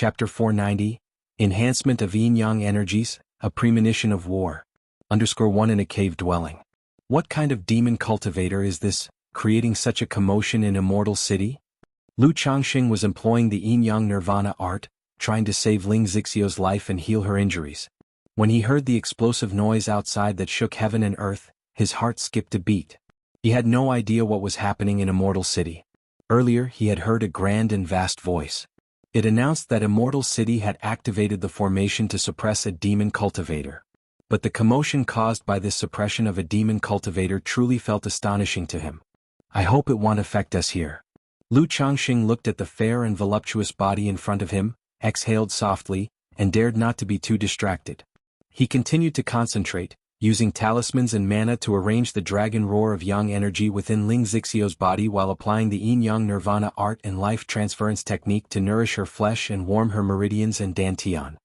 Chapter 490, Enhancement of Yin-Yang Energies, a Premonition of War. _1 in a cave dwelling. What kind of demon cultivator is this, creating such a commotion in Immortal City? Lu Changxing was employing the Yin-Yang Nirvana art, trying to save Ling Zixio's life and heal her injuries. When he heard the explosive noise outside that shook heaven and earth, his heart skipped a beat. He had no idea what was happening in Immortal City. Earlier he had heard a grand and vast voice. It announced that Immortal City had activated the formation to suppress a demon cultivator. But the commotion caused by this suppression of a demon cultivator truly felt astonishing to him. I hope it won't affect us here. Lu Changxing looked at the fair and voluptuous body in front of him, exhaled softly, and dared not to be too distracted. He continued to concentrate, using talismans and mana to arrange the dragon roar of yang energy within Ling Zixio's body while applying the Yin-Yang Nirvana art and life transference technique to nourish her flesh and warm her meridians and dantian.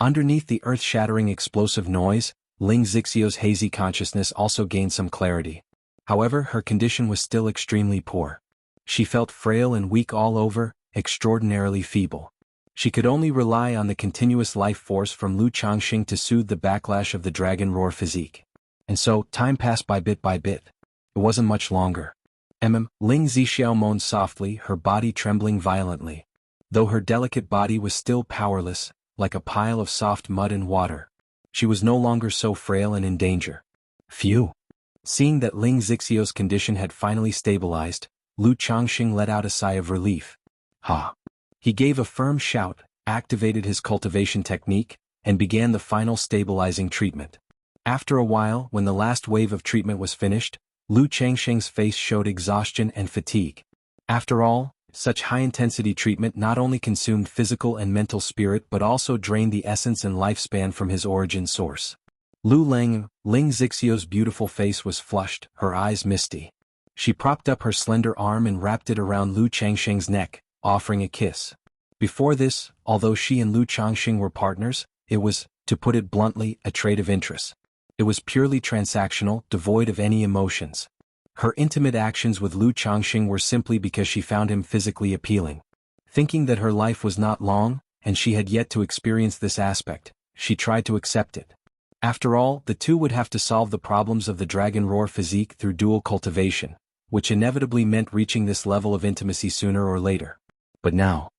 Underneath the earth-shattering explosive noise, Ling Zixio's hazy consciousness also gained some clarity. However, her condition was still extremely poor. She felt frail and weak all over, extraordinarily feeble. She could only rely on the continuous life force from Lu Changxing to soothe the backlash of the dragon roar physique. And so, time passed by bit by bit. It wasn't much longer. Ling Zixiao moaned softly, her body trembling violently. Though her delicate body was still powerless, like a pile of soft mud and water, she was no longer so frail and in danger. Phew! Seeing that Ling Zixio's condition had finally stabilized, Lu Changxing let out a sigh of relief. Ha! He gave a firm shout, activated his cultivation technique, and began the final stabilizing treatment. After a while, when the last wave of treatment was finished, Lu Changxing's face showed exhaustion and fatigue. After all, such high-intensity treatment not only consumed physical and mental spirit but also drained the essence and lifespan from his origin source. Ling Zixio's beautiful face was flushed, her eyes misty. She propped up her slender arm and wrapped it around Lu Changxing's neck, offering a kiss. Before this, although she and Lu Changxing were partners, it was, to put it bluntly, a trade of interest. It was purely transactional, devoid of any emotions. Her intimate actions with Lu Changxing were simply because she found him physically appealing. Thinking that her life was not long, and she had yet to experience this aspect, she tried to accept it. After all, the two would have to solve the problems of the dragon roar physique through dual cultivation, which inevitably meant reaching this level of intimacy sooner or later. But now,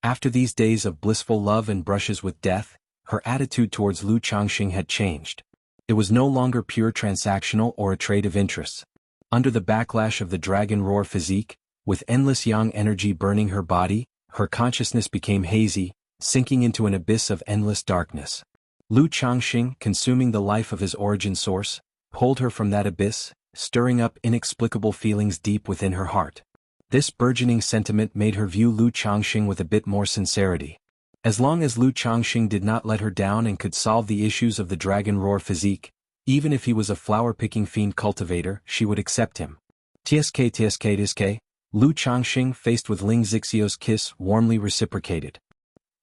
after these days of blissful love and brushes with death, her attitude towards Lu Changxing had changed. It was no longer pure transactional or a trade of interests. Under the backlash of the dragon roar physique, with endless yang energy burning her body, her consciousness became hazy, sinking into an abyss of endless darkness. Lu Changxing, consuming the life of his origin source, pulled her from that abyss, stirring up inexplicable feelings deep within her heart. This burgeoning sentiment made her view Lu Changxing with a bit more sincerity. As long as Lu Changxing did not let her down and could solve the issues of the dragon roar physique, even if he was a flower-picking fiend cultivator, she would accept him. Tsk, Lu Changxing, faced with Ling Zixio's kiss, warmly reciprocated.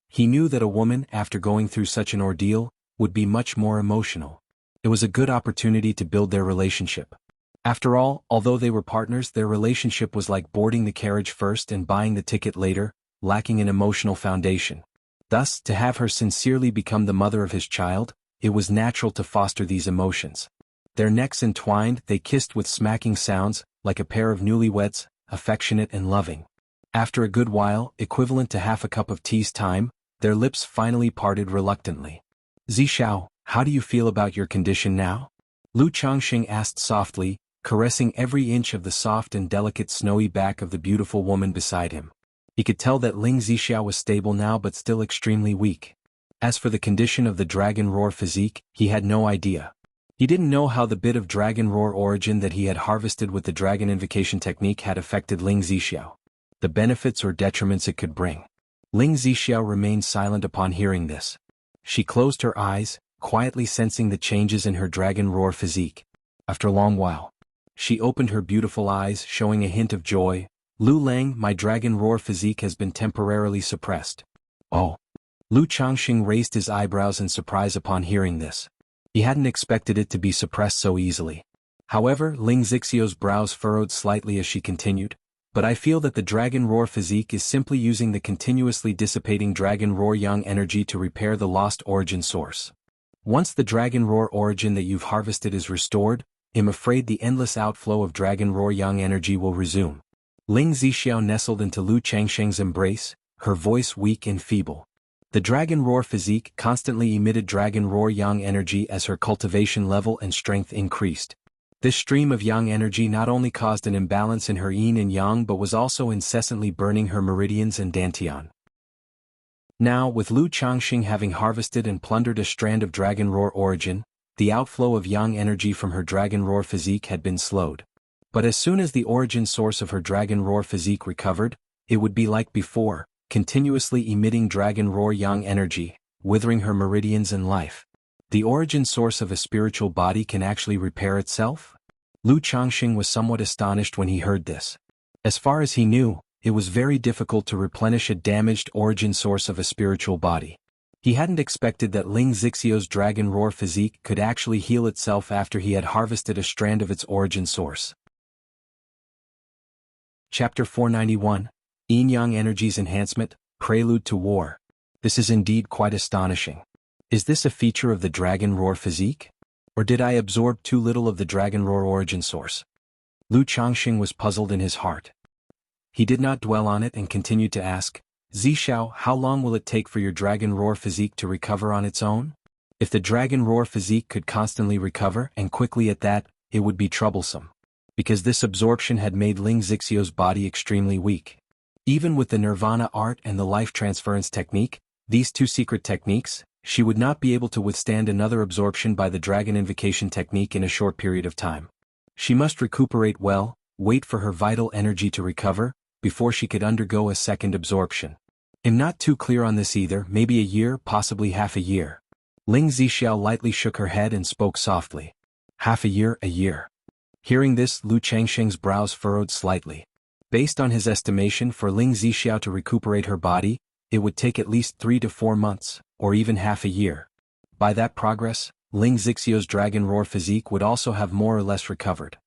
He knew that a woman, after going through such an ordeal, would be much more emotional. It was a good opportunity to build their relationship. After all, although they were partners, their relationship was like boarding the carriage first and buying the ticket later, lacking an emotional foundation. Thus, to have her sincerely become the mother of his child, it was natural to foster these emotions. Their necks entwined, they kissed with smacking sounds, like a pair of newlyweds, affectionate and loving. After a good while, equivalent to half a cup of tea's time, their lips finally parted reluctantly. Zixiao, how do you feel about your condition now? Lu Changxing asked softly, caressing every inch of the soft and delicate snowy back of the beautiful woman beside him. He could tell that Ling Zixiao was stable now but still extremely weak. As for the condition of the dragon roar physique, he had no idea. He didn't know how the bit of dragon roar origin that he had harvested with the dragon invocation technique had affected Ling Zixiao, the benefits or detriments it could bring. Ling Zixiao remained silent upon hearing this. She closed her eyes, quietly sensing the changes in her dragon roar physique. After a long while, she opened her beautiful eyes, showing a hint of joy. Lu Lang, my dragon roar physique has been temporarily suppressed. Oh. Lu Changxing raised his eyebrows in surprise upon hearing this. He hadn't expected it to be suppressed so easily. However, Ling Zixio's brows furrowed slightly as she continued, but I feel that the Dragon Roar physique is simply using the continuously dissipating Dragon Roar Yang energy to repair the lost origin source. Once the Dragon Roar origin that you've harvested is restored, I'm afraid the endless outflow of Dragon Roar Yang energy will resume. Ling Zixiao nestled into Lu Changsheng's embrace, her voice weak and feeble. The Dragon Roar physique constantly emitted Dragon Roar Yang energy as her cultivation level and strength increased. This stream of Yang energy not only caused an imbalance in her yin and yang but was also incessantly burning her meridians and dantian. Now, with Lu Changsheng having harvested and plundered a strand of Dragon Roar origin, the outflow of Yang energy from her Dragon Roar physique had been slowed. But as soon as the origin source of her Dragon Roar physique recovered, it would be like before, continuously emitting Dragon Roar Yang energy, withering her meridians and life. The origin source of a spiritual body can actually repair itself? Lu Changsheng was somewhat astonished when he heard this. As far as he knew, it was very difficult to replenish a damaged origin source of a spiritual body. He hadn't expected that Ling Zixiao's Dragon Roar physique could actually heal itself after he had harvested a strand of its origin source. Chapter 491, Yin-Yang Energies Enhancement, Prelude to War. This is indeed quite astonishing. Is this a feature of the Dragon Roar physique? Or did I absorb too little of the Dragon Roar origin source? Lu Changsheng was puzzled in his heart. He did not dwell on it and continued to ask, Zixiao, how long will it take for your Dragon Roar physique to recover on its own? If the Dragon Roar physique could constantly recover and quickly at that, it would be troublesome. Because this absorption had made Ling Zixiao's body extremely weak. Even with the Nirvana art and the life transference technique, these two secret techniques, she would not be able to withstand another absorption by the Dragon Invocation technique in a short period of time. She must recuperate well, wait for her vital energy to recover, before she could undergo a second absorption. I'm not too clear on this either, maybe a year, possibly half a year. Ling Zixiao lightly shook her head and spoke softly. Half a year, a year. Hearing this, Lu Changsheng's brows furrowed slightly. Based on his estimation for Ling Zixiao to recuperate her body, it would take at least 3 to 4 months, or even half a year. By that progress, Ling Zixiao's Dragon Roar physique would also have more or less recovered.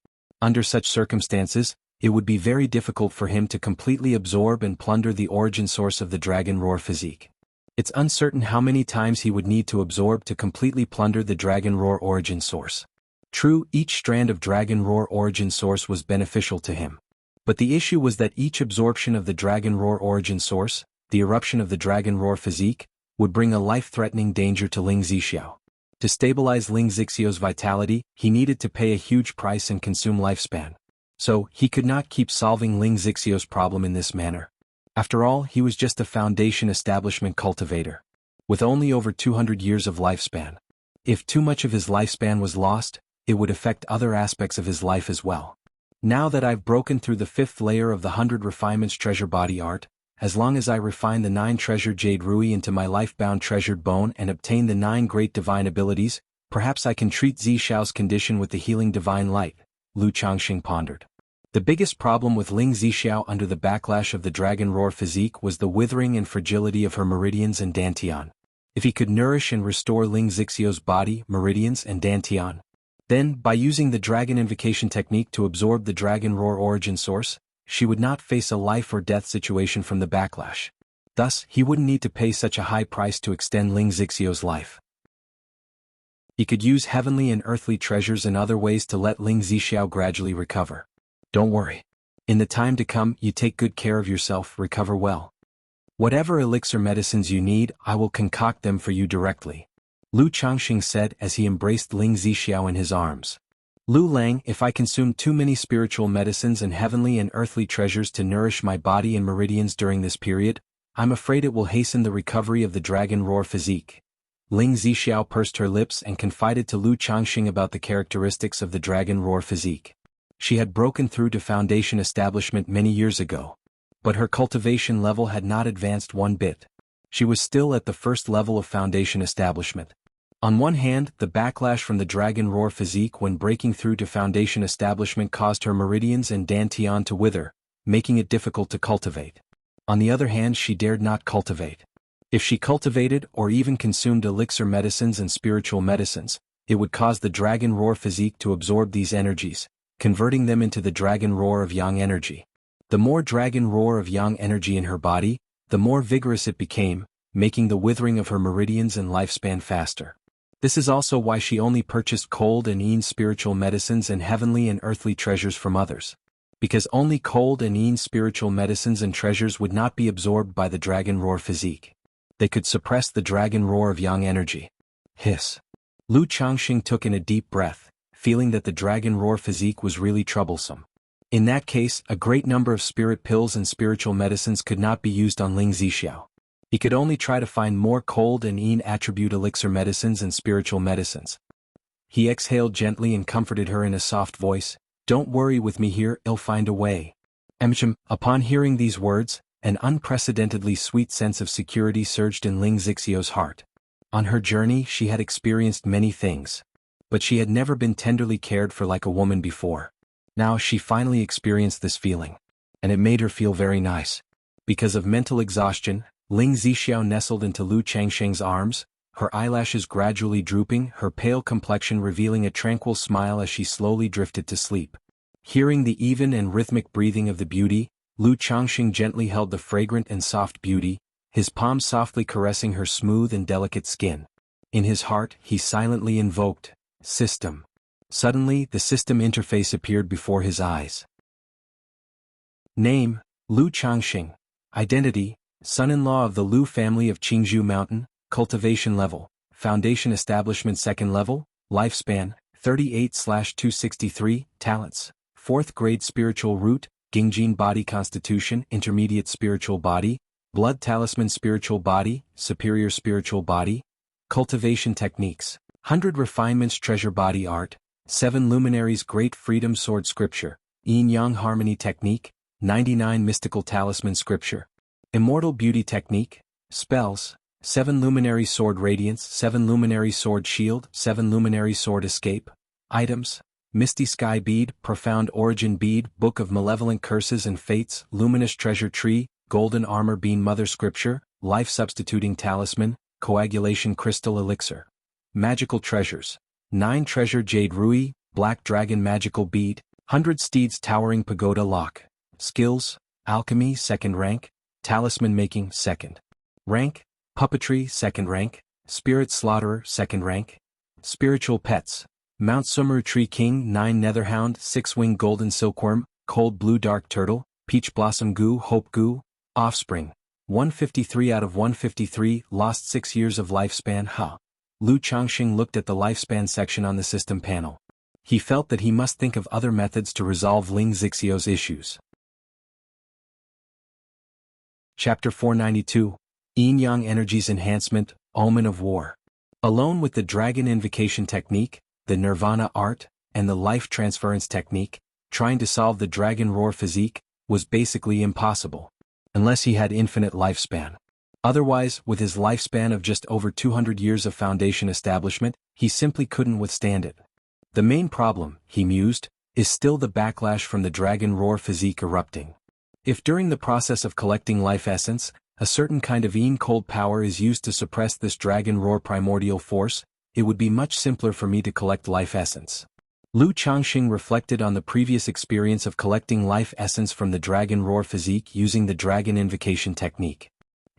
Under such circumstances, it would be very difficult for him to completely absorb and plunder the origin source of the Dragon Roar physique. It's uncertain how many times he would need to absorb to completely plunder the Dragon Roar origin source. True, each strand of Dragon Roar origin source was beneficial to him. But the issue was that each absorption of the Dragon Roar origin source, the eruption of the Dragon Roar physique, would bring a life-threatening danger to Ling Zixiao. To stabilize Ling Zixiao's vitality, he needed to pay a huge price and consume lifespan. So, he could not keep solving Ling Zixiao's problem in this manner. After all, he was just a foundation establishment cultivator, with only over 200 years of lifespan. If too much of his lifespan was lost, it would affect other aspects of his life as well. Now that I've broken through the 5th layer of the 100 Refinements Treasure Body Art, as long as I refine the 9 Treasure Jade Rui into my life-bound treasured bone and obtain the 9 great divine abilities, perhaps I can treat Zixiao's condition with the healing divine light, Lu Changsheng pondered. The biggest problem with Ling Zixiao under the backlash of the Dragon Roar physique was the withering and fragility of her meridians and dantian. If he could nourish and restore Ling Zixiao's body, meridians and dantian, then, by using the Dragon Invocation technique to absorb the Dragon Roar origin source, she would not face a life or death situation from the backlash. Thus, he wouldn't need to pay such a high price to extend Ling Zixiao's life. He could use heavenly and earthly treasures and other ways to let Ling Zixiao gradually recover. Don't worry. In the time to come, you take good care of yourself, recover well. Whatever elixir medicines you need, I will concoct them for you directly. Lu Changsheng said as he embraced Ling Zixiao in his arms. Lu Lang, if I consume too many spiritual medicines and heavenly and earthly treasures to nourish my body and meridians during this period, I'm afraid it will hasten the recovery of the Dragon Roar physique. Ling Zixiao pursed her lips and confided to Lu Changsheng about the characteristics of the Dragon Roar physique. She had broken through to foundation establishment many years ago. But her cultivation level had not advanced one bit. She was still at the first level of foundation establishment. On one hand, the backlash from the Dragon Roar physique when breaking through to foundation establishment caused her meridians and dantian to wither, making it difficult to cultivate. On the other hand, she dared not cultivate. If she cultivated or even consumed elixir medicines and spiritual medicines, it would cause the Dragon Roar physique to absorb these energies, converting them into the Dragon Roar of Yang energy. The more dragon roar of yang energy in her body, the more vigorous it became, making the withering of her meridians and lifespan faster. This is also why she only purchased cold and yin spiritual medicines and heavenly and earthly treasures from others. Because only cold and yin spiritual medicines and treasures would not be absorbed by the dragon roar physique. They could suppress the dragon roar of yang energy. Hiss. Lu Changxing took in a deep breath, feeling that the dragon roar physique was really troublesome. In that case, a great number of spirit pills and spiritual medicines could not be used on Ling Zixiao. He could only try to find more cold and yin attribute elixir medicines and spiritual medicines. He exhaled gently and comforted her in a soft voice, "Don't worry with me here, I'll find a way." Upon hearing these words, an unprecedentedly sweet sense of security surged in Ling Zixiao's heart. On her journey she had experienced many things. But she had never been tenderly cared for like a woman before. Now she finally experienced this feeling. And it made her feel very nice. Because of mental exhaustion, Ling Zixiao nestled into Lu Changsheng's arms, her eyelashes gradually drooping, her pale complexion revealing a tranquil smile as she slowly drifted to sleep. Hearing the even and rhythmic breathing of the beauty, Lu Changsheng gently held the fragrant and soft beauty, his palms softly caressing her smooth and delicate skin. In his heart, he silently invoked, "System." Suddenly, the system interface appeared before his eyes. Name, Lu Changxing. Identity, son-in-law of the Lu family of Qingzhou Mountain, cultivation level, foundation establishment second level, lifespan, 38/263, talents, 4th grade spiritual root, Gingjin body constitution, intermediate spiritual body, blood talisman spiritual body, superior spiritual body, cultivation techniques, 100 refinements treasure body art, 7 luminaries great freedom sword scripture, yin-yang harmony technique, 99 mystical talisman scripture, immortal beauty technique, spells, 7 luminary sword radiance, 7 luminary sword shield, 7 luminary sword escape, items, misty sky bead, profound origin bead, book of malevolent curses and fates, luminous treasure tree, golden armor bean mother scripture, life substituting talisman, coagulation crystal elixir. Magical treasures, 9 treasure jade rui, black dragon magical bead, 100 steeds towering pagoda lock. Skills, alchemy 2nd rank, talisman making 2nd rank, puppetry 2nd rank, spirit slaughterer 2nd rank, spiritual pets, Mount Sumru tree king 9 netherhound 6-wing golden silkworm, cold blue dark turtle, peach blossom goo hope goo, offspring, 153 out of 153, lost 6 years of lifespan. Lu Changxing looked at the lifespan section on the system panel. He felt that he must think of other methods to resolve Ling Zixiao's issues. Chapter 492, Yin-Yang Energies Enhancement, Omen of War. Alone with the Dragon Invocation Technique, the Nirvana Art, and the Life Transference Technique, trying to solve the Dragon Roar physique was basically impossible. Unless he had infinite lifespan. Otherwise, with his lifespan of just over 200 years of foundation establishment, he simply couldn't withstand it. The main problem, he mused, is still the backlash from the Dragon Roar physique erupting. If during the process of collecting life essence, a certain kind of yin cold power is used to suppress this Dragon Roar primordial force, it would be much simpler for me to collect life essence. Lu Changxing reflected on the previous experience of collecting life essence from the Dragon Roar physique using the Dragon Invocation Technique.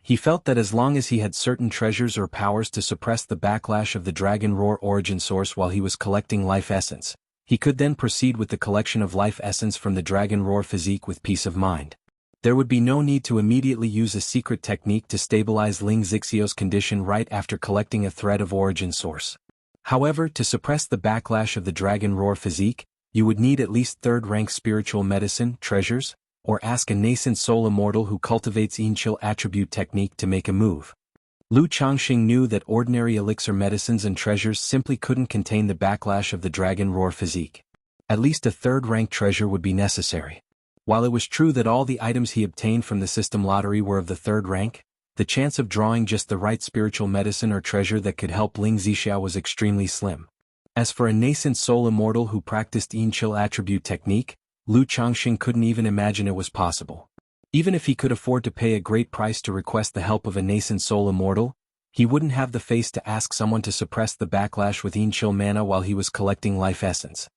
He felt that as long as he had certain treasures or powers to suppress the backlash of the Dragon Roar origin source while he was collecting life essence, he could then proceed with the collection of life essence from the Dragon Roar physique with peace of mind. There would be no need to immediately use a secret technique to stabilize Ling Zixiao's condition right after collecting a thread of origin source. However, to suppress the backlash of the Dragon Roar physique, you would need at least 3rd rank spiritual medicine, treasures, or ask a nascent soul immortal who cultivates Yin-Chill attribute technique to make a move. Lu Changxing knew that ordinary elixir medicines and treasures simply couldn't contain the backlash of the Dragon Roar physique. At least a 3rd rank treasure would be necessary. While it was true that all the items he obtained from the system lottery were of the 3rd rank, the chance of drawing just the right spiritual medicine or treasure that could help Ling Zixiao was extremely slim. As for a nascent soul immortal who practiced Yin-Chill attribute technique, Lu Changxing couldn't even imagine it was possible. Even if he could afford to pay a great price to request the help of a nascent soul immortal, he wouldn't have the face to ask someone to suppress the backlash with Yin-Chill mana while he was collecting life essence.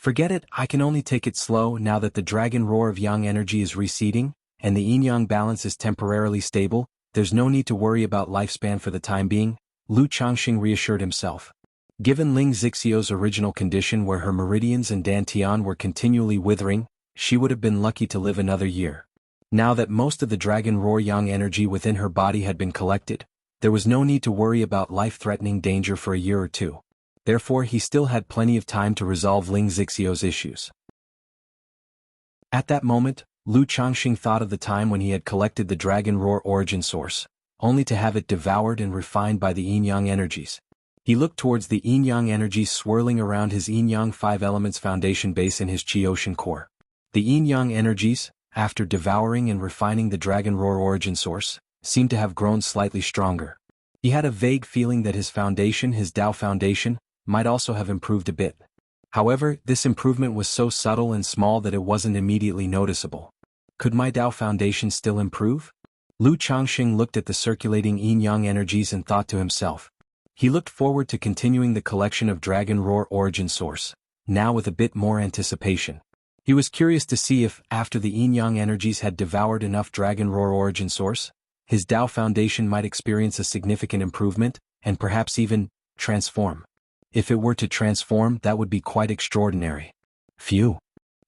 Forget it, I can only take it slow now that the dragon roar of yang energy is receding, and the yin-yang balance is temporarily stable. There's no need to worry about lifespan for the time being, Lu Changxing reassured himself. Given Ling Xixiu's original condition where her meridians and dantian were continually withering, she would have been lucky to live another year. Now that most of the dragon roar yang energy within her body had been collected, there was no need to worry about life-threatening danger for a year or two. Therefore he still had plenty of time to resolve Ling Xixiu's issues. At that moment, Lu Changxing thought of the time when he had collected the dragon roar origin source, only to have it devoured and refined by the yin-yang energies. He looked towards the yin-yang energies swirling around his yin-yang 5 elements foundation base in his Qi ocean core. The yin-yang energies, after devouring and refining the dragon roar origin source, seemed to have grown slightly stronger. He had a vague feeling that his foundation, his Dao foundation, might also have improved a bit. However, this improvement was so subtle and small that it wasn't immediately noticeable. Could my Dao foundation still improve? Lu Changxing looked at the circulating yin-yang energies and thought to himself. He looked forward to continuing the collection of Dragon Roar origin source, now with a bit more anticipation. He was curious to see if, after the yin-yang energies had devoured enough Dragon Roar origin source, his Dao foundation might experience a significant improvement, and perhaps even transform. If it were to transform, that would be quite extraordinary. Phew.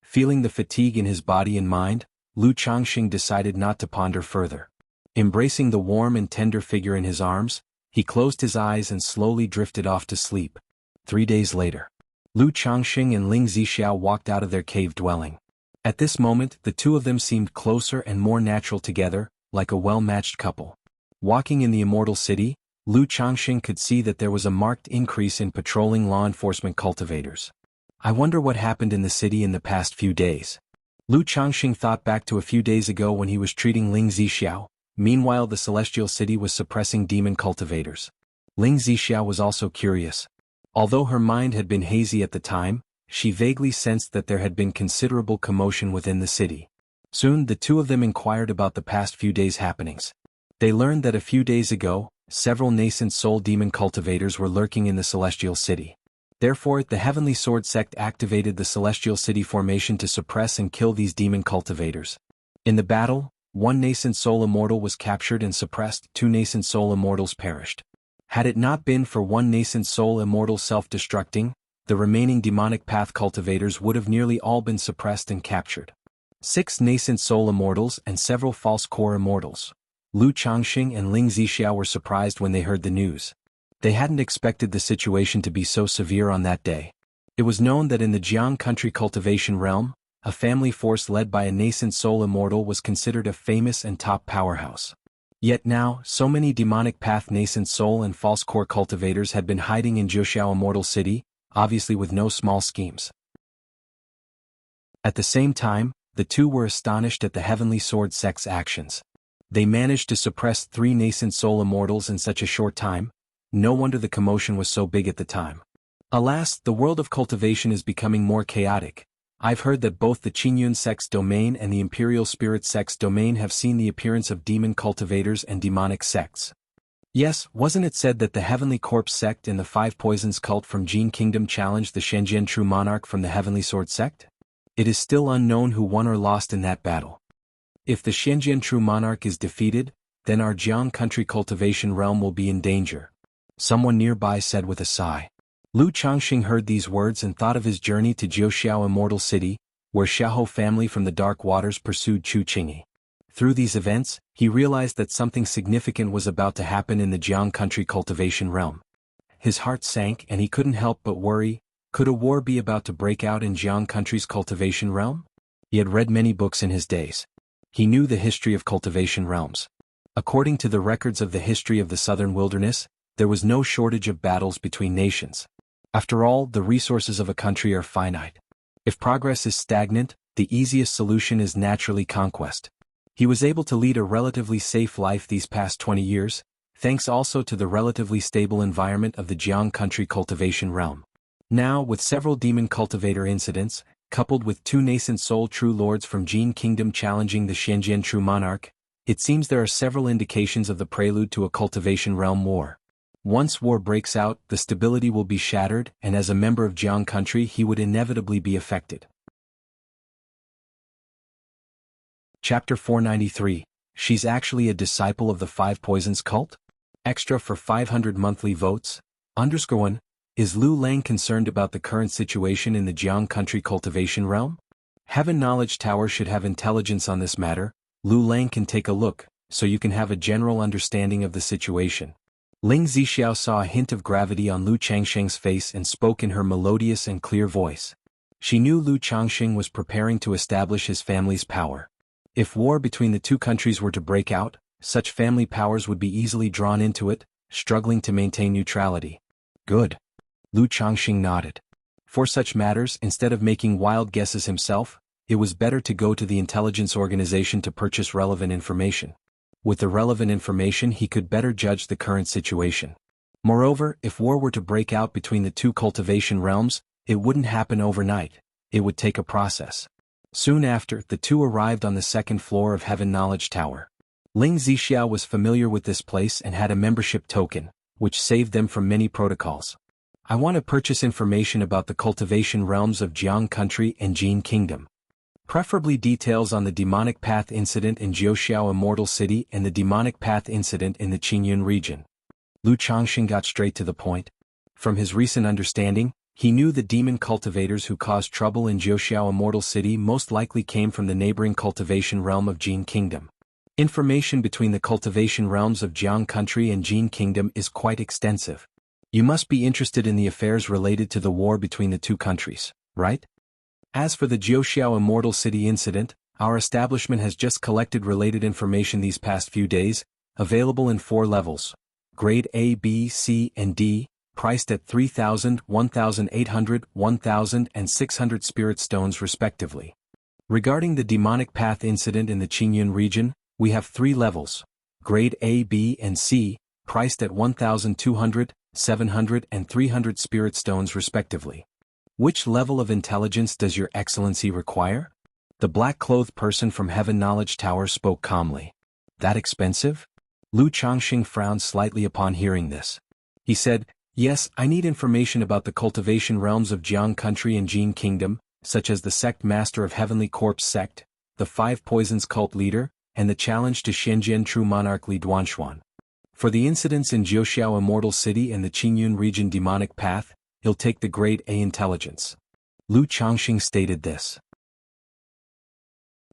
Feeling the fatigue in his body and mind, Lu Changxing decided not to ponder further. Embracing the warm and tender figure in his arms, he closed his eyes and slowly drifted off to sleep. 3 days later, Lu Changxing and Ling Zixiao walked out of their cave dwelling. At this moment, the two of them seemed closer and more natural together, like a well-matched couple. Walking in the immortal city, Lu Changxing could see that there was a marked increase in patrolling law enforcement cultivators. I wonder what happened in the city in the past few days. Lu Changxing thought back to a few days ago when he was treating Ling Zixiao. Meanwhile, the celestial city was suppressing demon cultivators. Ling Zixiao was also curious. Although her mind had been hazy at the time, she vaguely sensed that there had been considerable commotion within the city. Soon the two of them inquired about the past few days' happenings. They learned that a few days ago, several nascent soul demon cultivators were lurking in the celestial city. Therefore, the Heavenly Sword sect activated the celestial city formation to suppress and kill these demon cultivators. In the battle, 1 nascent soul immortal was captured and suppressed, 2 nascent soul immortals perished. Had it not been for 1 nascent soul immortal self-destructing, the remaining demonic path cultivators would have nearly all been suppressed and captured. 6 nascent soul immortals and several false core immortals. Lu Changxing and Ling Zixiao were surprised when they heard the news. They hadn't expected the situation to be so severe on that day. It was known that in the Jiang country cultivation realm, a family force led by a nascent soul immortal was considered a famous and top powerhouse. Yet now, so many demonic path nascent soul and false core cultivators had been hiding in Zhoushiao Immortal City, obviously with no small schemes. At the same time, the two were astonished at the Heavenly Sword sect's actions. They managed to suppress 3 nascent soul immortals in such a short time. No wonder the commotion was so big at the time. Alas, the world of cultivation is becoming more chaotic. I've heard that both the Qingyun sect's domain and the Imperial Spirit sect's domain have seen the appearance of demon cultivators and demonic sects. Yes, wasn't it said that the Heavenly Corpse sect and the 5 Poisons cult from Jin Kingdom challenged the Shenzhen True Monarch from the Heavenly Sword sect? It is still unknown who won or lost in that battle. If the Shenzhen True Monarch is defeated, then our Jiang country cultivation realm will be in danger. Someone nearby said with a sigh. Lu Changxing heard these words and thought of his journey to Zhoushiao Immortal City, where Xiaohou family from the Dark Waters pursued Chu Qingyi. Through these events, he realized that something significant was about to happen in the Jiang country cultivation realm. His heart sank and he couldn't help but worry. Could a war be about to break out in Jiang country's cultivation realm? He had read many books in his days. He knew the history of cultivation realms. According to the records of the history of the southern wilderness, there was no shortage of battles between nations. After all, the resources of a country are finite. If progress is stagnant, the easiest solution is naturally conquest. He was able to lead a relatively safe life these past 20 years, thanks also to the relatively stable environment of the Jiang country cultivation realm. Now, with several demon cultivator incidents, coupled with 2 nascent soul true lords from Jin Kingdom challenging the Shenzhen True Monarch, it seems there are several indications of the prelude to a cultivation realm war. Once war breaks out, the stability will be shattered, and as a member of Jiang country he would inevitably be affected. Chapter 493. She's actually a disciple of the Five Poisons cult? Extra for 500 monthly votes. _1. Is Lu Lang concerned about the current situation in the Jiang country cultivation realm? Heaven Knowledge Tower should have intelligence on this matter. Lu Lang can take a look, so you can have a general understanding of the situation. Ling Zixiao saw a hint of gravity on Lu Changsheng's face and spoke in her melodious and clear voice. She knew Lu Changsheng was preparing to establish his family's power. If war between the two countries were to break out, such family powers would be easily drawn into it, struggling to maintain neutrality. Good. Lu Changsheng nodded. For such matters, instead of making wild guesses himself, it was better to go to the intelligence organization to purchase relevant information. With the relevant information he could better judge the current situation. Moreover, if war were to break out between the two cultivation realms, it wouldn't happen overnight. It would take a process. Soon after, the two arrived on the second floor of Heaven Knowledge Tower. Ling Zixiao was familiar with this place and had a membership token, which saved them from many protocols. I want to purchase information about the cultivation realms of Jiang country and Jin kingdom. Preferably details on the demonic path incident in Jiuxiao Immortal City and the demonic path incident in the Qingyun region. Lu Changsheng got straight to the point. From his recent understanding, he knew the demon cultivators who caused trouble in Jiuxiao Immortal City most likely came from the neighboring cultivation realm of Jin kingdom. Information between the cultivation realms of Jiang country and Jin kingdom is quite extensive. You must be interested in the affairs related to the war between the two countries, right? As for the Jiuxiao Immortal City incident, our establishment has just collected related information these past few days, available in 4 levels. Grade A, B, C, and D, priced at 3,000, 1,800, 1,000, and 600 spirit stones respectively. Regarding the demonic path incident in the Qingyun region, we have 3 levels. Grade A, B, and C, priced at 1,200, 700, and 300 spirit stones respectively. Which level of intelligence does your excellency require? The black-clothed person from Heaven Knowledge Tower spoke calmly. That expensive? Lu Changsheng frowned slightly upon hearing this. He said, yes, I need information about the cultivation realms of Jiang country and Jin kingdom, such as the sect master of Heavenly Corpse sect, the Five Poisons cult leader, and the challenge to Shenzhen True Monarch Li Duanshuan. For the incidents in Jiuxiao Immortal City and the Qingyun region demonic path, he'll take the Grade A intelligence. Lu Changsheng stated this.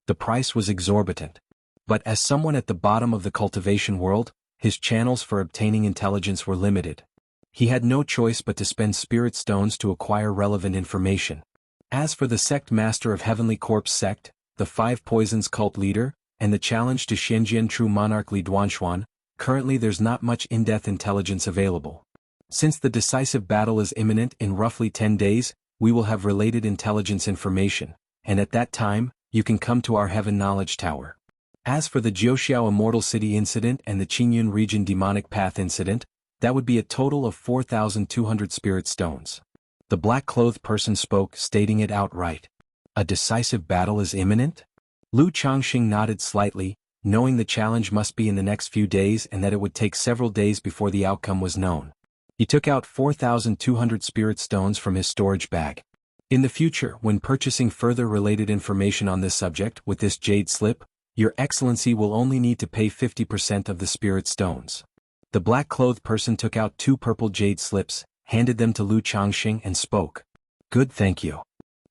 The price was exorbitant. But as someone at the bottom of the cultivation world, his channels for obtaining intelligence were limited. He had no choice but to spend spirit stones to acquire relevant information. As for the sect master of Heavenly Corpse sect, the Five Poisons cult leader, and the challenge to Shenzhen True Monarch Li Duanshuan, currently there's not much in-depth intelligence available. Since the decisive battle is imminent in roughly 10 days, we will have related intelligence information, and at that time, you can come to our Heaven Knowledge Tower. As for the Jiuxiao Immortal City incident and the Qingyun region demonic path incident, that would be a total of 4,200 spirit stones. The black-clothed person spoke, stating it outright. A decisive battle is imminent? Lu Changsheng nodded slightly, knowing the challenge must be in the next few days and that it would take several days before the outcome was known. He took out 4,200 spirit stones from his storage bag. In the future, when purchasing further related information on this subject with this jade slip, Your Excellency will only need to pay 50% of the spirit stones. The black-clothed person took out 2 purple jade slips, handed them to Lu Changsheng and spoke. Good, thank you.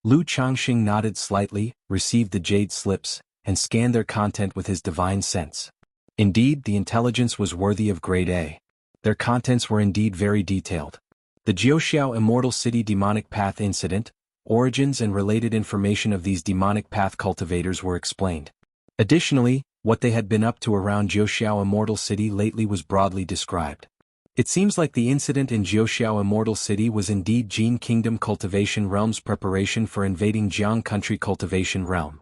Lu Changsheng nodded slightly, received the jade slips, and scanned their content with his divine sense. Indeed, the intelligence was worthy of Grade A. Their contents were indeed very detailed. The Jiuxiao Immortal City demonic path incident, origins and related information of these demonic path cultivators were explained. Additionally, what they had been up to around Jiuxiao Immortal City lately was broadly described. It seems like the incident in Jiuxiao Immortal City was indeed Jin Kingdom Cultivation Realm's preparation for invading Jiang Country Cultivation Realm.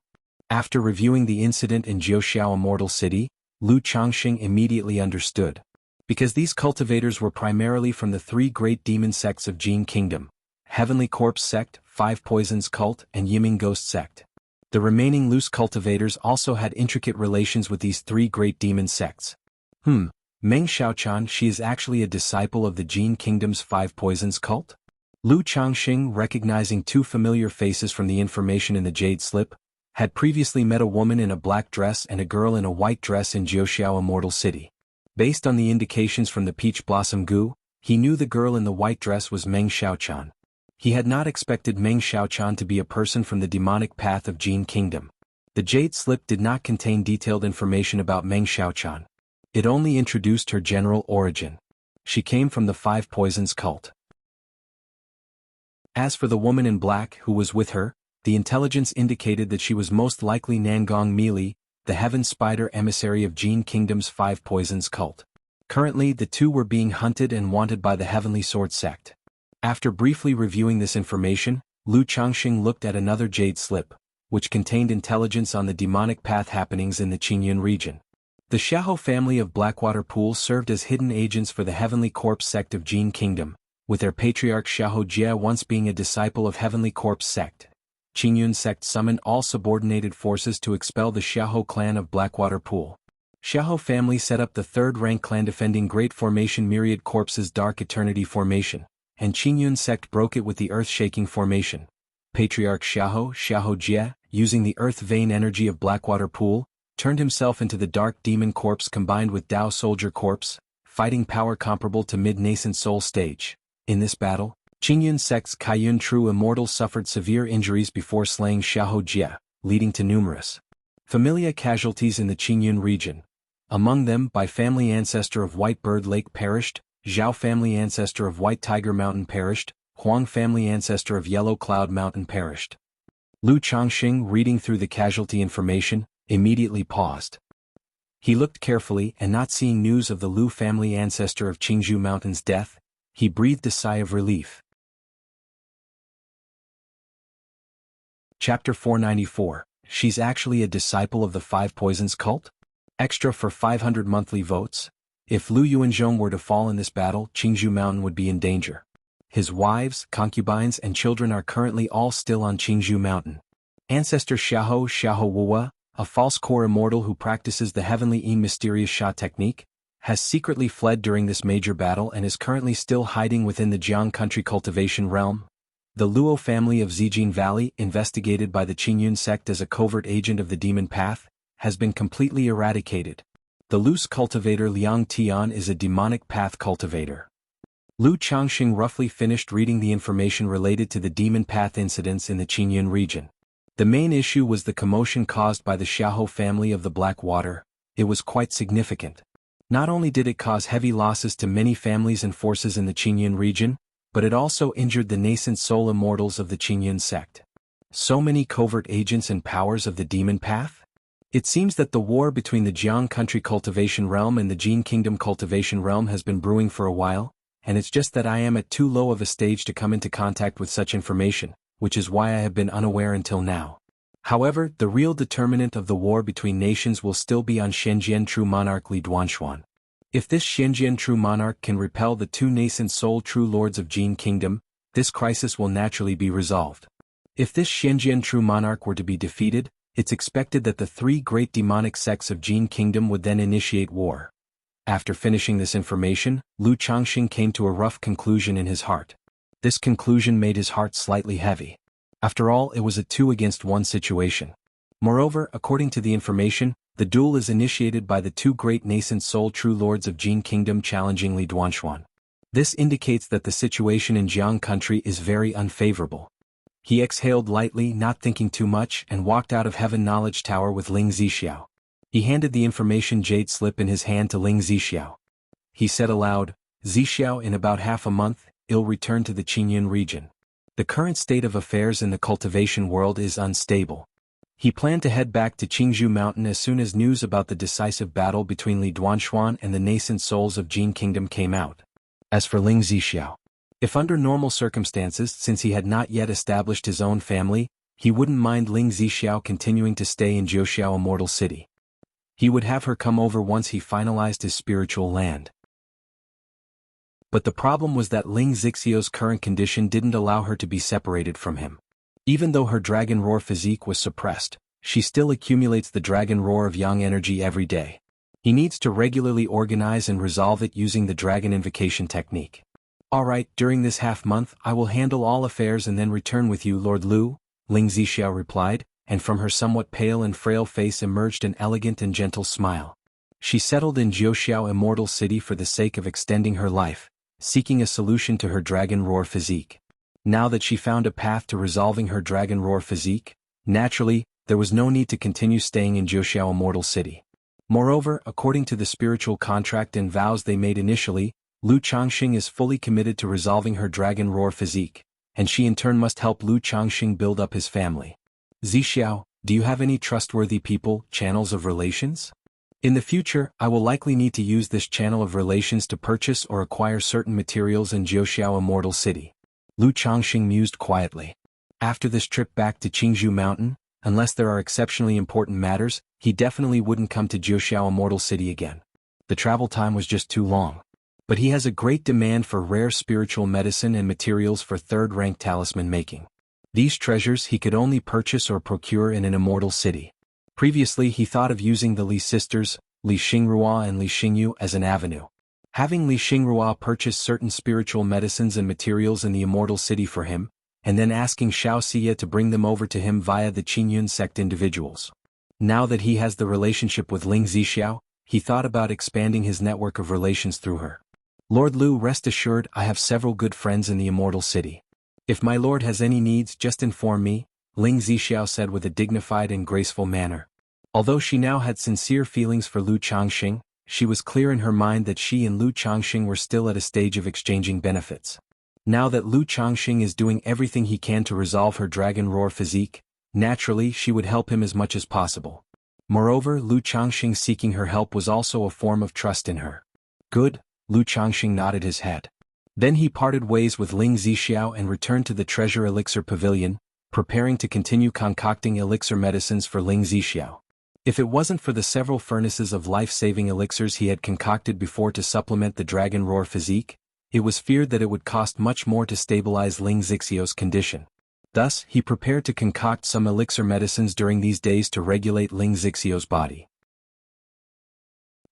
After reviewing the incident in Jiuxiao Immortal City, Lu Changsheng immediately understood. Because these cultivators were primarily from the 3 great demon sects of Jin Kingdom, Heavenly Corpse sect, Five Poisons cult, and Yiming Ghost sect. The remaining loose cultivators also had intricate relations with these 3 great demon sects. Meng Xiaochan, she is actually a disciple of the Jin Kingdom's Five Poisons cult? Lu Changxing, recognizing two familiar faces from the information in the jade slip, had previously met a woman in a black dress and a girl in a white dress in Jiuxiao Immortal City. Based on the indications from the peach blossom goo, he knew the girl in the white dress was Meng Xiaochan. He had not expected Meng Xiaochan to be a person from the demonic path of Jin Kingdom. The jade slip did not contain detailed information about Meng Xiaochan. It only introduced her general origin. She came from the Five Poisons cult. As for the woman in black who was with her, the intelligence indicated that she was most likely Nangong Meili, the Heaven Spider emissary of Jin Kingdom's Five Poisons cult. Currently, the two were being hunted and wanted by the Heavenly Sword sect. After briefly reviewing this information, Lu Changxing looked at another jade slip, which contained intelligence on the demonic path happenings in the Qingyun region. The Xiahou family of Blackwater Pool served as hidden agents for the Heavenly Corpse sect of Jin Kingdom, with their patriarch Xiahou Jie once being a disciple of Heavenly Corpse sect. Qingyun sect summoned all subordinated forces to expel the Xiahou clan of Blackwater Pool. Xiahou family set up the third-rank clan defending Great Formation Myriad Corpse's Dark Eternity Formation, and Qingyun sect broke it with the Earth-Shaking Formation. Patriarch Xiahou Jie, using the Earth Vein energy of Blackwater Pool, turned himself into the Dark Demon Corpse combined with Dao Soldier Corpse, fighting power comparable to mid-nascent soul stage. In this battle, Qingyun sect's Kaiyun True Immortal suffered severe injuries before slaying Xiahou Jie, leading to numerous familia casualties in the Qingyun region. Among them, Bai family ancestor of White Bird Lake perished, Zhao family ancestor of White Tiger Mountain perished, Huang family ancestor of Yellow Cloud Mountain perished. Lu Changxing, reading through the casualty information, immediately paused. He looked carefully and not seeing news of the Lu family ancestor of Qingzhou Mountain's death, he breathed a sigh of relief. Chapter 494, She's actually a disciple of the Five Poisons cult? Extra for 500 monthly votes. If Lu Yuanzhong were to fall in this battle, Qingzhou Mountain would be in danger. His wives, concubines and children are currently all still on Qingzhou Mountain. Ancestor Xiahou Wuwa, a false core immortal who practices the heavenly mysterious Sha technique, has secretly fled during this major battle and is currently still hiding within the Jiang country cultivation realm. The Luo family of Zijin Valley, investigated by the Qingyun sect as a covert agent of the demon path, has been completely eradicated. The loose cultivator Liang Tian is a demonic path cultivator. Lu Changxing roughly finished reading the information related to the demon path incidents in the Qingyun region. The main issue was the commotion caused by the Xiahou family of the Black Water. It was quite significant. Not only did it cause heavy losses to many families and forces in the Qingyun region, but it also injured the nascent soul immortals of the Qingyun sect. So many covert agents and powers of the demon path? It seems that the war between the Jiang country cultivation realm and the Jin Kingdom cultivation realm has been brewing for a while, and it's just that I am at too low of a stage to come into contact with such information, which is why I have been unaware until now. However, the real determinant of the war between nations will still be on Shenzhen True Monarch Li Duanshuan. If this Shenzhen True Monarch can repel the two nascent soul true lords of Jin Kingdom, this crisis will naturally be resolved. If this Shenzhen True Monarch were to be defeated, it's expected that the three great demonic sects of Jin Kingdom would then initiate war. After finishing this information, Lu Changxing came to a rough conclusion in his heart. This conclusion made his heart slightly heavy. After all, it was a 2-against-1 situation. Moreover, according to the information, the duel is initiated by the two great nascent soul true lords of Jin Kingdom challenging Li Duanshuan. This indicates that the situation in Jiang country is very unfavorable. He exhaled lightly, not thinking too much, and walked out of Heaven Knowledge Tower with Ling Zixiao. He handed the information jade slip in his hand to Ling Zixiao. He said aloud, "Zixiao, in about half a month, I'll return to the Qingyun region. The current state of affairs in the cultivation world is unstable." He planned to head back to Qingzhou Mountain as soon as news about the decisive battle between Li Duanshuan and the nascent souls of Jin Kingdom came out. As for Ling Zixiao, if under normal circumstances, since he had not yet established his own family, he wouldn't mind Ling Zixiao continuing to stay in Jiuxiao Immortal City. He would have her come over once he finalized his spiritual land. But the problem was that Ling Zixiao's current condition didn't allow her to be separated from him. Even though her dragon roar physique was suppressed, she still accumulates the dragon roar of yang energy every day. He needs to regularly organize and resolve it using the dragon invocation technique. Alright, during this half-month I will handle all affairs and then return with you, Lord Lu, Ling Zixiao replied, and from her somewhat pale and frail face emerged an elegant and gentle smile. She settled in Jiuxiao Immortal City for the sake of extending her life, seeking a solution to her dragon roar physique. Now that she found a path to resolving her dragon roar physique, naturally, there was no need to continue staying in Jiuxiao Immortal City. Moreover, according to the spiritual contract and vows they made initially, Lu Changxing is fully committed to resolving her dragon roar physique, and she in turn must help Lu Changxing build up his family. Zixiao, do you have any trustworthy people, channels of relations? In the future, I will likely need to use this channel of relations to purchase or acquire certain materials in Jiuxiao Immortal City. Lu Changxing mused quietly. After this trip back to Qingzhou Mountain, unless there are exceptionally important matters, he definitely wouldn't come to Jiuxiao Immortal City again. The travel time was just too long. But he has a great demand for rare spiritual medicine and materials for third-rank talisman making. These treasures he could only purchase or procure in an immortal city. Previously he thought of using the Li sisters, Li Xingrua and Li Xingyu as an avenue. Having Li Xingrua purchase certain spiritual medicines and materials in the immortal city for him, and then asking Xiao Xia to bring them over to him via the Qingyun sect individuals. Now that he has the relationship with Ling Zixiao, he thought about expanding his network of relations through her. Lord Lu, rest assured I have several good friends in the immortal city. If my lord has any needs, just inform me, Ling Zixiao said with a dignified and graceful manner. Although she now had sincere feelings for Lu Changxing, she was clear in her mind that she and Lu Changxing were still at a stage of exchanging benefits. Now that Lu Changxing is doing everything he can to resolve her dragon roar physique, naturally she would help him as much as possible. Moreover, Lu Changxing seeking her help was also a form of trust in her. Good, Lu Changxing nodded his head. Then he parted ways with Ling Zixiao and returned to the Treasure Elixir Pavilion, preparing to continue concocting elixir medicines for Ling Zixiao. If it wasn't for the several furnaces of life-saving elixirs he had concocted before to supplement the dragon roar physique, it was feared that it would cost much more to stabilize Ling Zixiao's condition. Thus, he prepared to concoct some elixir medicines during these days to regulate Ling Zixiao's body.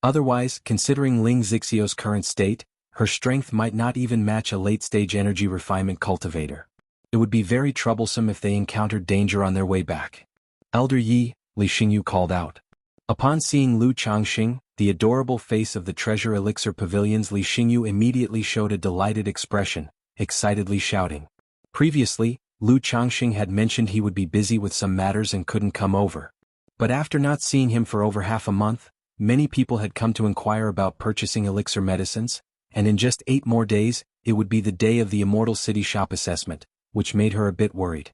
Otherwise, considering Ling Zixiao's current state, her strength might not even match a late-stage energy refinement cultivator. It would be very troublesome if they encountered danger on their way back. Elder Yi, Li Xingyu called out. Upon seeing Lu Changxing, the adorable face of the Treasure Elixir Pavilion's Li Xingyu immediately showed a delighted expression, excitedly shouting. Previously, Lu Changxing had mentioned he would be busy with some matters and couldn't come over. But after not seeing him for over half a month, many people had come to inquire about purchasing elixir medicines, and in just 8 more days, it would be the day of the Immortal City shop assessment, which made her a bit worried.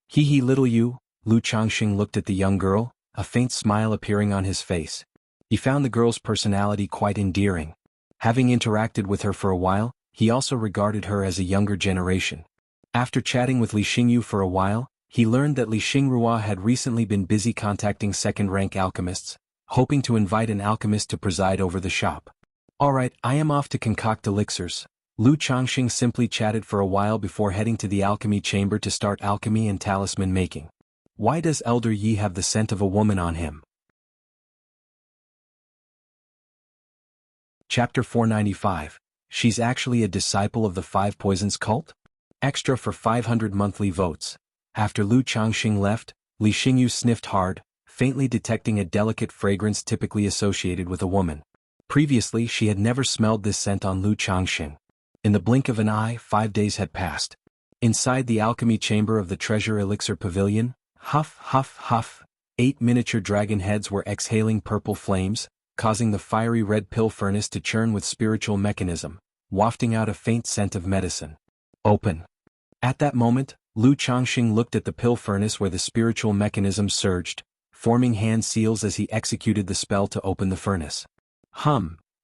Hee hee little you, Lu Changxing looked at the young girl, a faint smile appearing on his face. He found the girl's personality quite endearing. Having interacted with her for a while, he also regarded her as a younger generation. After chatting with Li Xingyu for a while, he learned that Li Xingrua had recently been busy contacting second-rank alchemists, hoping to invite an alchemist to preside over the shop. Alright, I am off to concoct elixirs. Lu Changxing simply chatted for a while before heading to the alchemy chamber to start alchemy and talisman making. Why does Elder Yi have the scent of a woman on him? Chapter 495. She's actually a disciple of the Five Poisons cult? Extra for 500 monthly votes. After Lu Changxing left, Li Xingyu sniffed hard, faintly detecting a delicate fragrance typically associated with a woman. Previously she had never smelled this scent on Lu Changxing. In the blink of an eye, 5 days had passed. Inside the alchemy chamber of the Treasure Elixir Pavilion, huff huff huff, 8 miniature dragon heads were exhaling purple flames, causing the fiery red pill furnace to churn with spiritual mechanism, wafting out a faint scent of medicine. Open. At that moment, Lu Changxing looked at the pill furnace where the spiritual mechanism surged, forming hand seals as he executed the spell to open the furnace.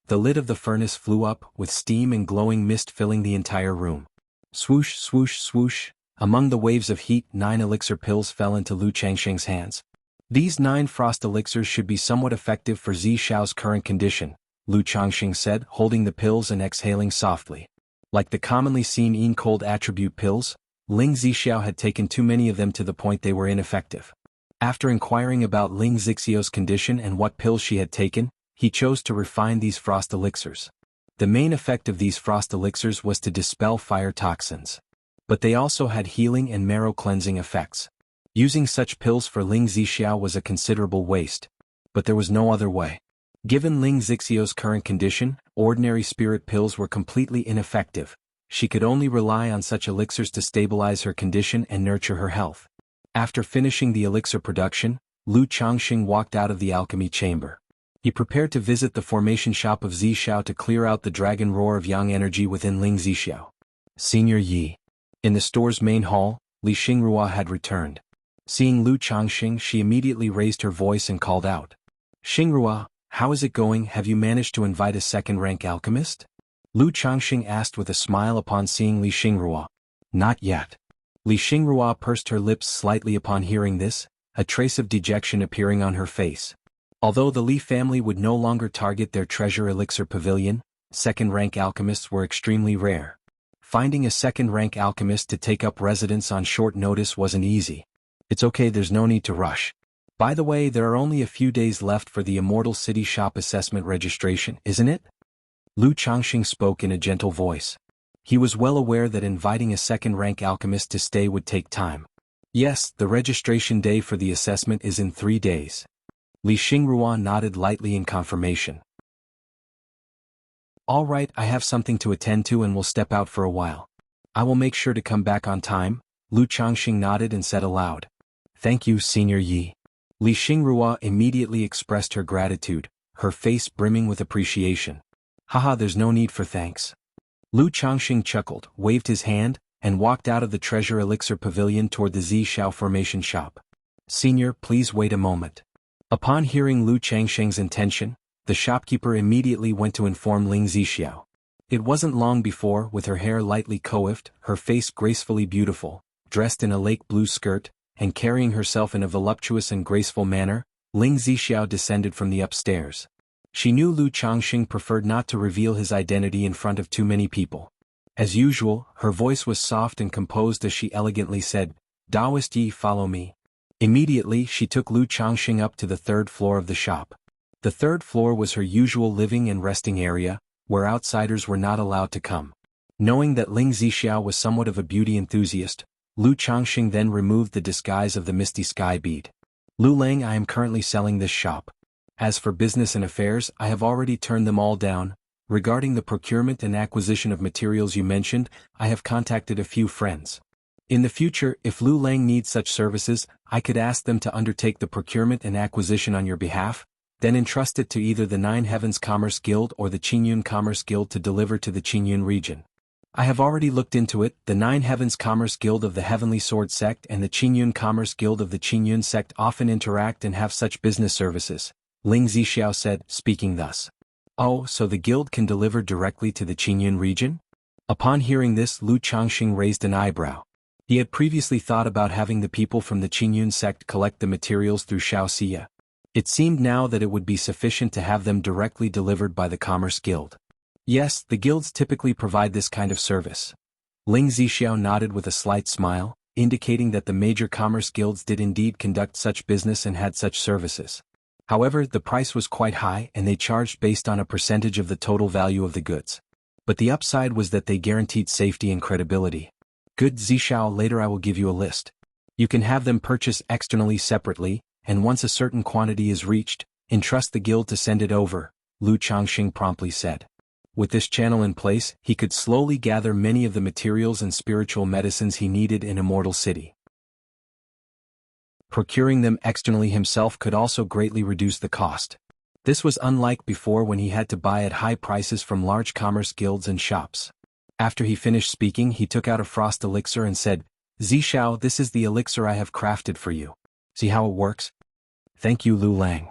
The lid of the furnace flew up, with steam and glowing mist filling the entire room. Swoosh swoosh swoosh, among the waves of heat 9 elixir pills fell into Lu Changxing's hands. These 9 frost elixirs should be somewhat effective for Zi Xiao's current condition, Lu Changxing said, holding the pills and exhaling softly. Like the commonly seen Yin cold attribute pills, Ling Zixiao had taken too many of them to the point they were ineffective. After inquiring about Ling Zixiao's condition and what pills she had taken, he chose to refine these frost elixirs. The main effect of these frost elixirs was to dispel fire toxins. But they also had healing and marrow cleansing effects. Using such pills for Ling Zixiao was a considerable waste. But there was no other way. Given Ling Zixiao's current condition, ordinary spirit pills were completely ineffective. She could only rely on such elixirs to stabilize her condition and nurture her health. After finishing the elixir production, Lu Changxing walked out of the alchemy chamber. He prepared to visit the formation shop of Zixiao to clear out the dragon roar of yang energy within Ling Zixiao. Senior Yi. In the store's main hall, Li Xingrua had returned. Seeing Lu Changxing, she immediately raised her voice and called out. Xingrua, how is it going? Have you managed to invite a second-rank alchemist? Lu Changxing asked with a smile upon seeing Li Xingrua. Not yet. Li Xingrua pursed her lips slightly upon hearing this, a trace of dejection appearing on her face. Although the Li family would no longer target their treasure elixir pavilion, second-rank alchemists were extremely rare. Finding a second-rank alchemist to take up residence on short notice wasn't easy. It's okay, there's no need to rush. By the way, there are only a few days left for the Immortal City Shop assessment registration, isn't it? Lu Changxing spoke in a gentle voice. He was well aware that inviting a second-rank alchemist to stay would take time. Yes, the registration day for the assessment is in 3 days. Li Xingrua nodded lightly in confirmation. All right, I have something to attend to and will step out for a while. I will make sure to come back on time. Lu Changxing nodded and said aloud. Thank you, Senior Yi. Li Xingrua immediately expressed her gratitude, her face brimming with appreciation. Haha, there's no need for thanks. Lu Changxing chuckled, waved his hand, and walked out of the treasure elixir pavilion toward the Zixiao formation shop. Senior, please wait a moment. Upon hearing Lu Changxing's intention, the shopkeeper immediately went to inform Ling Zixiao. It wasn't long before, with her hair lightly coiffed, her face gracefully beautiful, dressed in a lake blue skirt, and carrying herself in a voluptuous and graceful manner, Ling Zixiao descended from the upstairs. She knew Lu Changxing preferred not to reveal his identity in front of too many people. As usual, her voice was soft and composed as she elegantly said, Taoist Yi, follow me. Immediately she took Lu Changxing up to the 3rd floor of the shop. The 3rd floor was her usual living and resting area, where outsiders were not allowed to come. Knowing that Ling Zixiao was somewhat of a beauty enthusiast, Lu Changxing then removed the disguise of the misty sky bead. Lu Lang, I am currently selling this shop. As for business and affairs, I have already turned them all down. Regarding the procurement and acquisition of materials you mentioned, I have contacted a few friends. In the future, if Lu Lang needs such services, I could ask them to undertake the procurement and acquisition on your behalf, then entrust it to either the Nine Heavens Commerce Guild or the Qingyun Commerce Guild to deliver to the Qingyun region. I have already looked into it. The Nine Heavens Commerce Guild of the Heavenly Sword Sect and the Qingyun Commerce Guild of the Qingyun Sect often interact and have such business services, Ling Zixiao said, speaking thus. Oh, so the guild can deliver directly to the Qingyun region? Upon hearing this, Lu Changxing raised an eyebrow. He had previously thought about having the people from the Qingyun sect collect the materials through Shaoxia. It seemed now that it would be sufficient to have them directly delivered by the Commerce Guild. Yes, the guilds typically provide this kind of service. Ling Zixiao nodded with a slight smile, indicating that the major commerce guilds did indeed conduct such business and had such services. However, the price was quite high and they charged based on a percentage of the total value of the goods. But the upside was that they guaranteed safety and credibility. Good Zixiao, later I will give you a list. You can have them purchase externally separately, and once a certain quantity is reached, entrust the guild to send it over, Lu Changxing promptly said. With this channel in place, he could slowly gather many of the materials and spiritual medicines he needed in Immortal City. Procuring them externally himself could also greatly reduce the cost. This was unlike before when he had to buy at high prices from large commerce guilds and shops. After he finished speaking, he took out a frost elixir and said, Zixiao, this is the elixir I have crafted for you. See how it works? Thank you, Lu Lang.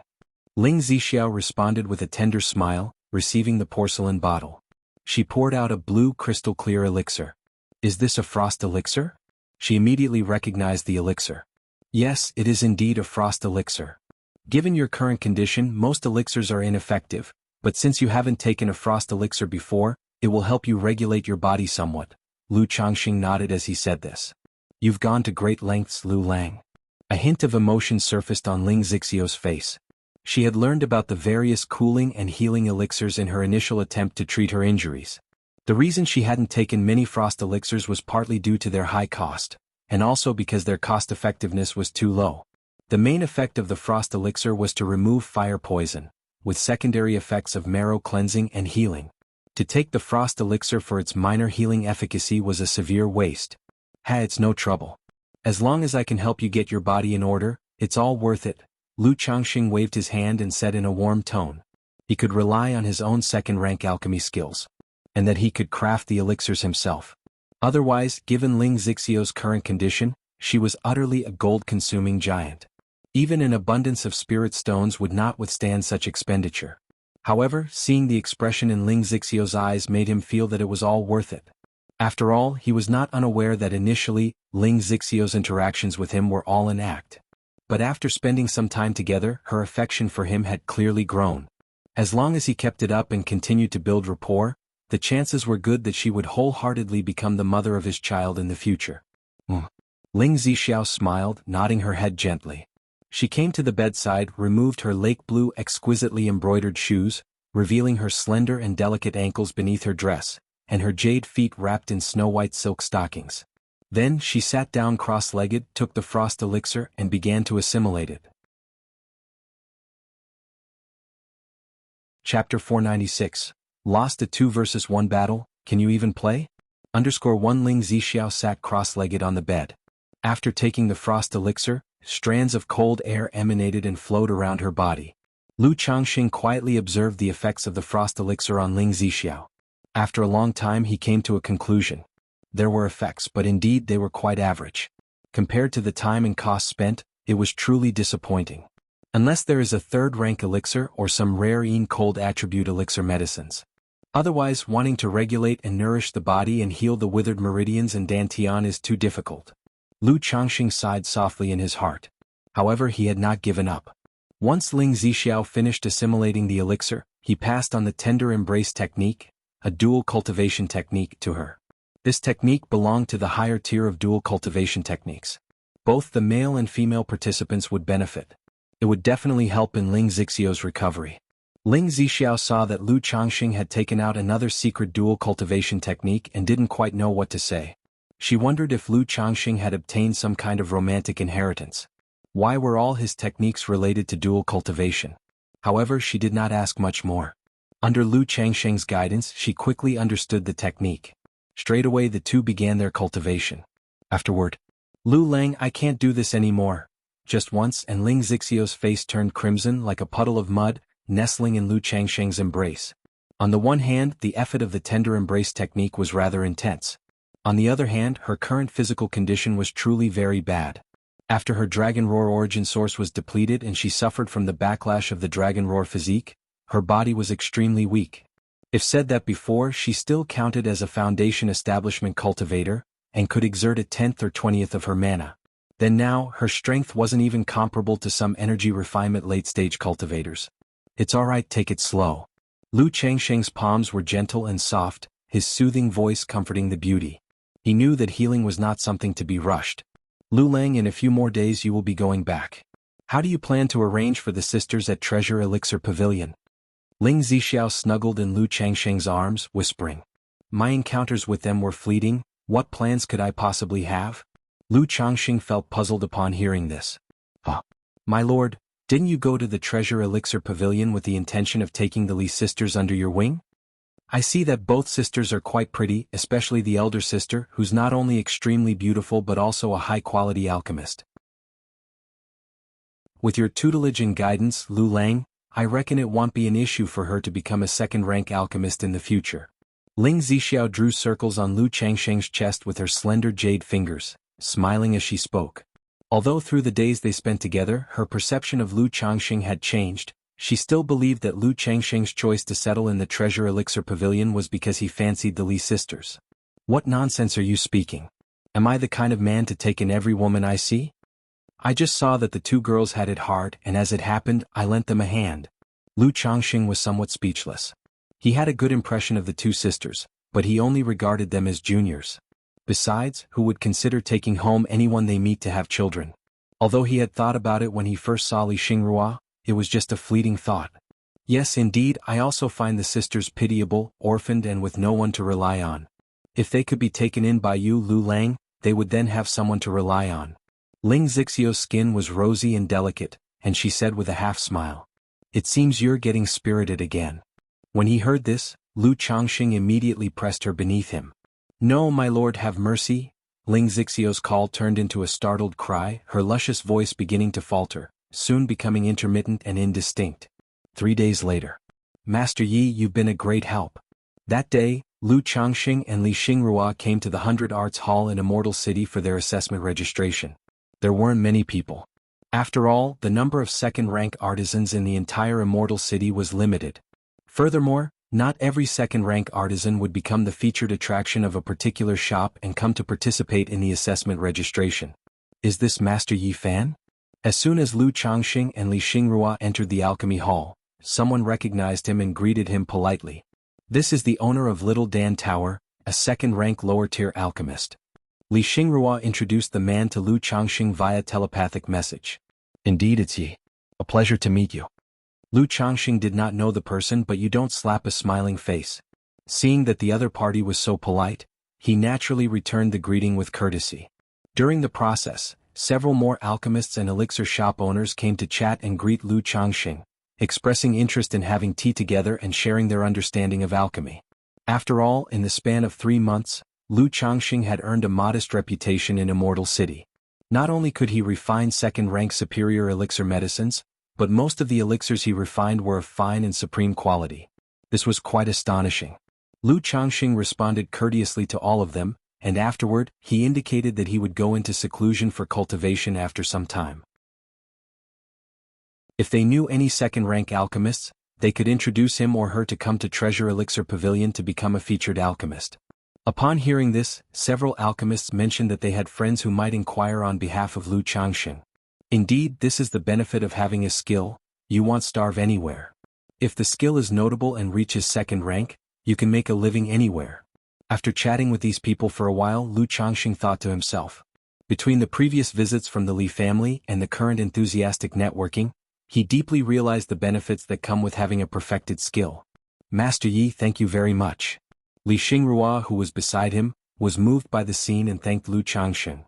Ling Zixiao responded with a tender smile, receiving the porcelain bottle. She poured out a blue crystal-clear elixir. Is this a frost elixir? She immediately recognized the elixir. Yes, it is indeed a frost elixir. Given your current condition, most elixirs are ineffective, but since you haven't taken a frost elixir before, it will help you regulate your body somewhat. Lu Changxing nodded as he said this. You've gone to great lengths, Lu Lang. A hint of emotion surfaced on Ling Zixiao's face. She had learned about the various cooling and healing elixirs in her initial attempt to treat her injuries. The reason she hadn't taken many frost elixirs was partly due to their high cost, and also because their cost-effectiveness was too low. The main effect of the frost elixir was to remove fire poison, with secondary effects of marrow cleansing and healing. To take the frost elixir for its minor healing efficacy was a severe waste. It's no trouble. As long as I can help you get your body in order, it's all worth it. Lu Changxing waved his hand and said in a warm tone. He could rely on his own second-rank alchemy skills, and that he could craft the elixirs himself. Otherwise, given Ling Zixio's current condition, she was utterly a gold-consuming giant. Even an abundance of spirit stones would not withstand such expenditure. However, seeing the expression in Ling Zixio's eyes made him feel that it was all worth it. After all, he was not unaware that initially, Ling Zixio's interactions with him were all an act. But after spending some time together, her affection for him had clearly grown. As long as he kept it up and continued to build rapport, the chances were good that she would wholeheartedly become the mother of his child in the future. Ling Zixiao smiled, nodding her head gently. She came to the bedside, removed her lake blue exquisitely embroidered shoes, revealing her slender and delicate ankles beneath her dress, and her jade feet wrapped in snow-white silk stockings. Then she sat down cross-legged, took the frost elixir, and began to assimilate it. Chapter 496. Lost a 2 versus 1 battle, can you even play? _1 Ling Zixiao sat cross-legged on the bed. After taking the frost elixir, strands of cold air emanated and flowed around her body. Lu Changxing quietly observed the effects of the frost elixir on Ling Zixiao. After a long time he came to a conclusion. There were effects, but indeed they were quite average. Compared to the time and cost spent, it was truly disappointing. Unless there is a third-rank elixir or some rare cold attribute elixir medicines. Otherwise, wanting to regulate and nourish the body and heal the withered meridians and dantian is too difficult. Lu Changxing sighed softly in his heart. However, he had not given up. Once Ling Zixiao finished assimilating the elixir, he passed on the tender embrace technique, a dual cultivation technique, to her. This technique belonged to the higher tier of dual cultivation techniques. Both the male and female participants would benefit. It would definitely help in Ling Zixio's recovery. Ling Zixiao saw that Lu Changxing had taken out another secret dual cultivation technique and didn't quite know what to say. She wondered if Lu Changxing had obtained some kind of romantic inheritance. Why were all his techniques related to dual cultivation? However, she did not ask much more. Under Lu Changxing's guidance, she quickly understood the technique. Straight away the two began their cultivation. Afterward, Lu Lang, I can't do this anymore. Just once, and Ling Zixio's face turned crimson like a puddle of mud, nestling in Lu Changxing's embrace. On the one hand, the effort of the tender embrace technique was rather intense. On the other hand, her current physical condition was truly very bad. After her Dragon Roar origin source was depleted and she suffered from the backlash of the Dragon Roar physique, her body was extremely weak. If said that before, she still counted as a foundation establishment cultivator, and could exert a 10th or 20th of her mana. Then now, her strength wasn't even comparable to some energy refinement late-stage cultivators. It's alright, take it slow. Lu Changxing's palms were gentle and soft, his soothing voice comforting the beauty. He knew that healing was not something to be rushed. Lu Lang, in a few more days you will be going back. How do you plan to arrange for the sisters at Treasure Elixir Pavilion? Ling Zixiao snuggled in Lu Changxing's arms, whispering. My encounters with them were fleeting, what plans could I possibly have? Lu Changxing felt puzzled upon hearing this. My lord, didn't you go to the Treasure Elixir Pavilion with the intention of taking the Li sisters under your wing? I see that both sisters are quite pretty, especially the elder sister, who's not only extremely beautiful but also a high-quality alchemist. With your tutelage and guidance, Lu Lang, I reckon it won't be an issue for her to become a second-rank alchemist in the future. Ling Zixiao drew circles on Lu Changxing's chest with her slender jade fingers, smiling as she spoke. Although through the days they spent together, her perception of Lu Changxing had changed, she still believed that Lu Changxing's choice to settle in the Treasure Elixir Pavilion was because he fancied the Li sisters. What nonsense are you speaking? Am I the kind of man to take in every woman I see? I just saw that the two girls had it hard, and as it happened, I lent them a hand. Lu Changxing was somewhat speechless. He had a good impression of the two sisters, but he only regarded them as juniors. Besides, who would consider taking home anyone they meet to have children? Although he had thought about it when he first saw Li Xingrua, it was just a fleeting thought. Yes, indeed, I also find the sisters pitiable, orphaned and with no one to rely on. If they could be taken in by you, Lu Lang, they would then have someone to rely on. Ling Zixio's skin was rosy and delicate, and she said with a half-smile, "It seems you're getting spirited again." When he heard this, Lu Changxing immediately pressed her beneath him. "No, my lord, have mercy." Ling Zixio's call turned into a startled cry, her luscious voice beginning to falter, soon becoming intermittent and indistinct. 3 days later. "Master Yi, you've been a great help." That day, Lu Changxing and Li Xingrua came to the 100 Arts Hall in Immortal City for their assessment registration. There weren't many people. After all, the number of second-rank artisans in the entire Immortal City was limited. Furthermore, not every second-rank artisan would become the featured attraction of a particular shop and come to participate in the assessment registration. Is this Master Yi Fan? As soon as Lu Changxing and Li Xingrua entered the alchemy hall, someone recognized him and greeted him politely. "This is the owner of Little Dan Tower, a second-rank lower-tier alchemist." Li Xingrua introduced the man to Lu Changxing via telepathic message. "Indeed, it's Yi. A pleasure to meet you." Lu Changxing did not know the person, but you don't slap a smiling face. Seeing that the other party was so polite, he naturally returned the greeting with courtesy. During the process, several more alchemists and elixir shop owners came to chat and greet Lu Changxing, expressing interest in having tea together and sharing their understanding of alchemy. After all, in the span of 3 months, Lu Changxing had earned a modest reputation in Immortal City. Not only could he refine second-rank superior elixir medicines, but most of the elixirs he refined were of fine and supreme quality. This was quite astonishing. Lu Changxing responded courteously to all of them, and afterward, he indicated that he would go into seclusion for cultivation after some time. If they knew any second-rank alchemists, they could introduce him or her to come to Treasure Elixir Pavilion to become a featured alchemist. Upon hearing this, several alchemists mentioned that they had friends who might inquire on behalf of Lu Changxing. Indeed, this is the benefit of having a skill, you won't starve anywhere. If the skill is notable and reaches second rank, you can make a living anywhere. After chatting with these people for a while, Lu Changxing thought to himself. Between the previous visits from the Li family and the current enthusiastic networking, he deeply realized the benefits that come with having a perfected skill. "Master Yi, thank you very much." Li Xingrua, who was beside him, was moved by the scene and thanked Lu Changxing.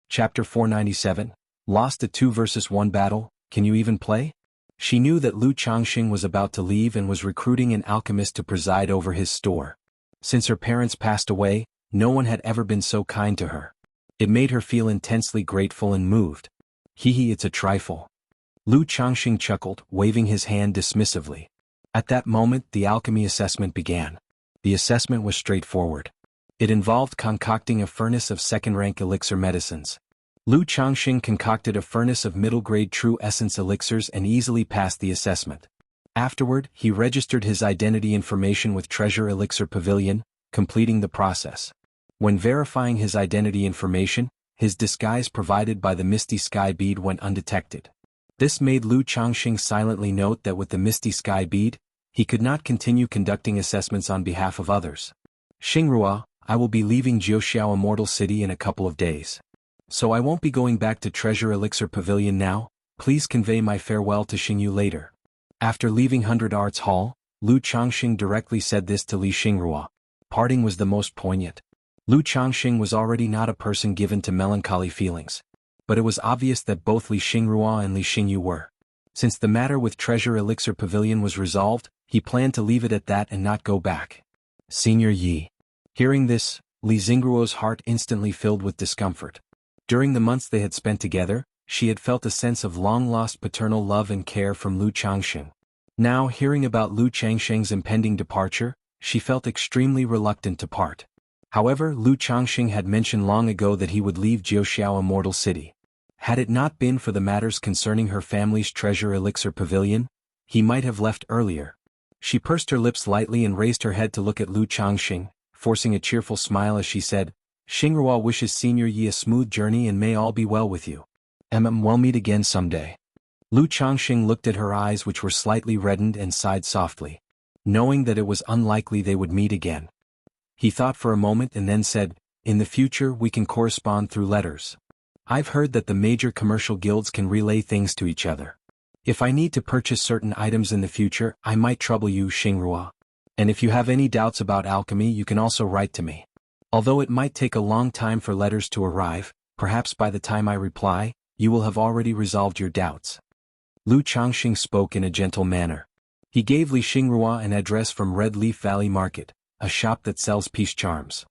Chapter 497, Lost a 2 versus 1 battle, can you even play? She knew that Lu Changxing was about to leave and was recruiting an alchemist to preside over his store. Since her parents passed away, no one had ever been so kind to her. It made her feel intensely grateful and moved. "Hee, it's a trifle." Lu Changxing chuckled, waving his hand dismissively. At that moment, the alchemy assessment began. The assessment was straightforward. It involved concocting a furnace of second-rank elixir medicines. Lu Changxing concocted a furnace of middle-grade true essence elixirs and easily passed the assessment. Afterward, he registered his identity information with Treasure Elixir Pavilion, completing the process. When verifying his identity information, his disguise provided by the Misty Sky Bead went undetected. This made Lu Changxing silently note that with the Misty Sky Bead, he could not continue conducting assessments on behalf of others. "Xingrua, I will be leaving Jiuxiao Immortal City in a couple of days. So I won't be going back to Treasure Elixir Pavilion now, please convey my farewell to Xingyu later." After leaving 100 Arts Hall, Lu Changxing directly said this to Li Xingrua. Parting was the most poignant. Lu Changxing was already not a person given to melancholy feelings. But it was obvious that both Li Xingrua and Li Xingyu were. Since the matter with Treasure Elixir Pavilion was resolved, he planned to leave it at that and not go back. Senior Yi. Hearing this, Li Xingruo's heart instantly filled with discomfort. During the months they had spent together, she had felt a sense of long-lost paternal love and care from Lu Changxing. Now, hearing about Lu Changxing's impending departure, she felt extremely reluctant to part. However, Lu Changxing had mentioned long ago that he would leave Jiuxiao Immortal City. Had it not been for the matters concerning her family's Treasure Elixir Pavilion, he might have left earlier. She pursed her lips lightly and raised her head to look at Lu Changxing, forcing a cheerful smile as she said, "Xingrua wishes Senior Yi a smooth journey and may all be well with you. We'll meet again someday." Lu Changxing looked at her eyes, which were slightly reddened, and sighed softly. Knowing that it was unlikely they would meet again. He thought for a moment and then said, "In the future we can correspond through letters." I've heard that the major commercial guilds can relay things to each other. If I need to purchase certain items in the future, I might trouble you, Xinghua. And if you have any doubts about alchemy, you can also write to me. Although it might take a long time for letters to arrive, perhaps by the time I reply, you will have already resolved your doubts. Lu Changxing spoke in a gentle manner. He gave Li Xinghua an address from Red Leaf Valley Market, a shop that sells peace charms.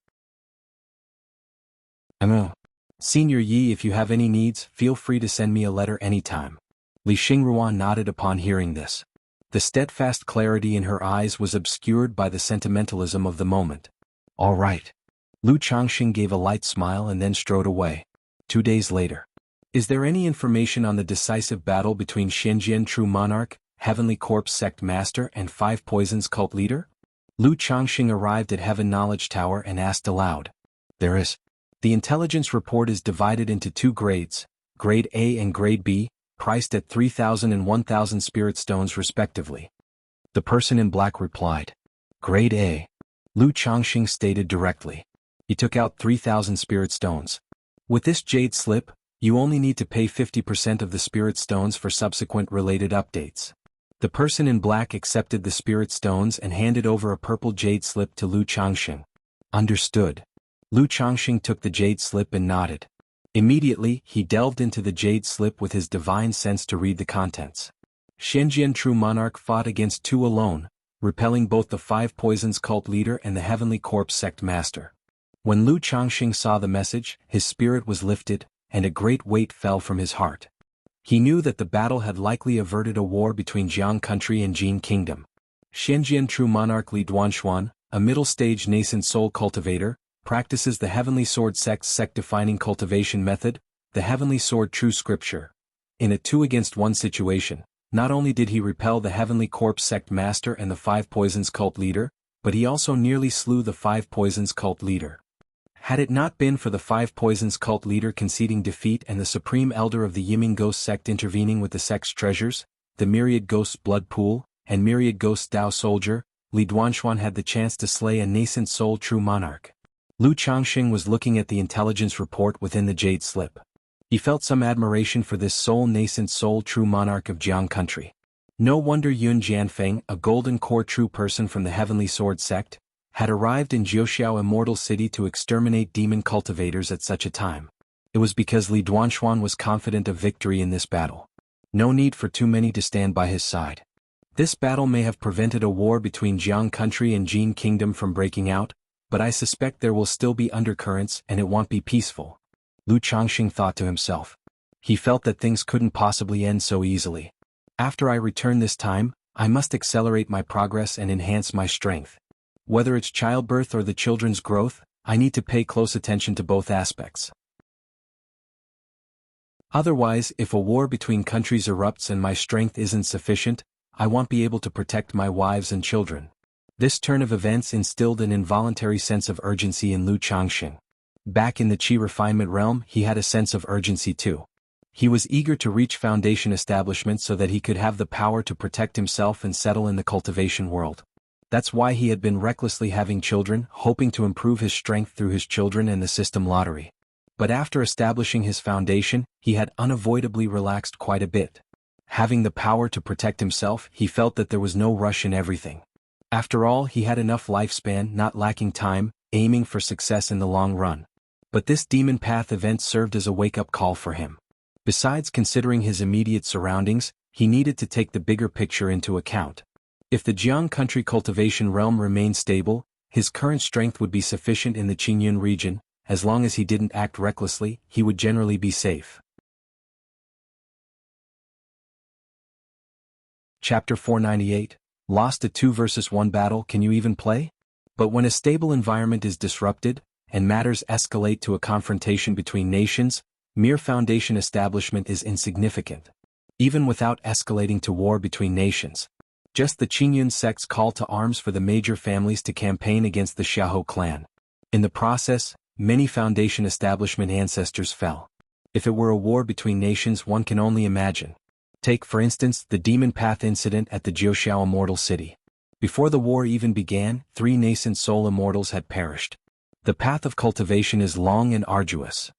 Senior Yi, if you have any needs, feel free to send me a letter anytime. Li Xinghua nodded upon hearing this. The steadfast clarity in her eyes was obscured by the sentimentalism of the moment. All right. Lu Changxing gave a light smile and then strode away. 2 days later. Is there any information on the decisive battle between Shenzhen True Monarch, Heavenly Corpse Sect Master and Five Poisons Cult Leader? Lu Changxing arrived at Heaven Knowledge Tower and asked aloud. There is. The intelligence report is divided into 2 grades, Grade A and Grade B, priced at 3,000 and 1,000 spirit stones respectively. The person in black replied. Grade A. Lu Changxing stated directly. He took out 3,000 spirit stones. With this jade slip, you only need to pay 50% of the spirit stones for subsequent related updates. The person in black accepted the spirit stones and handed over a purple jade slip to Lu Changxing. Understood. Lu Changxing took the jade slip and nodded. Immediately, he delved into the jade slip with his divine sense to read the contents. Shenzhen True Monarch fought against 2 alone, repelling both the Five Poisons Cult Leader and the Heavenly Corpse Sect Master. When Lu Changxing saw the message, his spirit was lifted, and a great weight fell from his heart. He knew that the battle had likely averted a war between Jiang Country and Jin Kingdom. Shenzhen True Monarch Li Duanshuan, a middle-stage nascent soul cultivator, practices the Heavenly Sword Sect's sect-defining cultivation method, the Heavenly Sword True Scripture. In a 2-against-1 situation, not only did he repel the Heavenly Corpse Sect Master and the Five Poisons Cult Leader, but he also nearly slew the Five Poisons Cult Leader. Had it not been for the Five Poisons Cult Leader conceding defeat and the Supreme Elder of the Yiming Ghost Sect intervening with the sect's treasures, the Myriad Ghosts Blood Pool, and Myriad Ghosts Dao Soldier, Li Duanshuan had the chance to slay a nascent soul true monarch. Lu Changxing was looking at the intelligence report within the jade slip. He felt some admiration for this nascent soul true monarch of Jiang Country. No wonder Yun Jianfeng, a golden core true person from the Heavenly Sword Sect, had arrived in Jiuxiao Immortal City to exterminate demon cultivators at such a time. It was because Li Duanshuan was confident of victory in this battle. No need for too many to stand by his side. This battle may have prevented a war between Jiang Country and Jin Kingdom from breaking out, but I suspect there will still be undercurrents and it won't be peaceful. Lu Changxing thought to himself. He felt that things couldn't possibly end so easily. After I return this time, I must accelerate my progress and enhance my strength. Whether it's childbirth or the children's growth, I need to pay close attention to both aspects. Otherwise, if a war between countries erupts and my strength isn't sufficient, I won't be able to protect my wives and children. This turn of events instilled an involuntary sense of urgency in Lu Changxing. Back in the Qi refinement realm, he had a sense of urgency too. He was eager to reach Foundation establishment so that he could have the power to protect himself and settle in the cultivation world. That's why he had been recklessly having children, hoping to improve his strength through his children and the system lottery. But after establishing his foundation, he had unavoidably relaxed quite a bit. Having the power to protect himself, he felt that there was no rush in everything. After all, he had enough lifespan, not lacking time, aiming for success in the long run. But this demon path event served as a wake-up call for him. Besides considering his immediate surroundings, he needed to take the bigger picture into account. If the Jiang Country cultivation realm remained stable, his current strength would be sufficient in the Qingyun region. As long as he didn't act recklessly, he would generally be safe. Chapter 498. Lost a 2 versus 1 battle, can you even play? But when a stable environment is disrupted, and matters escalate to a confrontation between nations, mere foundation establishment is insignificant. Even without escalating to war between nations. Just the Qingyun sect's call to arms for the major families to campaign against the Xiahou clan. In the process, many foundation establishment ancestors fell. If it were a war between nations, one can only imagine. Take, for instance, the Demon Path incident at the Jiuxiao Immortal City. Before the war even began, 3 nascent soul immortals had perished. The path of cultivation is long and arduous.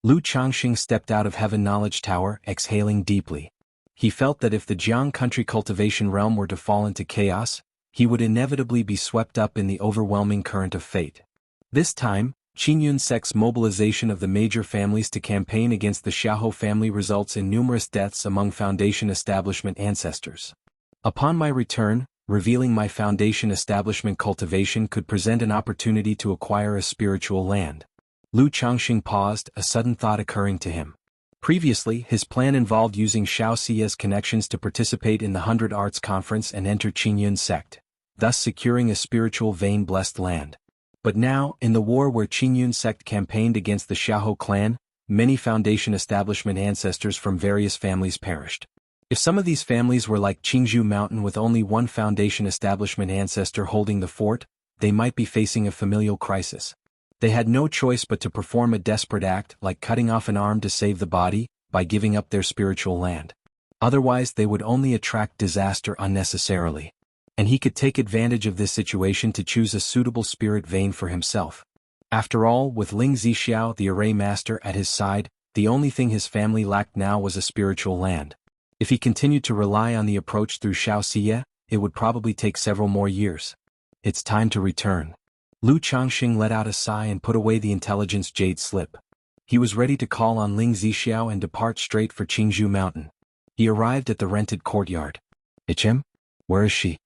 Lu Changxing stepped out of Heaven Knowledge Tower, exhaling deeply. He felt that if the Jiang country cultivation realm were to fall into chaos, he would inevitably be swept up in the overwhelming current of fate. This time, Qin Yun Sect's mobilization of the major families to campaign against the Xiahou family results in numerous deaths among Foundation establishment ancestors. Upon my return, revealing my Foundation establishment cultivation could present an opportunity to acquire a spiritual land. Lu Changxing paused, a sudden thought occurring to him. Previously, his plan involved using Xiao Xia's connections to participate in the 100 Arts Conference and enter Qin Yun Sect, thus securing a spiritual vein-blessed land. But now, in the war where Qin Yun Sect campaigned against the Xiahou clan, many Foundation establishment ancestors from various families perished. If some of these families were like Qingzhou Mountain with only one Foundation establishment ancestor holding the fort, they might be facing a familial crisis. They had no choice but to perform a desperate act like cutting off an arm to save the body, by giving up their spiritual land. Otherwise they would only attract disaster unnecessarily. And he could take advantage of this situation to choose a suitable spirit vein for himself. After all, with Ling Zixiao the array master at his side, the only thing his family lacked now was a spiritual land. If he continued to rely on the approach through Xiao Xie, it would probably take several more years. It's time to return. Lu Changxing let out a sigh and put away the intelligence jade slip. He was ready to call on Ling Zixiao and depart straight for Qingzhou Mountain. He arrived at the rented courtyard. "Ichim? Where is she?"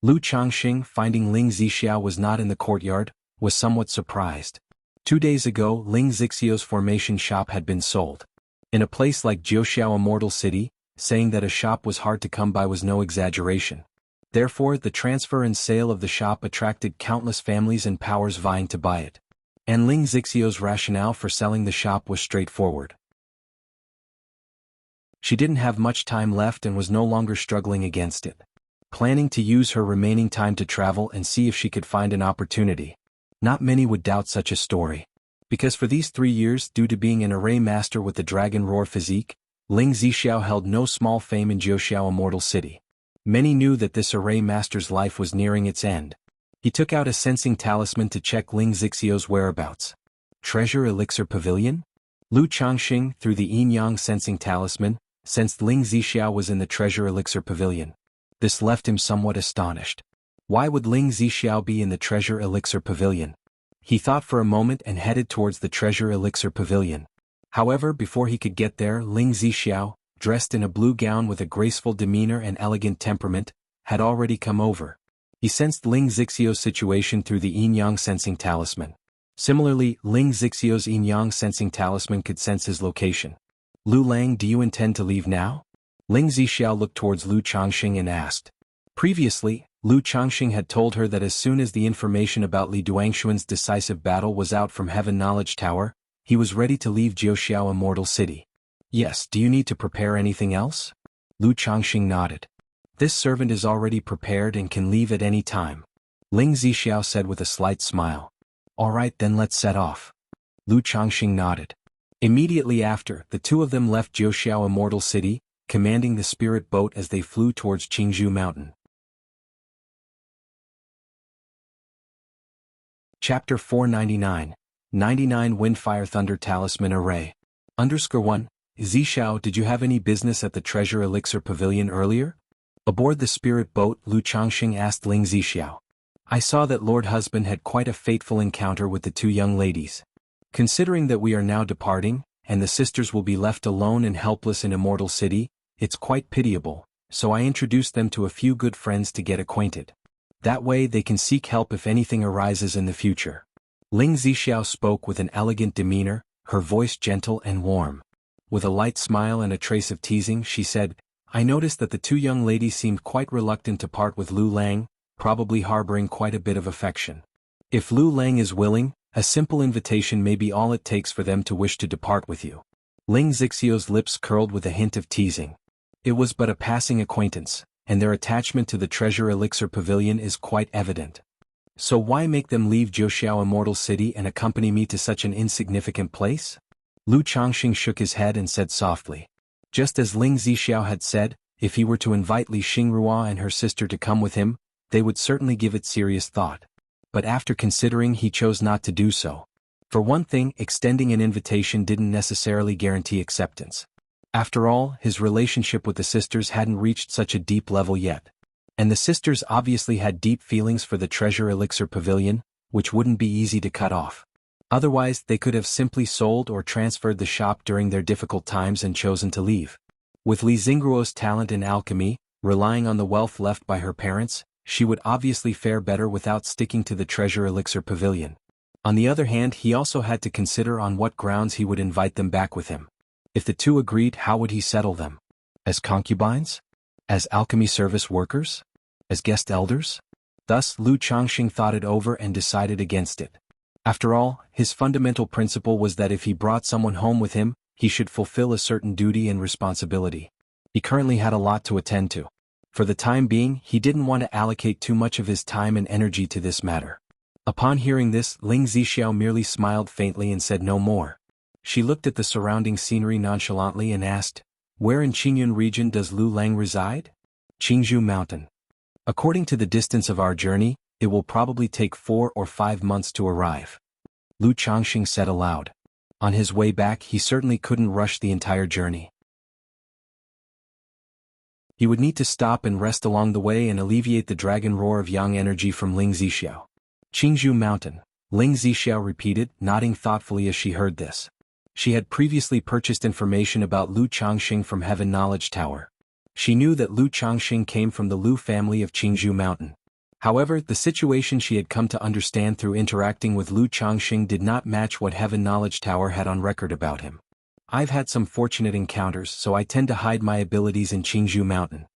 Lu Changxing, finding Ling Zixiao was not in the courtyard, was somewhat surprised. 2 days ago, Ling Zixiao's formation shop had been sold. In a place like Jiuxiao Immortal City, saying that a shop was hard to come by was no exaggeration. Therefore, the transfer and sale of the shop attracted countless families and powers vying to buy it. And Ling Zixiao's rationale for selling the shop was straightforward. She didn't have much time left and was no longer struggling against it. Planning to use her remaining time to travel and see if she could find an opportunity. Not many would doubt such a story. Because for these 3 years, due to being an array master with the Dragon Roar physique, Ling Zixiao held no small fame in Jiuxiao Immortal City. Many knew that this array master's life was nearing its end. He took out a sensing talisman to check Ling Zixiao's whereabouts. Treasure Elixir Pavilion? Lu Changxing, through the yin-yang sensing talisman, sensed Ling Zixiao was in the Treasure Elixir Pavilion. This left him somewhat astonished. Why would Ling Zixiao be in the Treasure Elixir Pavilion? He thought for a moment and headed towards the Treasure Elixir Pavilion. However, before he could get there, Ling Zixiao, dressed in a blue gown with a graceful demeanor and elegant temperament, had already come over. He sensed Ling Zixiao's situation through the yin-yang sensing talisman. Similarly, Ling Zixiao's yin-yang sensing talisman could sense his location. "Lu Lang, do you intend to leave now?" Ling Zixiao looked towards Lu Changxing and asked. Previously, Lu Changxing had told her that as soon as the information about Li Duangshuan's decisive battle was out from Heaven Knowledge Tower, he was ready to leave Jiuxiao Immortal City. "Yes, do you need to prepare anything else?" Lu Changxing nodded. "This servant is already prepared and can leave at any time," Ling Zixiao said with a slight smile. "All right, then let's set off." Lu Changxing nodded. Immediately after, the two of them left Jiuxiao Immortal City, commanding the spirit boat as they flew towards Qingzhou Mountain. Chapter 499, 99 Windfire Thunder Talisman Array. _1. Zixiao, did you have any business at the Treasure Elixir Pavilion earlier? Aboard the spirit boat, Lu Changxing asked Ling Zixiao. "I saw that Lord Husband had quite a fateful encounter with the two young ladies. Considering that we are now departing, and the sisters will be left alone and helpless in Immortal City, it's quite pitiable, so I introduced them to a few good friends to get acquainted. That way they can seek help if anything arises in the future." Ling Zixiao spoke with an elegant demeanor, her voice gentle and warm. With a light smile and a trace of teasing, she said, "I noticed that the two young ladies seemed quite reluctant to part with Lu Lang, probably harboring quite a bit of affection. If Lu Lang is willing, a simple invitation may be all it takes for them to wish to depart with you." Ling Zixiao's lips curled with a hint of teasing. It was but a passing acquaintance, and their attachment to the Treasure Elixir Pavilion is quite evident. So why make them leave Jiuxiao Immortal City and accompany me to such an insignificant place? Lu Changxing shook his head and said softly. Just as Ling Zixiao had said, if he were to invite Li Xingrua and her sister to come with him, they would certainly give it serious thought. But after considering, he chose not to do so. For one thing, extending an invitation didn't necessarily guarantee acceptance. After all, his relationship with the sisters hadn't reached such a deep level yet. And the sisters obviously had deep feelings for the treasure elixir pavilion, which wouldn't be easy to cut off. Otherwise, they could have simply sold or transferred the shop during their difficult times and chosen to leave. With Li Xingruo's talent in alchemy, relying on the wealth left by her parents, she would obviously fare better without sticking to the treasure elixir pavilion. On the other hand, he also had to consider on what grounds he would invite them back with him. If the two agreed, how would he settle them? As concubines? As alchemy service workers? As guest elders? Thus, Lu Changxing thought it over and decided against it. After all, his fundamental principle was that if he brought someone home with him, he should fulfill a certain duty and responsibility. He currently had a lot to attend to. For the time being, he didn't want to allocate too much of his time and energy to this matter. Upon hearing this, Ling Zixiao merely smiled faintly and said no more. She looked at the surrounding scenery nonchalantly and asked, "Where in Qingyun region does Lu Lang reside?" "Qingzhou Mountain. According to the distance of our journey, it will probably take 4 or 5 months to arrive," Lu Changxing said aloud. On his way back, he certainly couldn't rush the entire journey. He would need to stop and rest along the way and alleviate the dragon roar of yang energy from Ling Zixiao. "Qingzhou Mountain," Ling Zixiao repeated, nodding thoughtfully as she heard this. She had previously purchased information about Lu Changxing from Heaven Knowledge Tower. She knew that Lu Changxing came from the Lu family of Qingzhou Mountain. However, the situation she had come to understand through interacting with Lu Changxing did not match what Heaven Knowledge Tower had on record about him. "I've had some fortunate encounters, so I tend to hide my abilities in Qingzhou Mountain.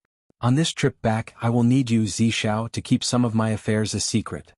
On this trip back, I will need you, Zixiao, to keep some of my affairs a secret."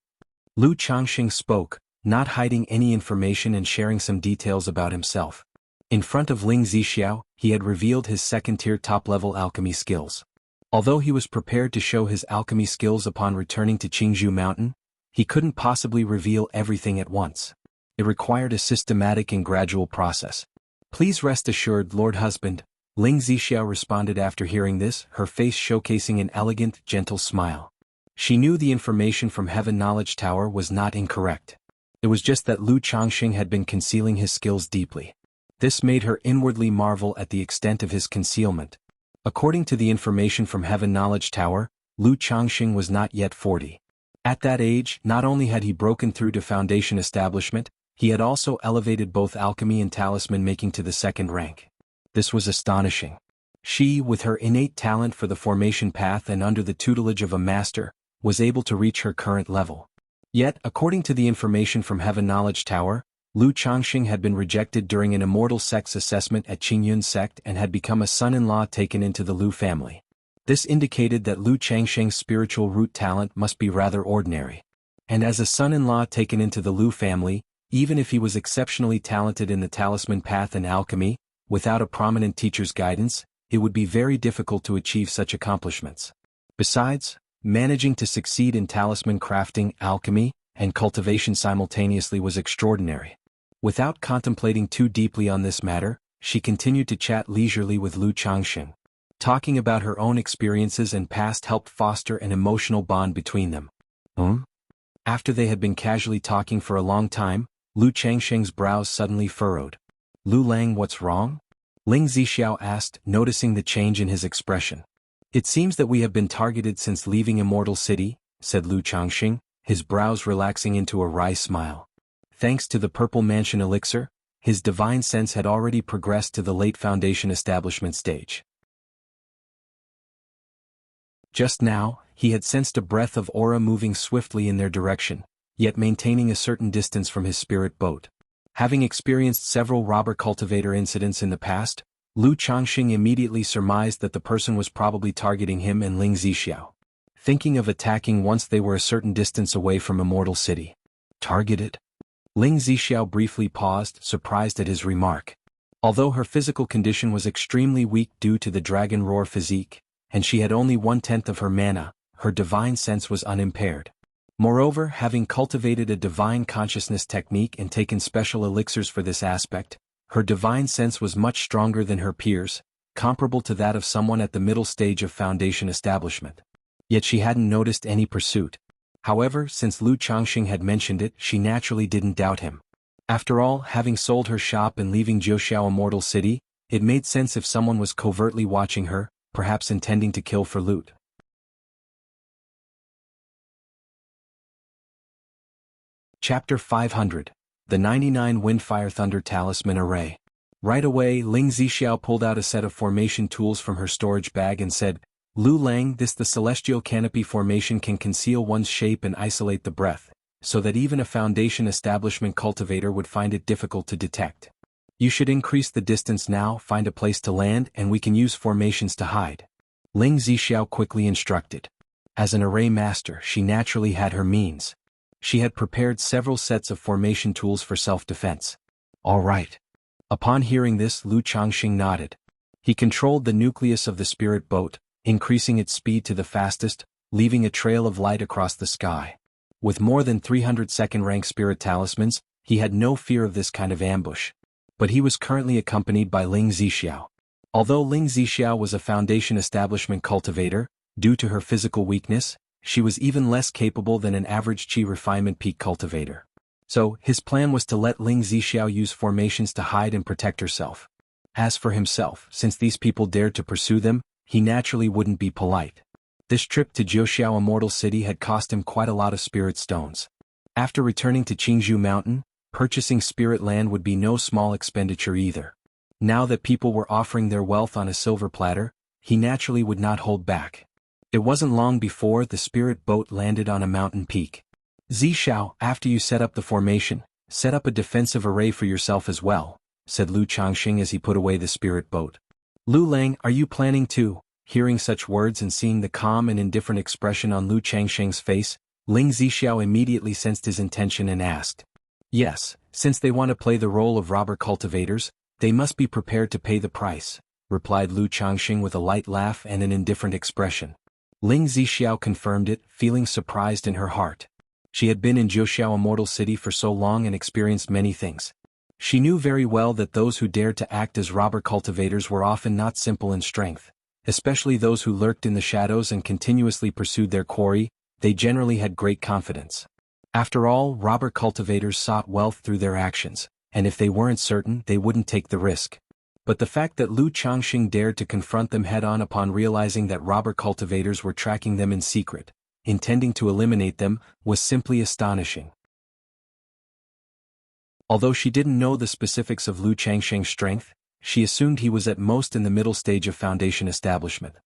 Lu Changxing spoke, not hiding any information and sharing some details about himself. In front of Ling Zixiao, he had revealed his second-tier top-level alchemy skills. Although he was prepared to show his alchemy skills upon returning to Qingzhou Mountain, he couldn't possibly reveal everything at once. It required a systematic and gradual process. "Please rest assured, Lord Husband," Ling Zixiao responded after hearing this, her face showcasing an elegant, gentle smile. She knew the information from Heaven Knowledge Tower was not incorrect. It was just that Lu Changxing had been concealing his skills deeply. This made her inwardly marvel at the extent of his concealment. According to the information from Heaven Knowledge Tower, Lu Changxing was not yet 40. At that age, not only had he broken through to Foundation establishment, he had also elevated both alchemy and talisman making to the second rank. This was astonishing. She, with her innate talent for the formation path and under the tutelage of a master, was able to reach her current level. Yet, according to the information from Heaven Knowledge Tower, Lu Changxing had been rejected during an immortal sex assessment at Qingyun sect and had become a son-in-law taken into the Lu family. This indicated that Lu Changxing's spiritual root talent must be rather ordinary. And as a son-in-law taken into the Lu family, even if he was exceptionally talented in the talisman path and alchemy, without a prominent teacher's guidance, it would be very difficult to achieve such accomplishments. Besides, managing to succeed in talisman crafting, alchemy, and cultivation simultaneously was extraordinary. Without contemplating too deeply on this matter, she continued to chat leisurely with Lu Changxing. Talking about her own experiences and past helped foster an emotional bond between them. After they had been casually talking for a long time, Lu Changxing's brows suddenly furrowed. "Lu Lang, what's wrong?" Ling Zixiao asked, noticing the change in his expression. "It seems that we have been targeted since leaving Immortal City," said Lu Changxing, his brows relaxing into a wry smile. Thanks to the Purple Mansion elixir, his divine sense had already progressed to the late Foundation establishment stage. Just now, he had sensed a breath of aura moving swiftly in their direction, yet maintaining a certain distance from his spirit boat. Having experienced several robber cultivator incidents in the past, Lu Changxing immediately surmised that the person was probably targeting him and Ling Zixiao. Thinking of attacking once they were a certain distance away from Immortal City. Targeted? Ling Zixiao briefly paused, surprised at his remark. Although her physical condition was extremely weak due to the dragon roar physique, and she had only 1/10 of her mana, her divine sense was unimpaired. Moreover, having cultivated a divine consciousness technique and taken special elixirs for this aspect, her divine sense was much stronger than her peers, comparable to that of someone at the middle stage of Foundation establishment. Yet she hadn't noticed any pursuit. However, since Lu Changxing had mentioned it, she naturally didn't doubt him. After all, having sold her shop and leaving Jiuxiao Immortal City, it made sense if someone was covertly watching her, perhaps intending to kill for loot. Chapter 500. The 99 Windfire Thunder Talisman Array. Right away, Ling Zixiao pulled out a set of formation tools from her storage bag and said, "Lu Lang, the celestial canopy formation can conceal one's shape and isolate the breath, so that even a foundation establishment cultivator would find it difficult to detect. You should increase the distance now, find a place to land, and we can use formations to hide." Ling Zixiao quickly instructed. As an array master, she naturally had her means. She had prepared several sets of formation tools for self-defense. All right. Upon hearing this, Lu Changxing nodded. He controlled the nucleus of the spirit boat, increasing its speed to the fastest, leaving a trail of light across the sky. With more than 300 second-rank spirit talismans, he had no fear of this kind of ambush. But he was currently accompanied by Ling Zixiao. Although Ling Zixiao was a foundation establishment cultivator, due to her physical weakness, she was even less capable than an average Qi refinement peak cultivator. So, his plan was to let Ling Zixiao use formations to hide and protect herself. As for himself, since these people dared to pursue them, he naturally wouldn't be polite. This trip to Jiuxiao Immortal City had cost him quite a lot of spirit stones. After returning to Qingzhou Mountain, purchasing spirit land would be no small expenditure either. Now that people were offering their wealth on a silver platter, he naturally would not hold back. It wasn't long before the spirit boat landed on a mountain peak. "Zixiao, after you set up the formation, set up a defensive array for yourself as well," said Lu Changxing as he put away the spirit boat. "Lu Lang, are you planning to?" Hearing such words and seeing the calm and indifferent expression on Lu Changxing's face, Ling Zixiao immediately sensed his intention and asked. "Yes, since they want to play the role of robber cultivators, they must be prepared to pay the price," replied Lu Changxing with a light laugh and an indifferent expression. Ling Zixiao confirmed it, feeling surprised in her heart. She had been in Jiuxiao Immortal City for so long and experienced many things. She knew very well that those who dared to act as robber cultivators were often not simple in strength, especially those who lurked in the shadows and continuously pursued their quarry. They generally had great confidence. After all, robber cultivators sought wealth through their actions, and if they weren't certain, they wouldn't take the risk. But the fact that Lu Changxing dared to confront them head-on upon realizing that robber cultivators were tracking them in secret, intending to eliminate them, was simply astonishing. Although she didn't know the specifics of Lu Changxing's strength, she assumed he was at most in the middle stage of foundation establishment.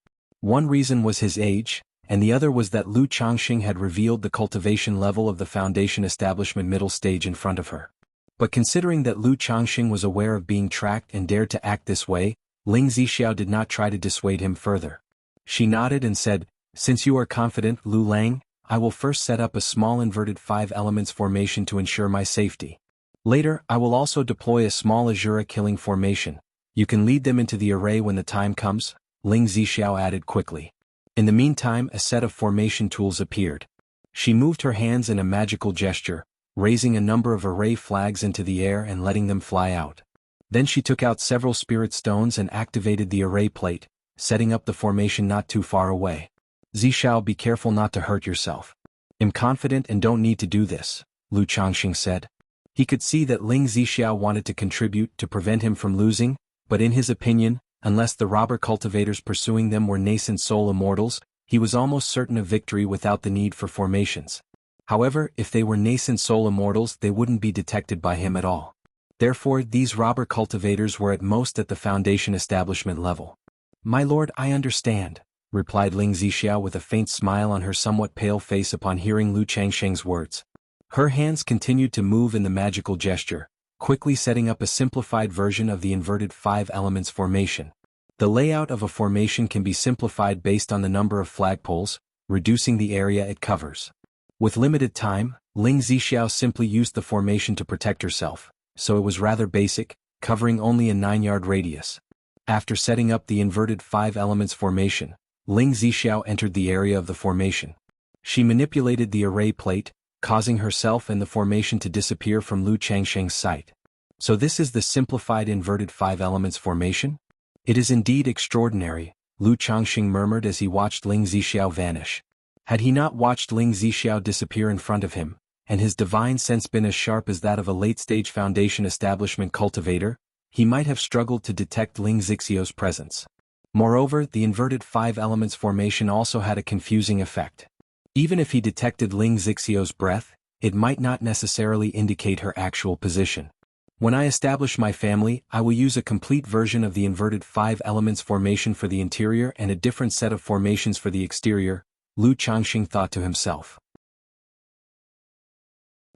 One reason was his age, and the other was that Lu Changxing had revealed the cultivation level of the foundation establishment middle stage in front of her. But considering that Lu Changxing was aware of being tracked and dared to act this way, Ling Zixiao did not try to dissuade him further. She nodded and said, "Since you are confident, Lu Lang, I will first set up a small inverted 5 elements formation to ensure my safety. Later, I will also deploy a small Azura killing formation. You can lead them into the array when the time comes," Ling Zixiao added quickly. In the meantime, a set of formation tools appeared. She moved her hands in a magical gesture, raising a number of array flags into the air and letting them fly out. Then she took out several spirit stones and activated the array plate, setting up the formation not too far away. "Zixiao, be careful not to hurt yourself. I'm confident and don't need to do this," Lu Changxing said. He could see that Ling Zixiao wanted to contribute to prevent him from losing, but in his opinion, unless the robber cultivators pursuing them were nascent soul immortals, he was almost certain of victory without the need for formations. However, if they were nascent soul immortals, they wouldn't be detected by him at all. Therefore, these robber cultivators were at most at the foundation establishment level. "My lord, I understand," replied Ling Zixiao with a faint smile on her somewhat pale face upon hearing Lu Changxing's words. Her hands continued to move in the magical gesture, quickly setting up a simplified version of the inverted 5 elements formation. The layout of a formation can be simplified based on the number of flagpoles, reducing the area it covers. With limited time, Ling Zixiao simply used the formation to protect herself, so it was rather basic, covering only a 9-yard radius. After setting up the inverted 5 elements formation, Ling Zixiao entered the area of the formation. She manipulated the array plate, causing herself and the formation to disappear from Lu Changxing's sight. "So this is the simplified inverted 5 elements formation? It is indeed extraordinary," Lu Changxing murmured as he watched Ling Zixiao vanish. Had he not watched Ling Zixiao disappear in front of him, and his divine sense been as sharp as that of a late-stage Foundation establishment cultivator, he might have struggled to detect Ling Zixio's presence. Moreover, the inverted 5 elements formation also had a confusing effect. Even if he detected Ling Zixio's breath, it might not necessarily indicate her actual position. When I establish my family, I will use a complete version of the inverted 5 elements formation for the interior and a different set of formations for the exterior, Lu Changxing thought to himself.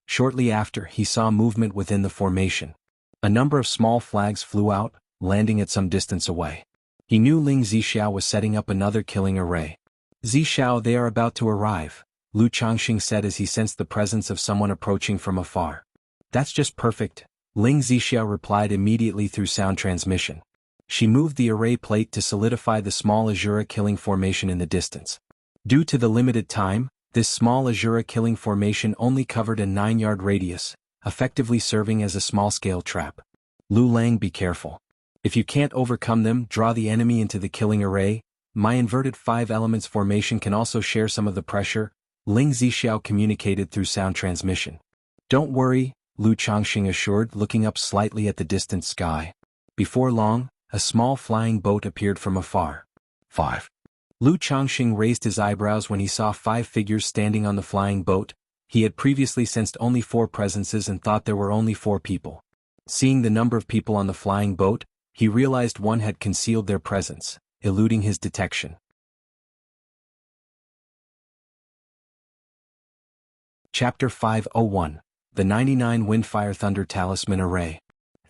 Shortly after, he saw movement within the formation. A number of small flags flew out, landing at some distance away. He knew Ling Zixiao was setting up another killing array. Zixiao, they are about to arrive, Lu Changxing said as he sensed the presence of someone approaching from afar. That's just perfect, Ling Zixiao replied immediately through sound transmission. She moved the array plate to solidify the small Azura killing formation in the distance. Due to the limited time, this small Azura killing formation only covered a 9-yard radius, effectively serving as a small-scale trap. Lu Lang, be careful. If you can't overcome them, draw the enemy into the killing array. My inverted 5 elements formation can also share some of the pressure, Ling Zixiao communicated through sound transmission. Don't worry, Lu Changxing assured, looking up slightly at the distant sky. Before long, a small flying boat appeared from afar. 5. Lu Changxing raised his eyebrows when he saw 5 figures standing on the flying boat. He had previously sensed only 4 presences and thought there were only 4 people. Seeing the number of people on the flying boat, he realized one had concealed their presence, eluding his detection. Chapter 501. The 99 Windfire Thunder Talisman Array.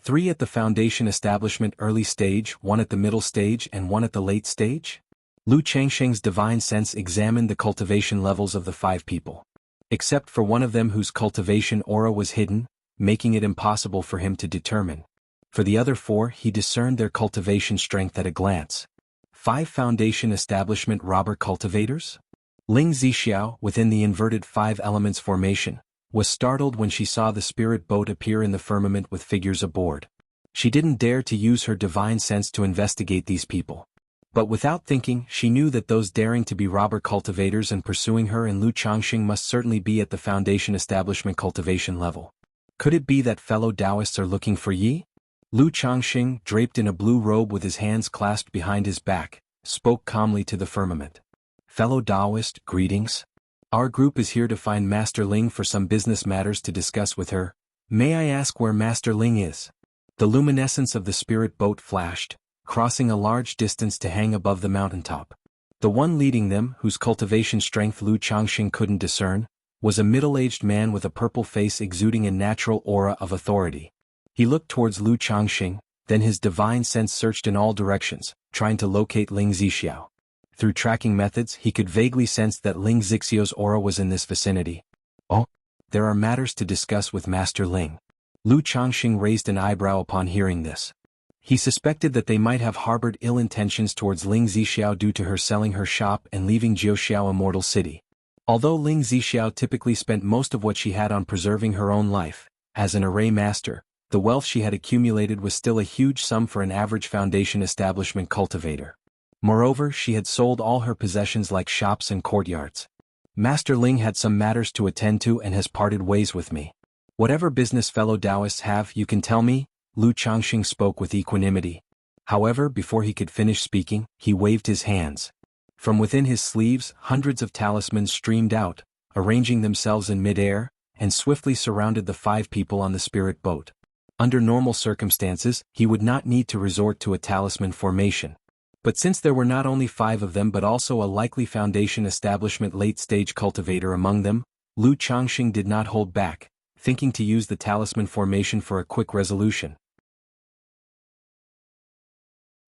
3 at the Foundation Establishment early stage, 1 at the middle stage and 1 at the late stage? Lu Changxing's divine sense examined the cultivation levels of the 5 people. Except for one of them whose cultivation aura was hidden, making it impossible for him to determine. For the other 4, he discerned their cultivation strength at a glance. 5 Foundation Establishment robber cultivators? Ling Zixiao, within the inverted 5 elements formation, was startled when she saw the spirit boat appear in the firmament with figures aboard. She didn't dare to use her divine sense to investigate these people. But without thinking, she knew that those daring to be robber cultivators and pursuing her and Lu Changxing must certainly be at the Foundation Establishment cultivation level. Could it be that fellow Taoists are looking for Yi? Lu Changxing, draped in a blue robe with his hands clasped behind his back, spoke calmly to the firmament. Fellow Taoist, greetings. Our group is here to find Master Ling for some business matters to discuss with her. May I ask where Master Ling is? The luminescence of the spirit boat flashed, crossing a large distance to hang above the mountaintop. The one leading them, whose cultivation strength Lu Changxing couldn't discern, was a middle-aged man with a purple face exuding a natural aura of authority. He looked towards Lu Changxing, then his divine sense searched in all directions, trying to locate Ling Zixiao. Through tracking methods, he could vaguely sense that Ling Zixio's aura was in this vicinity. Oh, there are matters to discuss with Master Ling. Lu Changxing raised an eyebrow upon hearing this. He suspected that they might have harbored ill intentions towards Ling Zixiao due to her selling her shop and leaving Jiuxiao Immortal City. Although Ling Zixiao typically spent most of what she had on preserving her own life, as an array master, the wealth she had accumulated was still a huge sum for an average Foundation establishment cultivator. Moreover, she had sold all her possessions like shops and courtyards. Master Ling had some matters to attend to and has parted ways with me. Whatever business fellow Taoists have, you can tell me, Lu Changxing spoke with equanimity. However, before he could finish speaking, he waved his hands. From within his sleeves, hundreds of talismans streamed out, arranging themselves in mid-air, and swiftly surrounded the 5 people on the spirit boat. Under normal circumstances, he would not need to resort to a talisman formation. But since there were not only 5 of them but also a likely Foundation establishment late-stage cultivator among them, Lu Changxing did not hold back, thinking to use the talisman formation for a quick resolution.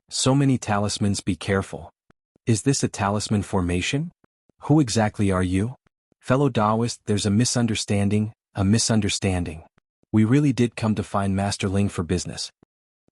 So many talismans, be careful. Is this a talisman formation? Who exactly are you? Fellow Taoist, there's a misunderstanding. We really did come to find Master Ling for business.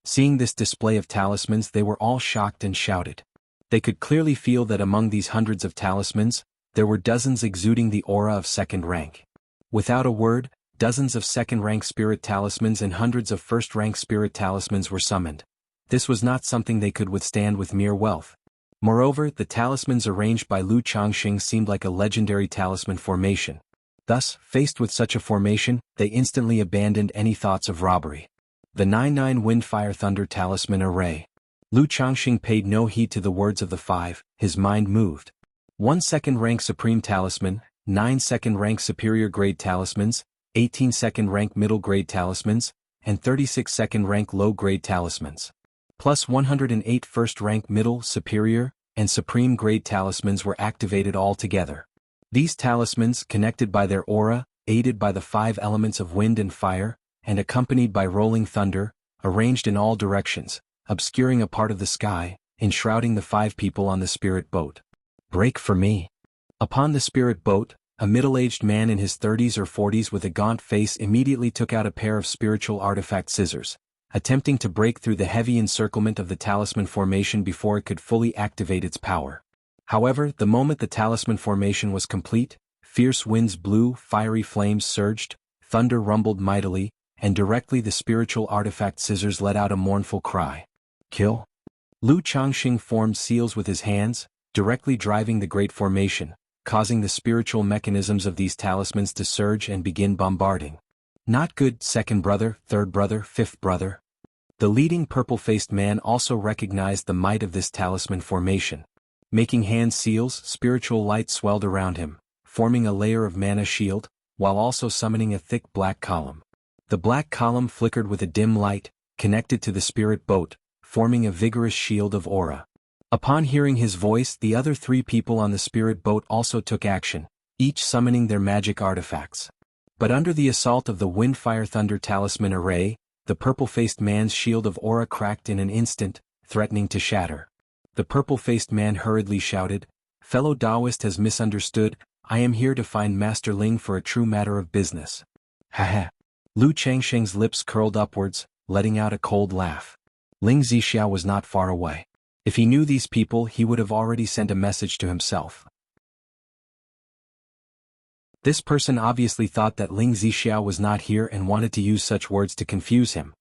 Seeing this display of talismans, they were all shocked and shouted. They could clearly feel that among these hundreds of talismans, there were dozens exuding the aura of second rank. Without a word, dozens of second-rank spirit talismans and hundreds of first-rank spirit talismans were summoned. This was not something they could withstand with mere wealth. Moreover, the talismans arranged by Lu Changxing seemed like a legendary talisman formation. Thus, faced with such a formation, they instantly abandoned any thoughts of robbery. The 9-9 Wind Fire Thunder Talisman Array. Lu Changxing paid no heed to the words of the five, his mind moved. 1 second rank Supreme Talisman, 9 second rank Superior Grade Talismans, 18 second rank Middle Grade Talismans, and 36 second rank Low Grade Talismans. Plus 108 first rank Middle, Superior, and Supreme Grade Talismans were activated all together. These talismans, connected by their aura, aided by the 5 elements of wind and fire, and accompanied by rolling thunder, arranged in all directions, obscuring a part of the sky, enshrouding the 5 people on the spirit boat. Break for me. Upon the spirit boat, a middle-aged man in his 30s or 40s with a gaunt face immediately took out a pair of spiritual artifact scissors, attempting to break through the heavy encirclement of the talisman formation before it could fully activate its power. However, the moment the talisman formation was complete, fierce winds blew, fiery flames surged, thunder rumbled mightily, and directly the spiritual artifact scissors let out a mournful cry. Kill? Lu Changxing formed seals with his hands, directly driving the great formation, causing the spiritual mechanisms of these talismans to surge and begin bombarding. Not good, second brother, third brother, fifth brother. The leading purple-faced man also recognized the might of this talisman formation. Making hand seals, spiritual light swelled around him, forming a layer of mana shield, while also summoning a thick black column. The black column flickered with a dim light, connected to the spirit boat, forming a vigorous shield of aura. Upon hearing his voice, the other 3 people on the spirit boat also took action, each summoning their magic artifacts. But under the assault of the Wind Fire Thunder Talisman Array, the purple-faced man's shield of aura cracked in an instant, threatening to shatter. The purple-faced man hurriedly shouted, "Fellow Taoist has misunderstood, I am here to find Master Ling for a true matter of business." Ha. Lu Changxing's lips curled upwards, letting out a cold laugh. Ling Zixiao was not far away. If he knew these people, he would have already sent a message to himself. This person obviously thought that Ling Zixiao was not here and wanted to use such words to confuse him.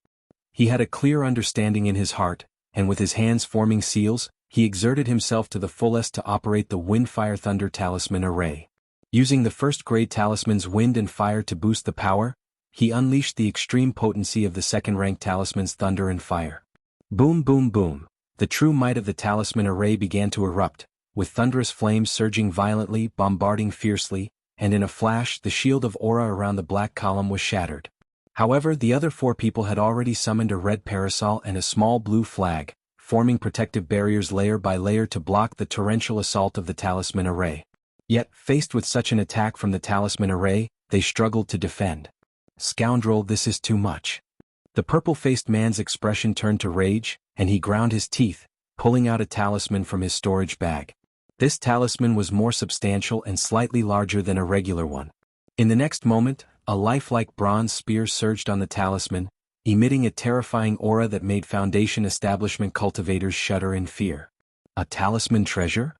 He had a clear understanding in his heart, and with his hands forming seals, he exerted himself to the fullest to operate the Wind Fire Thunder Talisman Array. Using the first grade talisman's wind and fire to boost the power, he unleashed the extreme potency of the second-rank talisman's thunder and fire. Boom boom boom, the true might of the talisman array began to erupt, with thunderous flames surging violently, bombarding fiercely, and in a flash the shield of aura around the black column was shattered. However, the other 4 people had already summoned a red parasol and a small blue flag, forming protective barriers layer by layer to block the torrential assault of the talisman array. Yet, faced with such an attack from the talisman array, they struggled to defend. Scoundrel, this is too much. The purple-faced man's expression turned to rage, and he ground his teeth, pulling out a talisman from his storage bag. This talisman was more substantial and slightly larger than a regular one. In the next moment, a lifelike bronze spear surged on the talisman, emitting a terrifying aura that made Foundation establishment cultivators shudder in fear. A talisman treasure?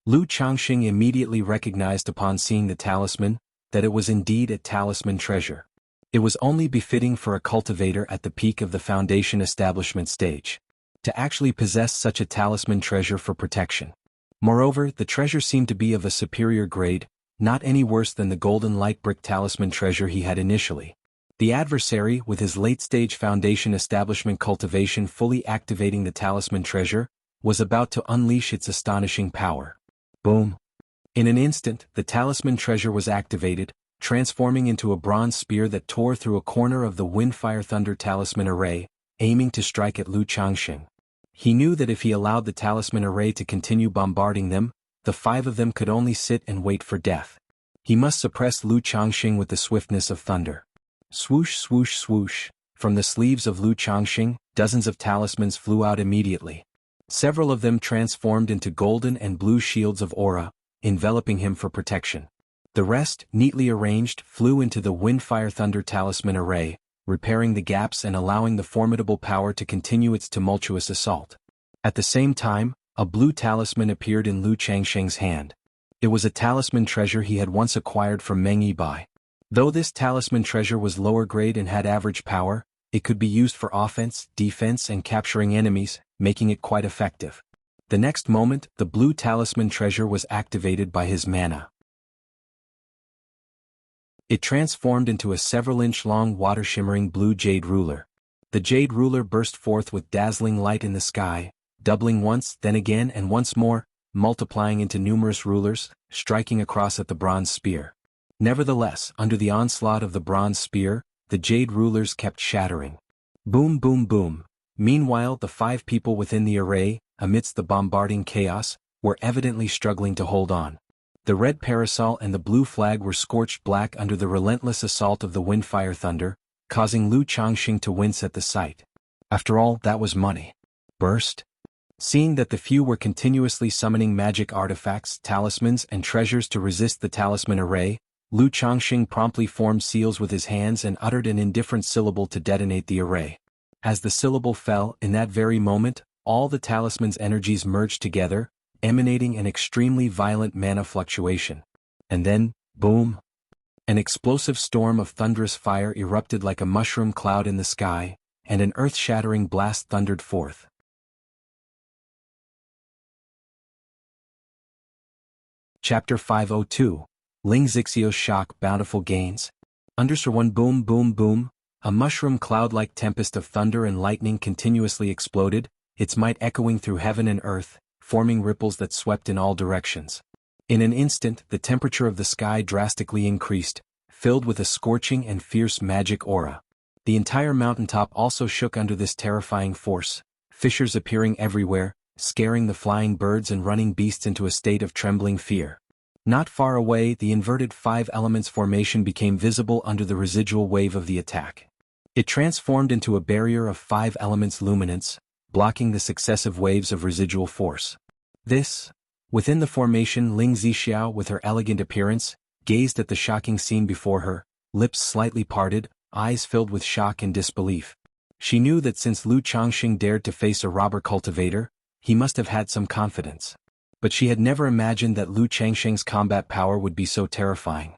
Lu Changxing immediately recognized upon seeing the talisman, that it was indeed a talisman treasure. It was only befitting for a cultivator at the peak of the Foundation establishment stage to actually possess such a talisman treasure for protection. Moreover, the treasure seemed to be of a superior grade, not any worse than the golden light brick talisman treasure he had initially. The adversary, with his late-stage Foundation establishment cultivation fully activating the talisman treasure, was about to unleash its astonishing power. Boom! In an instant, the talisman treasure was activated, transforming into a bronze spear that tore through a corner of the Wind Fire Thunder Talisman Array, aiming to strike at Lu Changxing. He knew that if he allowed the talisman array to continue bombarding them, the 5 of them could only sit and wait for death. He must suppress Lu Changxing with the swiftness of thunder. Swoosh swoosh swoosh, from the sleeves of Lu Changxing, dozens of talismans flew out immediately. Several of them transformed into golden and blue shields of aura, enveloping him for protection. The rest, neatly arranged, flew into the Wind Fire Thunder Talisman Array, repairing the gaps and allowing the formidable power to continue its tumultuous assault. At the same time, a blue talisman appeared in Lu Changxing's hand. It was a talisman treasure he had once acquired from Meng Yibai. Though this talisman treasure was lower grade and had average power, it could be used for offense, defense and capturing enemies, making it quite effective. The next moment, the blue talisman treasure was activated by his mana. It transformed into a several-inch-long water-shimmering blue jade ruler. The jade ruler burst forth with dazzling light in the sky, doubling once, then again and once more, multiplying into numerous rulers, striking across at the bronze spear. Nevertheless, under the onslaught of the bronze spear, the jade rulers kept shattering. Boom, boom, boom. Meanwhile, the 5 people within the array, amidst the bombarding chaos, were evidently struggling to hold on. The red parasol and the blue flag were scorched black under the relentless assault of the windfire thunder, causing Lu Changxing to wince at the sight. After all, that was money. Burst? Seeing that the few were continuously summoning magic artifacts, talismans, and treasures to resist the talisman array, Lu Changxing promptly formed seals with his hands and uttered an indifferent syllable to detonate the array. As the syllable fell, in that very moment, all the talisman's energies merged together, emanating an extremely violent mana fluctuation. And then, boom! An explosive storm of thunderous fire erupted like a mushroom cloud in the sky, and an earth-shattering blast thundered forth. Chapter 502, Ling Zixio's Shock Bountiful Gains. Underscore 1 Boom boom boom, a mushroom cloud-like tempest of thunder and lightning continuously exploded, its might echoing through heaven and earth, forming ripples that swept in all directions. In an instant, the temperature of the sky drastically increased, filled with a scorching and fierce magic aura. The entire mountaintop also shook under this terrifying force, fissures appearing everywhere, scaring the flying birds and running beasts into a state of trembling fear. Not far away, the inverted 5 elements formation became visible under the residual wave of the attack. It transformed into a barrier of 5 elements luminance, blocking the successive waves of residual force. Within the formation, Ling Zixiao, with her elegant appearance, gazed at the shocking scene before her, lips slightly parted, eyes filled with shock and disbelief. She knew that since Lu Changxing dared to face a robber cultivator, he must have had some confidence. But she had never imagined that Lu Changxing's combat power would be so terrifying.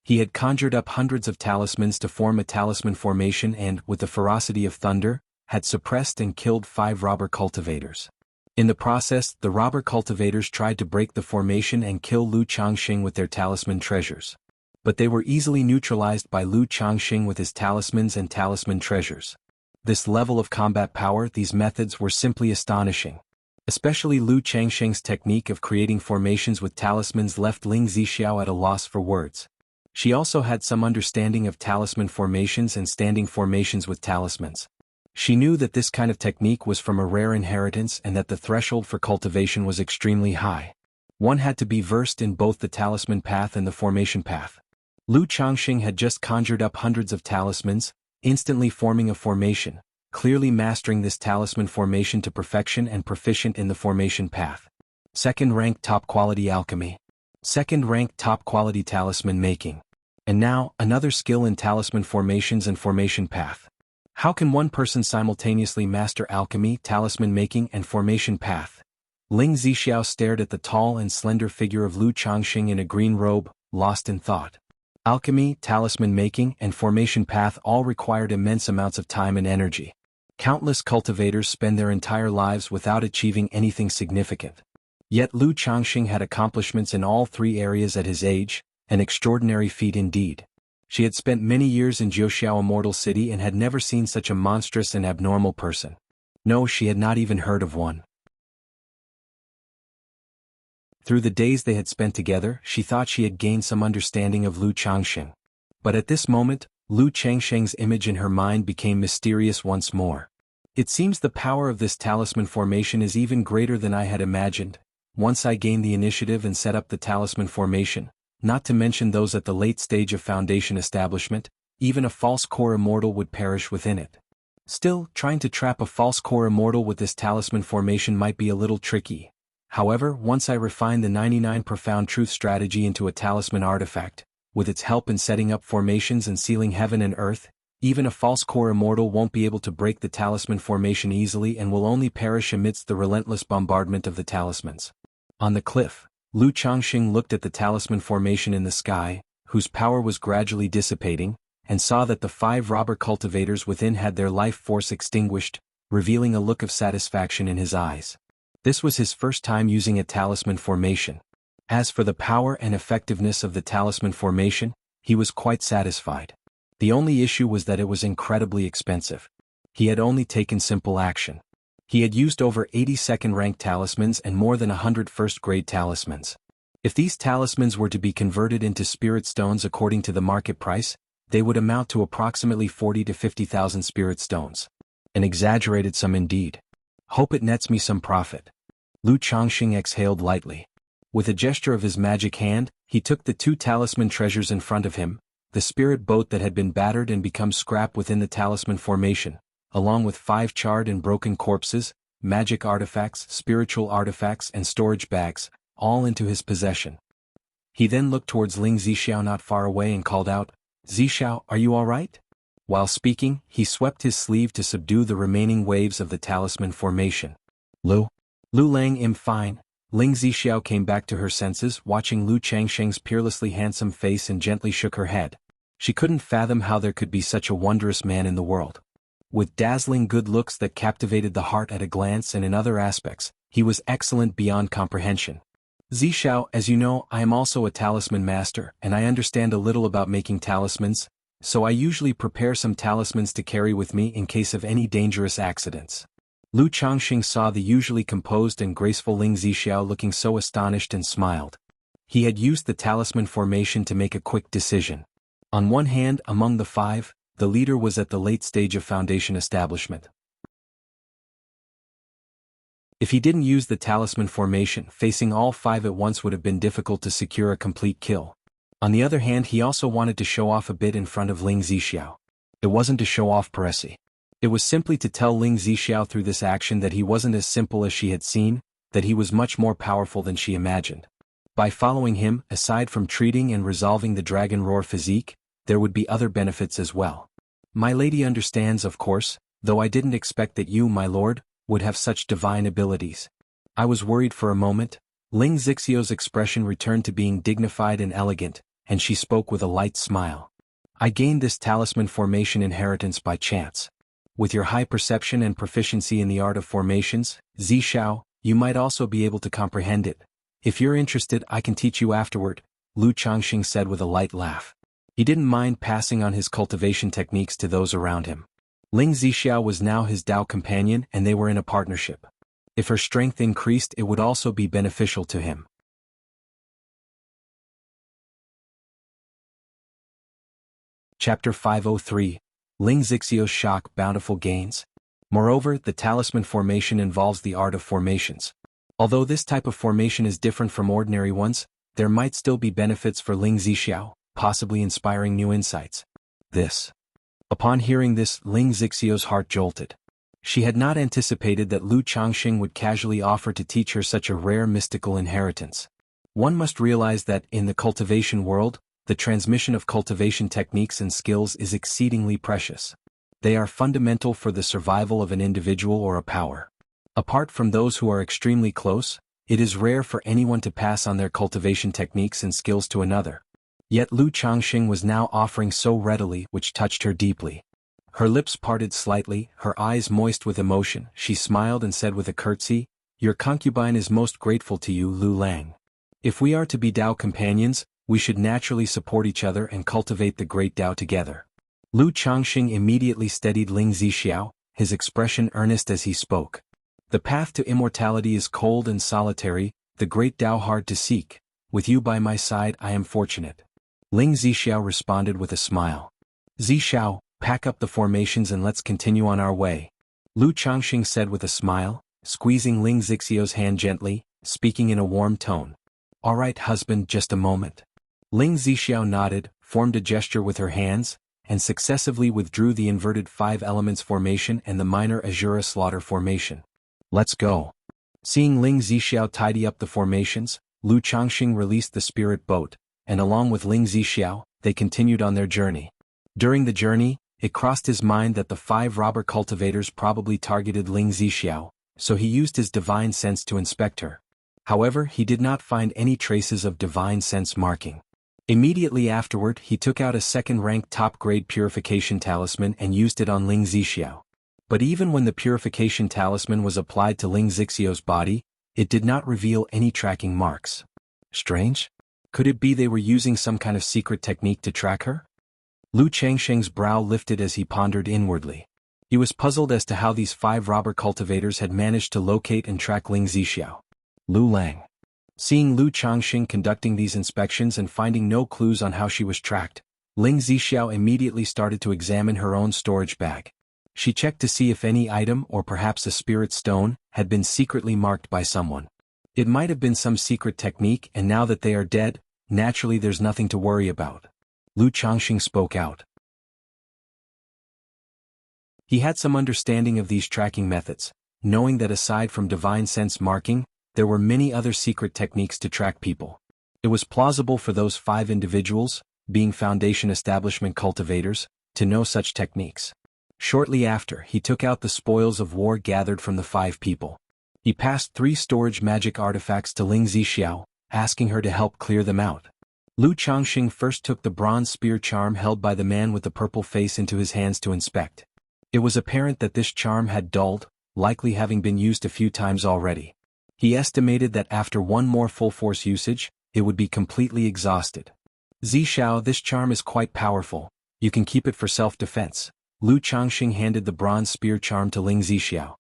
He had conjured up hundreds of talismans to form a talisman formation and, with the ferocity of thunder, had suppressed and killed 5 robber cultivators. In the process, the robber cultivators tried to break the formation and kill Lu Changxing with their talisman treasures. But they were easily neutralized by Lu Changxing with his talismans and talisman treasures. This level of combat power, these methods were simply astonishing. Especially Lu Changxing's technique of creating formations with talismans left Ling Zixiao at a loss for words. She also had some understanding of talisman formations and standing formations with talismans. She knew that this kind of technique was from a rare inheritance and that the threshold for cultivation was extremely high. One had to be versed in both the talisman path and the formation path. Lu Changxing had just conjured up hundreds of talismans, instantly forming a formation, clearly mastering this talisman formation to perfection and proficient in the formation path. Second-ranked top-quality alchemy. Second-ranked top-quality talisman making. And now, another skill in talisman formations and formation path. How can one person simultaneously master alchemy, talisman making, and formation path? Ling Zixiao stared at the tall and slender figure of Lu Changxing in a green robe, lost in thought. Alchemy, talisman making, and formation path all required immense amounts of time and energy. Countless cultivators spend their entire lives without achieving anything significant. Yet Lu Changxing had accomplishments in all 3 areas at his age, an extraordinary feat indeed. She had spent many years in Jiuxiao Immortal City and had never seen such a monstrous and abnormal person. No, she had not even heard of one. Through the days they had spent together, she thought she had gained some understanding of Lu Changxing. But at this moment, Lu Changxing's image in her mind became mysterious once more. It seems the power of this talisman formation is even greater than I had imagined. Once I gain the initiative and set up the talisman formation, not to mention those at the late stage of foundation establishment, even a false core immortal would perish within it. Still, trying to trap a false core immortal with this talisman formation might be a little tricky. However, once I refine the 99 profound truth strategy into a talisman artifact, with its help in setting up formations and sealing heaven and earth, even a false core immortal won't be able to break the talisman formation easily and will only perish amidst the relentless bombardment of the talismans. On the cliff, Lu Changxing looked at the talisman formation in the sky, whose power was gradually dissipating, and saw that the 5 robber cultivators within had their life force extinguished, revealing a look of satisfaction in his eyes. This was his first time using a talisman formation. As for the power and effectiveness of the talisman formation, he was quite satisfied. The only issue was that it was incredibly expensive. He had only taken simple action. He had used over 80 second-rank talismans and more than 100 first-grade talismans. If these talismans were to be converted into spirit stones according to the market price, they would amount to approximately 40 to 50,000 spirit stones. An exaggerated sum indeed. Hope it nets me some profit. Lu Changxing exhaled lightly. With a gesture of his magic hand, he took the 2 talisman treasures in front of him, the spirit boat that had been battered and become scrap within the talisman formation, along with 5 charred and broken corpses, magic artifacts, spiritual artifacts and storage bags, all into his possession. He then looked towards Ling Zixiao not far away and called out, "Zixiao, are you all right?" While speaking, he swept his sleeve to subdue the remaining waves of the talisman formation. Lu Lang, I'm fine." Ling Zixiao came back to her senses, watching Lu Changsheng's peerlessly handsome face, and gently shook her head. She couldn't fathom how there could be such a wondrous man in the world. With dazzling good looks that captivated the heart at a glance, and in other aspects, he was excellent beyond comprehension. "Zixiao, as you know, I am also a talisman master, and I understand a little about making talismans, so I usually prepare some talismans to carry with me in case of any dangerous accidents." Lu Changxing saw the usually composed and graceful Ling Zixiao looking so astonished and smiled. He had used the talisman formation to make a quick decision. On one hand, among the 5, the leader was at the late stage of foundation establishment. If he didn't use the talisman formation, facing all 5 at once would have been difficult to secure a complete kill. On the other hand, he also wanted to show off a bit in front of Ling Zixiao. It wasn't to show off Paresi. It was simply to tell Ling Zixiao through this action that he wasn't as simple as she had seen, that he was much more powerful than she imagined. By following him, aside from treating and resolving the dragon roar physique, there would be other benefits as well. My lady understands, of course, though I didn't expect that you, my lord, would have such divine abilities. I was worried for a moment. Ling Zixiao's expression returned to being dignified and elegant, and she spoke with a light smile. I gained this talisman formation inheritance by chance. With your high perception and proficiency in the art of formations, Zixiao, you might also be able to comprehend it. If you're interested, I can teach you afterward, Lu Changxing said with a light laugh. He didn't mind passing on his cultivation techniques to those around him. Ling Zixiao was now his Dao companion, and they were in a partnership. If her strength increased, it would also be beneficial to him. Chapter 503. Ling Zixiao's shock, bountiful gains. Moreover, the talisman formation involves the art of formations. Although this type of formation is different from ordinary ones, there might still be benefits for Ling Zixiao, possibly inspiring new insights. Upon hearing this, Ling Zixiao's heart jolted. She had not anticipated that Lu Changxing would casually offer to teach her such a rare mystical inheritance. One must realize that, in the cultivation world, the transmission of cultivation techniques and skills is exceedingly precious. They are fundamental for the survival of an individual or a power. Apart from those who are extremely close, it is rare for anyone to pass on their cultivation techniques and skills to another. Yet Lu Changxing was now offering so readily, which touched her deeply. Her lips parted slightly, her eyes moist with emotion. She smiled and said with a curtsy, "Your concubine is most grateful to you, Lu Lang. If we are to be Dao companions, we should naturally support each other and cultivate the great Dao together." Lu Changxing immediately steadied Ling Zixiao, his expression earnest as he spoke. "The path to immortality is cold and solitary, the great Dao hard to seek. With you by my side, I am fortunate." Ling Zixiao responded with a smile. "Zixiao, pack up the formations and let's continue on our way," Lu Changxing said with a smile, squeezing Ling Zixiao's hand gently, speaking in a warm tone. "All right, husband, just a moment." Ling Zixiao nodded, formed a gesture with her hands, and successively withdrew the inverted 5 elements formation and the minor Azura slaughter formation. "Let's go." Seeing Ling Zixiao tidy up the formations, Lu Changxing released the spirit boat, and along with Ling Zixiao, they continued on their journey. During the journey, it crossed his mind that the 5 robber cultivators probably targeted Ling Zixiao, so he used his divine sense to inspect her. However, he did not find any traces of divine sense marking. Immediately afterward, he took out a second-ranked top-grade purification talisman and used it on Ling Zixiao. But even when the purification talisman was applied to Ling Zixiao's body, it did not reveal any tracking marks. Strange? Could it be they were using some kind of secret technique to track her? Lu Changsheng's brow lifted as he pondered inwardly. He was puzzled as to how these 5 robber cultivators had managed to locate and track Ling Zixiao. Lu Lang. Seeing Lu Changsheng conducting these inspections and finding no clues on how she was tracked, Ling Zixiao immediately started to examine her own storage bag. She checked to see if any item or perhaps a spirit stone had been secretly marked by someone. It might have been some secret technique, and now that they are dead, naturally there's nothing to worry about. Lu Changsheng spoke out. He had some understanding of these tracking methods, knowing that aside from divine sense marking, there were many other secret techniques to track people. It was plausible for those 5 individuals, being Foundation establishment cultivators, to know such techniques. Shortly after, he took out the spoils of war gathered from the 5 people. He passed 3 storage magic artifacts to Ling Zixiao, asking her to help clear them out. Lu Changsheng first took the bronze spear charm held by the man with the purple face into his hands to inspect. It was apparent that this charm had dulled, likely having been used a few times already. He estimated that after one more full-force usage, it would be completely exhausted. Zixiao, this charm is quite powerful. You can keep it for self-defense. Lu Changsheng handed the bronze spear charm to Ling Zixiao.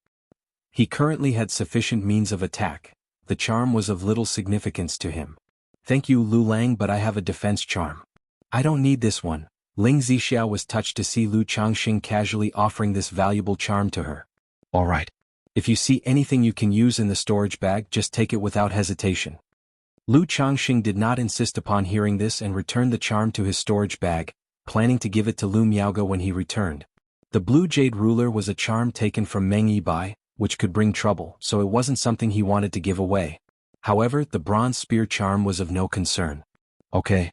He currently had sufficient means of attack. The charm was of little significance to him. Thank you, Lu Lang, but I have a defense charm. I don't need this one. Ling Zixiao was touched to see Lu Changsheng casually offering this valuable charm to her. All right. If you see anything you can use in the storage bag, just take it without hesitation. Lu Changsheng did not insist upon hearing this and returned the charm to his storage bag, planning to give it to Lu Miaoge when he returned. The blue jade ruler was a charm taken from Meng Yibai, which could bring trouble, so it wasn't something he wanted to give away. However, the bronze spear charm was of no concern. Okay.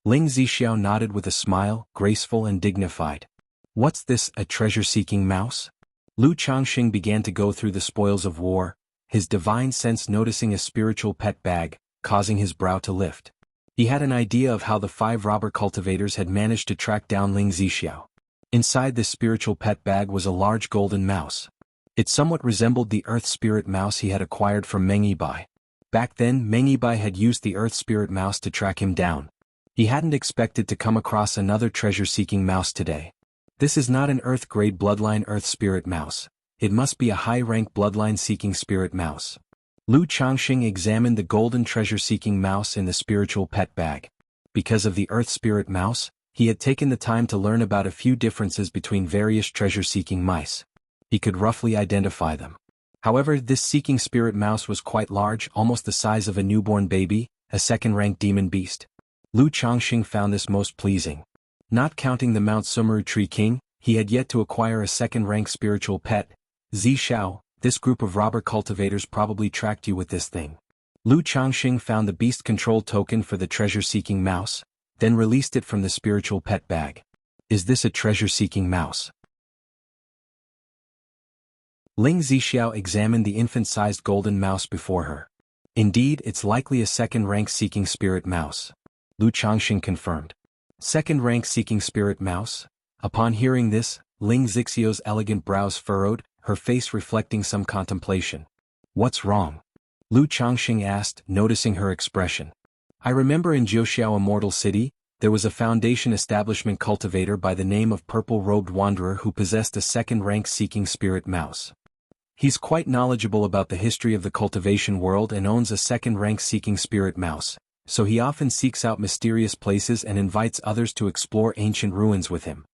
Ling Zixiao nodded with a smile, graceful and dignified. What's this, a treasure-seeking mouse? Lu Changsheng began to go through the spoils of war, his divine sense noticing a spiritual pet bag, causing his brow to lift. He had an idea of how the 5 robber cultivators had managed to track down Ling Zixiao. Inside this spiritual pet bag was a large golden mouse. It somewhat resembled the earth spirit mouse he had acquired from Meng Yibai. Back then, Meng Yibai had used the earth spirit mouse to track him down. He hadn't expected to come across another treasure-seeking mouse today. This is not an earth-grade bloodline earth spirit mouse. It must be a high-rank bloodline-seeking spirit mouse. Lu Changsheng examined the golden treasure-seeking mouse in the spiritual pet bag. Because of the earth spirit mouse, he had taken the time to learn about a few differences between various treasure-seeking mice. He could roughly identify them. However, this seeking spirit mouse was quite large, almost the size of a newborn baby, a second-rank demon beast. Lu Changsheng found this most pleasing. Not counting the Mount Sumeru Tree King, he had yet to acquire a second-rank spiritual pet. Zixiao, this group of robber cultivators probably tracked you with this thing. Lu Changsheng found the beast control token for the treasure-seeking mouse, then released it from the spiritual pet bag. Is this a treasure-seeking mouse? Ling Zixiao examined the infant-sized golden mouse before her. Indeed, it's likely a second-rank seeking spirit mouse. Lu Changsheng confirmed. Second-rank seeking spirit mouse? Upon hearing this, Ling Zixiao's elegant brows furrowed, her face reflecting some contemplation. What's wrong? Lu Changsheng asked, noticing her expression. I remember in Jiuxiao Immortal City, there was a Foundation establishment cultivator by the name of Purple-Robed Wanderer who possessed a second-rank seeking spirit mouse. He's quite knowledgeable about the history of the cultivation world and owns a second-rank seeking spirit mouse, so he often seeks out mysterious places and invites others to explore ancient ruins with him.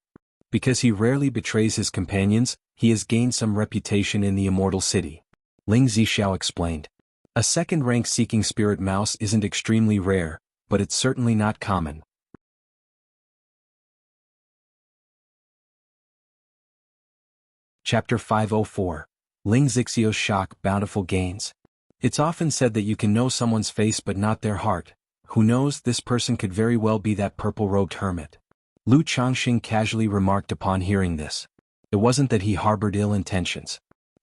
Because he rarely betrays his companions, he has gained some reputation in the Immortal City. Ling Zixiao explained. A second-rank seeking spirit mouse isn't extremely rare, but it's certainly not common. Chapter 504. Ling Zixiao's Shock, Bountiful Gains. It's often said that you can know someone's face but not their heart. Who knows, this person could very well be that purple-robed hermit. Lu Changsheng casually remarked upon hearing this. It wasn't that he harbored ill intentions.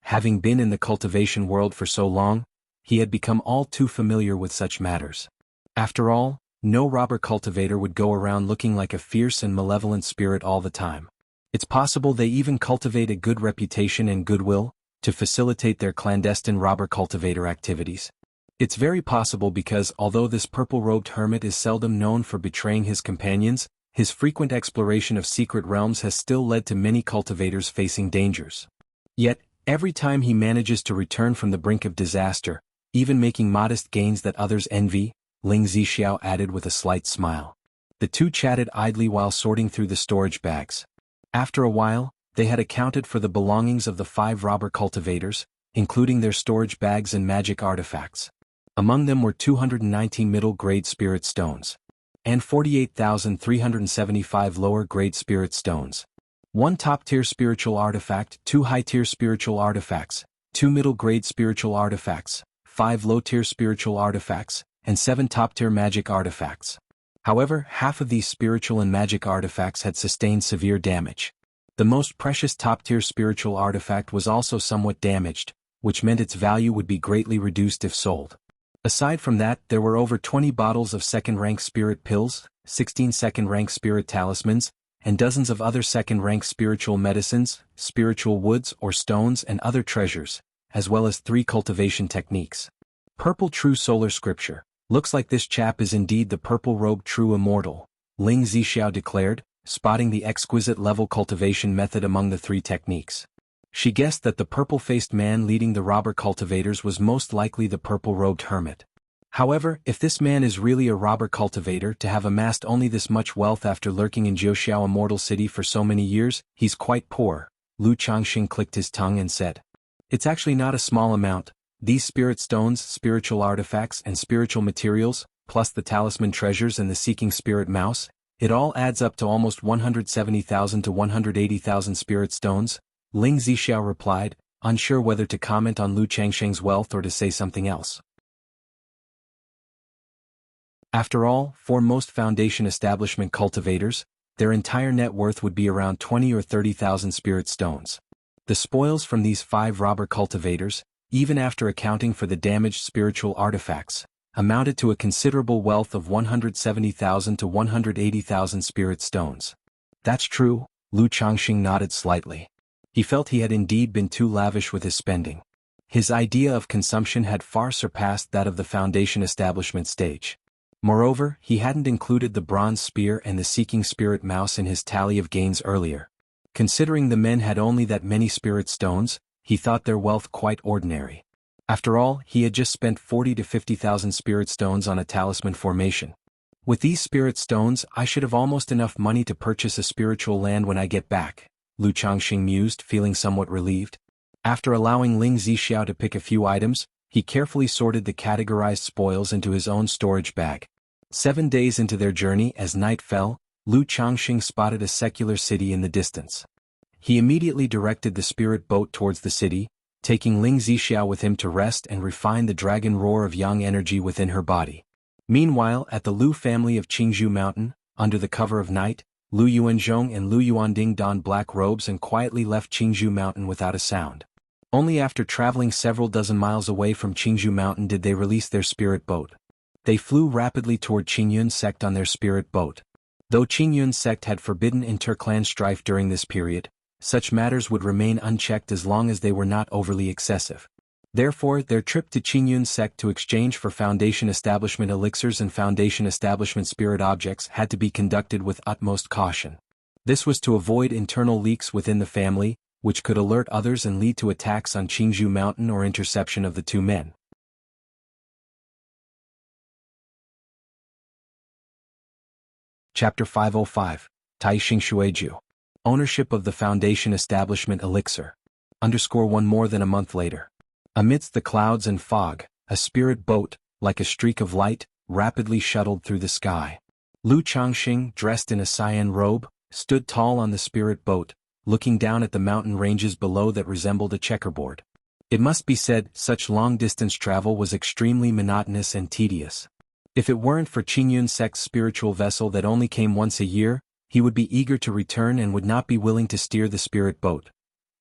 Having been in the cultivation world for so long, he had become all too familiar with such matters. After all, no robber cultivator would go around looking like a fierce and malevolent spirit all the time. It's possible they even cultivate a good reputation and goodwill to facilitate their clandestine robber cultivator activities. It's very possible because although this purple-robed hermit is seldom known for betraying his companions, his frequent exploration of secret realms has still led to many cultivators facing dangers. Yet, every time he manages to return from the brink of disaster, even making modest gains that others envy, Ling Zixiao added with a slight smile. The two chatted idly while sorting through the storage bags. After a while, they had accounted for the belongings of the 5 robber cultivators, including their storage bags and magic artifacts. Among them were 219 middle-grade spirit stones, and 48,375 lower-grade spirit stones. 1 top-tier spiritual artifact, 2 high-tier spiritual artifacts, 2 middle-grade spiritual artifacts, 5 low-tier spiritual artifacts, and 7 top-tier magic artifacts. However, half of these spiritual and magic artifacts had sustained severe damage. The most precious top-tier spiritual artifact was also somewhat damaged, which meant its value would be greatly reduced if sold. Aside from that, there were over 20 bottles of second-rank spirit pills, 16 second-rank spirit talismans, and dozens of other second-rank spiritual medicines, spiritual woods or stones and other treasures, as well as 3 cultivation techniques. Purple True Solar Scripture. Looks like this chap is indeed the purple-robed true immortal, Ling Zixiao declared, spotting the exquisite level cultivation method among the 3 techniques. She guessed that the purple-faced man leading the robber cultivators was most likely the purple-robed hermit. However, if this man is really a robber cultivator to have amassed only this much wealth after lurking in Jiuxiao Immortal City for so many years, he's quite poor. Lu Changxing clicked his tongue and said. It's actually not a small amount. These spirit stones, spiritual artifacts and spiritual materials, plus the talisman treasures and the seeking spirit mouse, it all adds up to almost 170,000 to 180,000 spirit stones. Ling Zixiao replied, unsure whether to comment on Lu Changsheng's wealth or to say something else. After all, for most foundation establishment cultivators, their entire net worth would be around 20 or 30,000 spirit stones. The spoils from these 5 robber cultivators, even after accounting for the damaged spiritual artifacts, amounted to a considerable wealth of 170,000 to 180,000 spirit stones. That's true, Lu Changxing nodded slightly. He felt he had indeed been too lavish with his spending. His idea of consumption had far surpassed that of the foundation establishment stage. Moreover, he hadn't included the bronze spear and the seeking spirit mouse in his tally of gains earlier. Considering the men had only that many spirit stones, he thought their wealth quite ordinary. After all, he had just spent 40 to 50,000 spirit stones on a talisman formation. With these spirit stones, I should have almost enough money to purchase a spiritual land when I get back, Lu Changxing mused, feeling somewhat relieved. After allowing Ling Zixiao to pick a few items, he carefully sorted the categorized spoils into his own storage bag. 7 days into their journey, as night fell, Lu Changxing spotted a secular city in the distance. He immediately directed the spirit boat towards the city, taking Ling Zixiao with him to rest and refine the dragon roar of yang energy within her body. Meanwhile, at the Lu family of Qingzhou Mountain, under the cover of night, Lu Yuanzhong and Lu Yuanding donned black robes and quietly left Qingzhou Mountain without a sound. Only after traveling several dozen miles away from Qingzhou Mountain did they release their spirit boat. They flew rapidly toward Qingyun's sect on their spirit boat. Though Qingyun's sect had forbidden inter-clan strife during this period, such matters would remain unchecked as long as they were not overly excessive. Therefore, their trip to Qingyun's sect to exchange for Foundation Establishment elixirs and Foundation Establishment spirit objects had to be conducted with utmost caution. This was to avoid internal leaks within the family, which could alert others and lead to attacks on Qingzhou Mountain or interception of the 2 men. Chapter 505, Tai Xing Shueju. Ownership of the Foundation Establishment elixir. _1 More than a month later. Amidst the clouds and fog, a spirit boat, like a streak of light, rapidly shuttled through the sky. Lu Changxing, dressed in a cyan robe, stood tall on the spirit boat, looking down at the mountain ranges below that resembled a checkerboard. It must be said, such long-distance travel was extremely monotonous and tedious. If it weren't for Qingyun's sect's spiritual vessel that only came once a year, he would be eager to return and would not be willing to steer the spirit boat.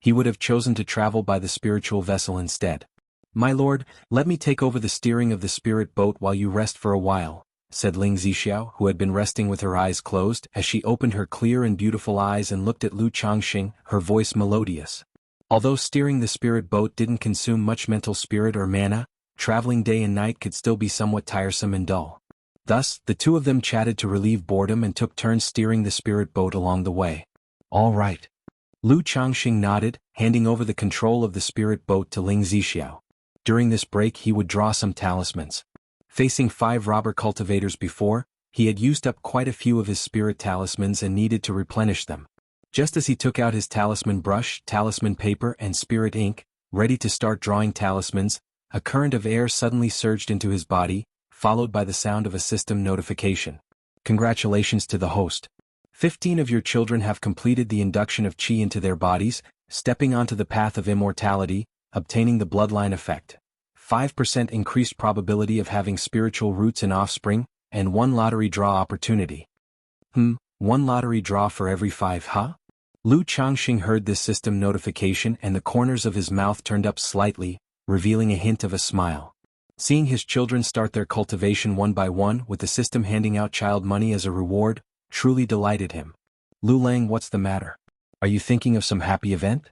He would have chosen to travel by the spiritual vessel instead. "My lord, let me take over the steering of the spirit boat while you rest for a while," said Ling Zixiao, who had been resting with her eyes closed, as she opened her clear and beautiful eyes and looked at Lu Changxing, her voice melodious. Although steering the spirit boat didn't consume much mental spirit or mana, traveling day and night could still be somewhat tiresome and dull. Thus, the two of them chatted to relieve boredom and took turns steering the spirit boat along the way. All right. Lu Changxing nodded, handing over the control of the spirit boat to Ling Zixiao. During this break he would draw some talismans. Facing 5 robber cultivators before, he had used up quite a few of his spirit talismans and needed to replenish them. Just as he took out his talisman brush, talisman paper and spirit ink, ready to start drawing talismans, a current of air suddenly surged into his body, followed by the sound of a system notification. Congratulations to the host. 15 of your children have completed the induction of qi into their bodies, stepping onto the path of immortality, obtaining the bloodline effect. 5% increased probability of having spiritual roots and offspring, and 1 lottery draw opportunity. 1 lottery draw for every 5, huh? Lu Changxing heard this system notification and the corners of his mouth turned up slightly, revealing a hint of a smile. Seeing his children start their cultivation one by one with the system handing out child money as a reward, truly delighted him. Lu Lang, what's the matter? Are you thinking of some happy event?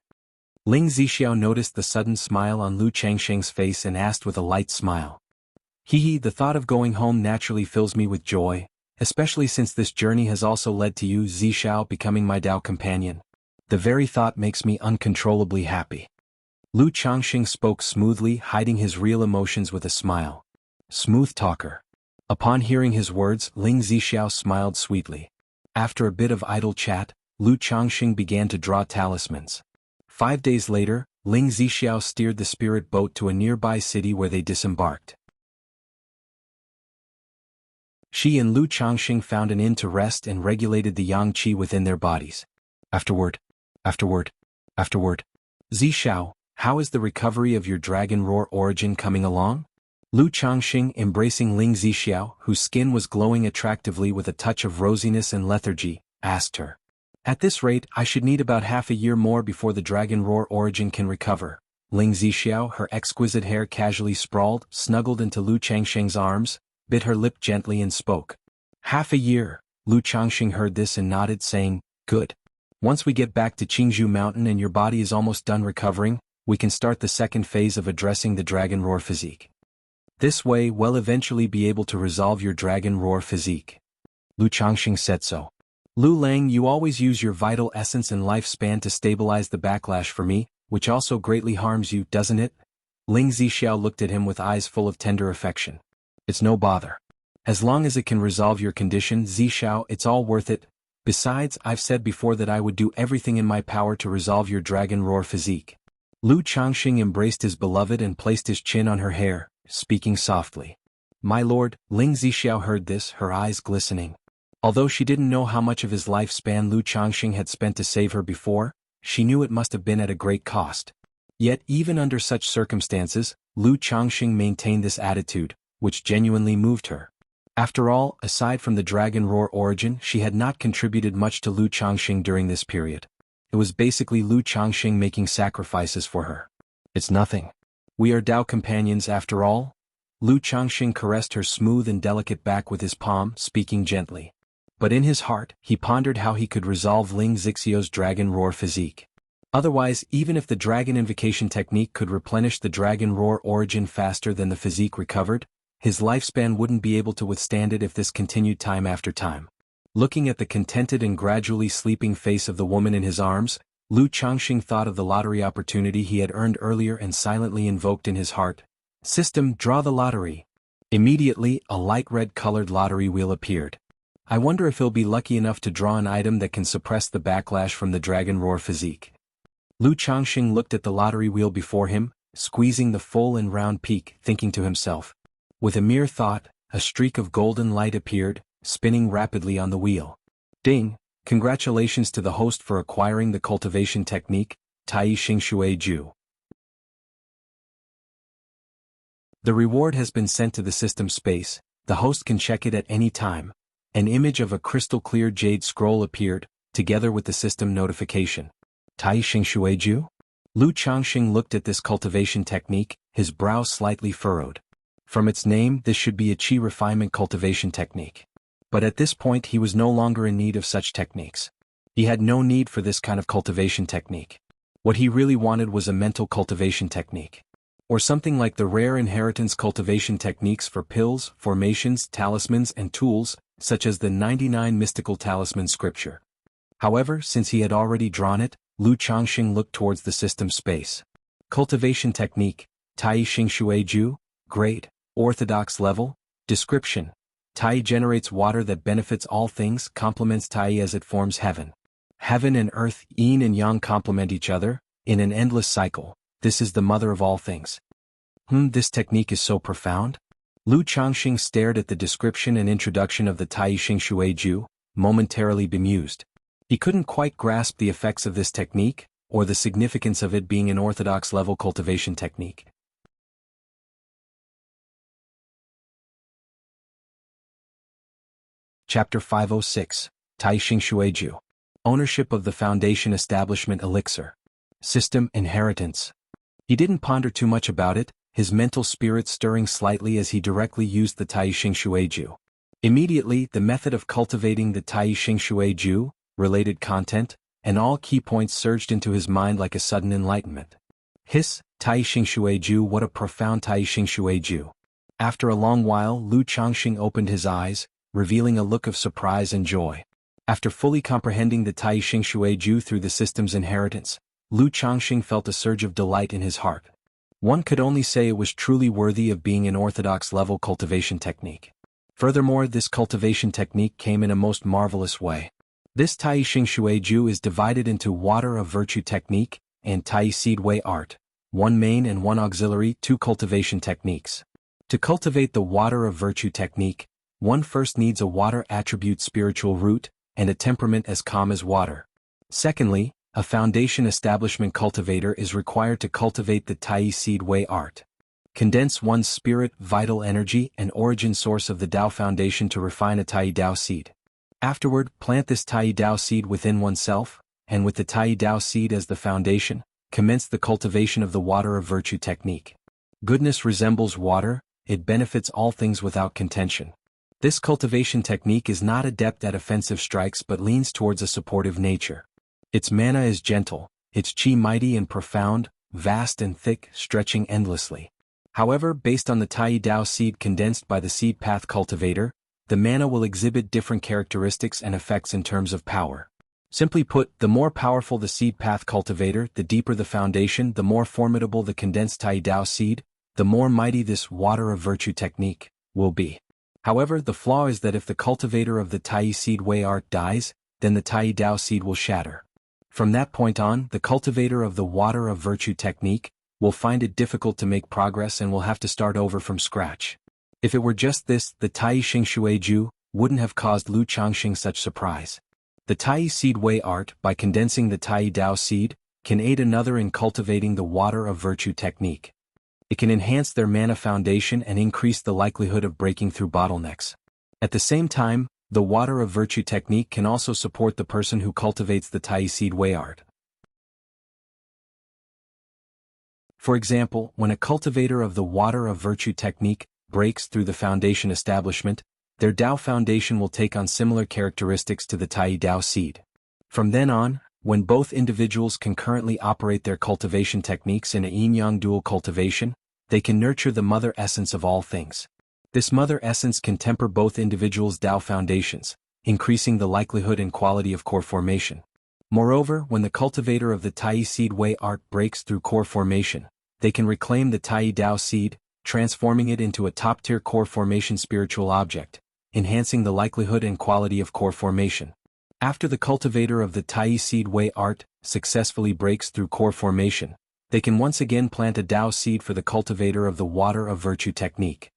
Ling Zixiao noticed the sudden smile on Lu Changxing's face and asked with a light smile. The thought of going home naturally fills me with joy, especially since this journey has also led to you, Zixiao, becoming my Dao companion. The very thought makes me uncontrollably happy. Lu Changxing spoke smoothly, hiding his real emotions with a smile. Smooth talker. Upon hearing his words, Ling Zixiao smiled sweetly. After a bit of idle chat, Lu Changxing began to draw talismans. 5 days later, Ling Zixiao steered the spirit boat to a nearby city where they disembarked. She and Lu Changxing found an inn to rest and regulated the yang qi within their bodies. Afterward. Zixiao, how is the recovery of your dragon roar origin coming along? Lu Changxing, embracing Ling Zixiao, whose skin was glowing attractively with a touch of rosiness and lethargy, asked her. At this rate, I should need about half a year more before the dragon roar origin can recover. Ling Zixiao, her exquisite hair casually sprawled, snuggled into Lu Changxing's arms, bit her lip gently and spoke. Half a year. Lu Changxing heard this and nodded, saying, good. Once we get back to Qingzhou Mountain and your body is almost done recovering, we can start the second phase of addressing the dragon roar physique. This way we'll eventually be able to resolve your dragon roar physique. Lu Changxing said so. Lu Lang, you always use your vital essence and lifespan to stabilize the backlash for me, which also greatly harms you, doesn't it? Ling Zixiao looked at him with eyes full of tender affection. It's no bother. As long as it can resolve your condition, Zixiao, it's all worth it. Besides, I've said before that I would do everything in my power to resolve your dragon roar physique. Lu Changxing embraced his beloved and placed his chin on her hair, speaking softly. My lord, Ling Zixiao heard this, her eyes glistening. Although she didn't know how much of his lifespan Lu Changxing had spent to save her before, she knew it must have been at a great cost. Yet even under such circumstances, Lu Changxing maintained this attitude, which genuinely moved her. After all, aside from the dragon roar origin, she had not contributed much to Lu Changxing during this period. It was basically Lu Changxing making sacrifices for her. It's nothing. We are Dao companions after all. Lu Changxing caressed her smooth and delicate back with his palm, speaking gently. But in his heart, he pondered how he could resolve Ling Zixiao's dragon roar physique. Otherwise, even if the dragon invocation technique could replenish the dragon roar origin faster than the physique recovered, his lifespan wouldn't be able to withstand it if this continued time after time. Looking at the contented and gradually sleeping face of the woman in his arms, Lu Changxing thought of the lottery opportunity he had earned earlier and silently invoked in his heart. System, draw the lottery. Immediately, a light red-colored lottery wheel appeared. I wonder if he'll be lucky enough to draw an item that can suppress the backlash from the dragon roar physique. Lu Changxing looked at the lottery wheel before him, squeezing the full and round peak, thinking to himself. With a mere thought, a streak of golden light appeared, spinning rapidly on the wheel. Ding! Congratulations to the host for acquiring the cultivation technique, Tai Xingxue Ju. The reward has been sent to the system space. The host can check it at any time. An image of a crystal-clear jade scroll appeared, together with the system notification. Tai Xingxue Ju? Lu Changxing looked at this cultivation technique, his brow slightly furrowed. From its name, this should be a qi refinement cultivation technique. But at this point he was no longer in need of such techniques. He had no need for this kind of cultivation technique. What he really wanted was a mental cultivation technique. Or something like the rare inheritance cultivation techniques for pills, formations, talismans and tools, such as the 99 mystical talisman scripture. However, since he had already drawn it, Lu Changxing looked towards the system space. Cultivation technique, Tai Xing Shui Ju, grade, orthodox level, description. Tai generates water that benefits all things, complements Tai as it forms heaven. Heaven and earth, yin and yang complement each other, in an endless cycle. This is the mother of all things. This technique is so profound? Lu Changxing stared at the description and introduction of the Tai Xing Shui Ju, momentarily bemused. He couldn't quite grasp the effects of this technique, or the significance of it being an orthodox level cultivation technique. Chapter 506, Tai Xing Shui Ju. Ownership of the Foundation Establishment Elixir. System Inheritance. He didn't ponder too much about it, his mental spirit stirring slightly as he directly used the Tai Xing Shui Ju. Immediately, the method of cultivating the Tai Xing Shui Ju, related content, and all key points surged into his mind like a sudden enlightenment. Hiss, Tai Xing Shui Ju, what a profound Tai Xing Shui Ju. After a long while, Lu Changxing opened his eyes, revealing a look of surprise and joy. After fully comprehending the Tai Xing Shui Ju through the system's inheritance, Lu Changxing felt a surge of delight in his heart. One could only say it was truly worthy of being an orthodox level cultivation technique. Furthermore, this cultivation technique came in a most marvelous way. This Tai Xing Shui Ju is divided into Water of Virtue technique and Tai Seed Way art, one main and one auxiliary, two cultivation techniques. To cultivate the Water of Virtue technique, one first needs a water attribute spiritual root and a temperament as calm as water. Secondly, a foundation establishment cultivator is required to cultivate the Tai Seed Way art. Condense one's spirit, vital energy, and origin source of the Tao foundation to refine a Tai Tao seed. Afterward, plant this Tai Tao seed within oneself, and with the Tai Tao seed as the foundation, commence the cultivation of the Water of Virtue technique. Goodness resembles water, it benefits all things without contention. This cultivation technique is not adept at offensive strikes but leans towards a supportive nature. Its mana is gentle, its chi mighty and profound, vast and thick, stretching endlessly. However, based on the Tai Tao seed condensed by the seed path cultivator, the mana will exhibit different characteristics and effects in terms of power. Simply put, the more powerful the seed path cultivator, the deeper the foundation, the more formidable the condensed Tai Tao seed, the more mighty this Water of Virtue technique will be. However, the flaw is that if the cultivator of the Tai Seed Way art dies, then the Tai Tao seed will shatter. From that point on, the cultivator of the Water of Virtue technique will find it difficult to make progress and will have to start over from scratch. If it were just this, the Tai Xing Shui Ju wouldn't have caused Lu Changxing such surprise. The Tai Seed Way art, by condensing the Tai Tao seed, can aid another in cultivating the Water of Virtue technique. It can enhance their mana foundation and increase the likelihood of breaking through bottlenecks. At the same time, the Water of Virtue technique can also support the person who cultivates the Tai Seed Way art. For example, when a cultivator of the Water of Virtue technique breaks through the foundation establishment, their Tao foundation will take on similar characteristics to the Tai Tao seed. From then on, when both individuals concurrently operate their cultivation techniques in a yin-yang dual cultivation, they can nurture the mother essence of all things. This mother essence can temper both individuals' Tao foundations, increasing the likelihood and quality of core formation. Moreover, when the cultivator of the Tai Seed Way art breaks through core formation, they can reclaim the Tai Tao seed, transforming it into a top-tier core formation spiritual object, enhancing the likelihood and quality of core formation. After the cultivator of the Tai Seed Way art successfully breaks through core formation, they can once again plant a Tao seed for the cultivator of the Water of Virtue technique,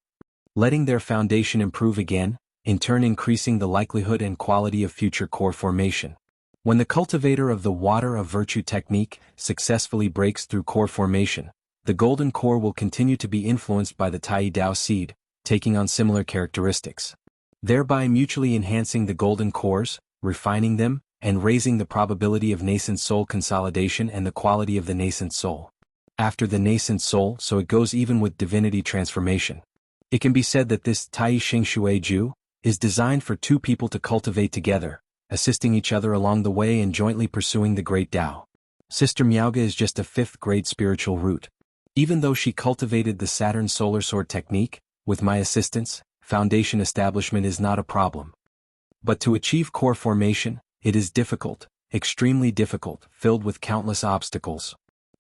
letting their foundation improve again, in turn increasing the likelihood and quality of future core formation. When the cultivator of the Water of Virtue technique successfully breaks through core formation, the golden core will continue to be influenced by the Tai Tao seed, taking on similar characteristics, thereby mutually enhancing the golden cores, refining them, and raising the probability of nascent soul consolidation and the quality of the nascent soul. After the nascent soul, so it goes even with divinity transformation. It can be said that this Tai Xing Shui Ju is designed for two people to cultivate together, assisting each other along the way and jointly pursuing the great Tao. Sister Miaoga is just a fifth-grade spiritual root. Even though she cultivated the Saturn solar sword technique, with my assistance, foundation establishment is not a problem. But to achieve core formation, it is difficult, extremely difficult, filled with countless obstacles.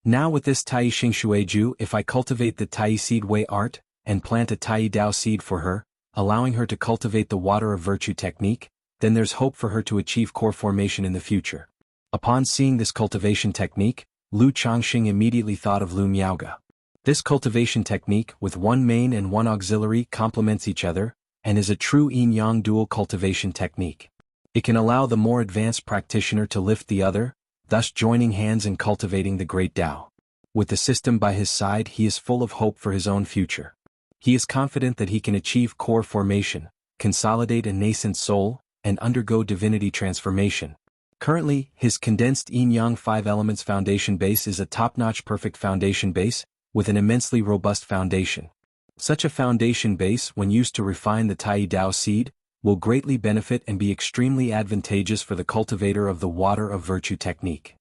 Now with this Tai Xing Shui Ju, if I cultivate the Tai Seed Wei art, and plant a Tai Dao seed for her, allowing her to cultivate the water of virtue technique, then there's hope for her to achieve core formation in the future. Upon seeing this cultivation technique, Lu Changxing immediately thought of Lu Miaoge. This cultivation technique, with one main and one auxiliary, complements each other, and is a true yin-yang dual cultivation technique. It can allow the more advanced practitioner to lift the other, thus joining hands in cultivating the great Tao. With the system by his side, he is full of hope for his own future. He is confident that he can achieve core formation, consolidate a nascent soul, and undergo divinity transformation. Currently, his condensed yin-yang 5 elements foundation base is a top-notch perfect foundation base, with an immensely robust foundation. Such a foundation base, when used to refine the Tai Dao seed, will greatly benefit and be extremely advantageous for the cultivator of the water of virtue technique.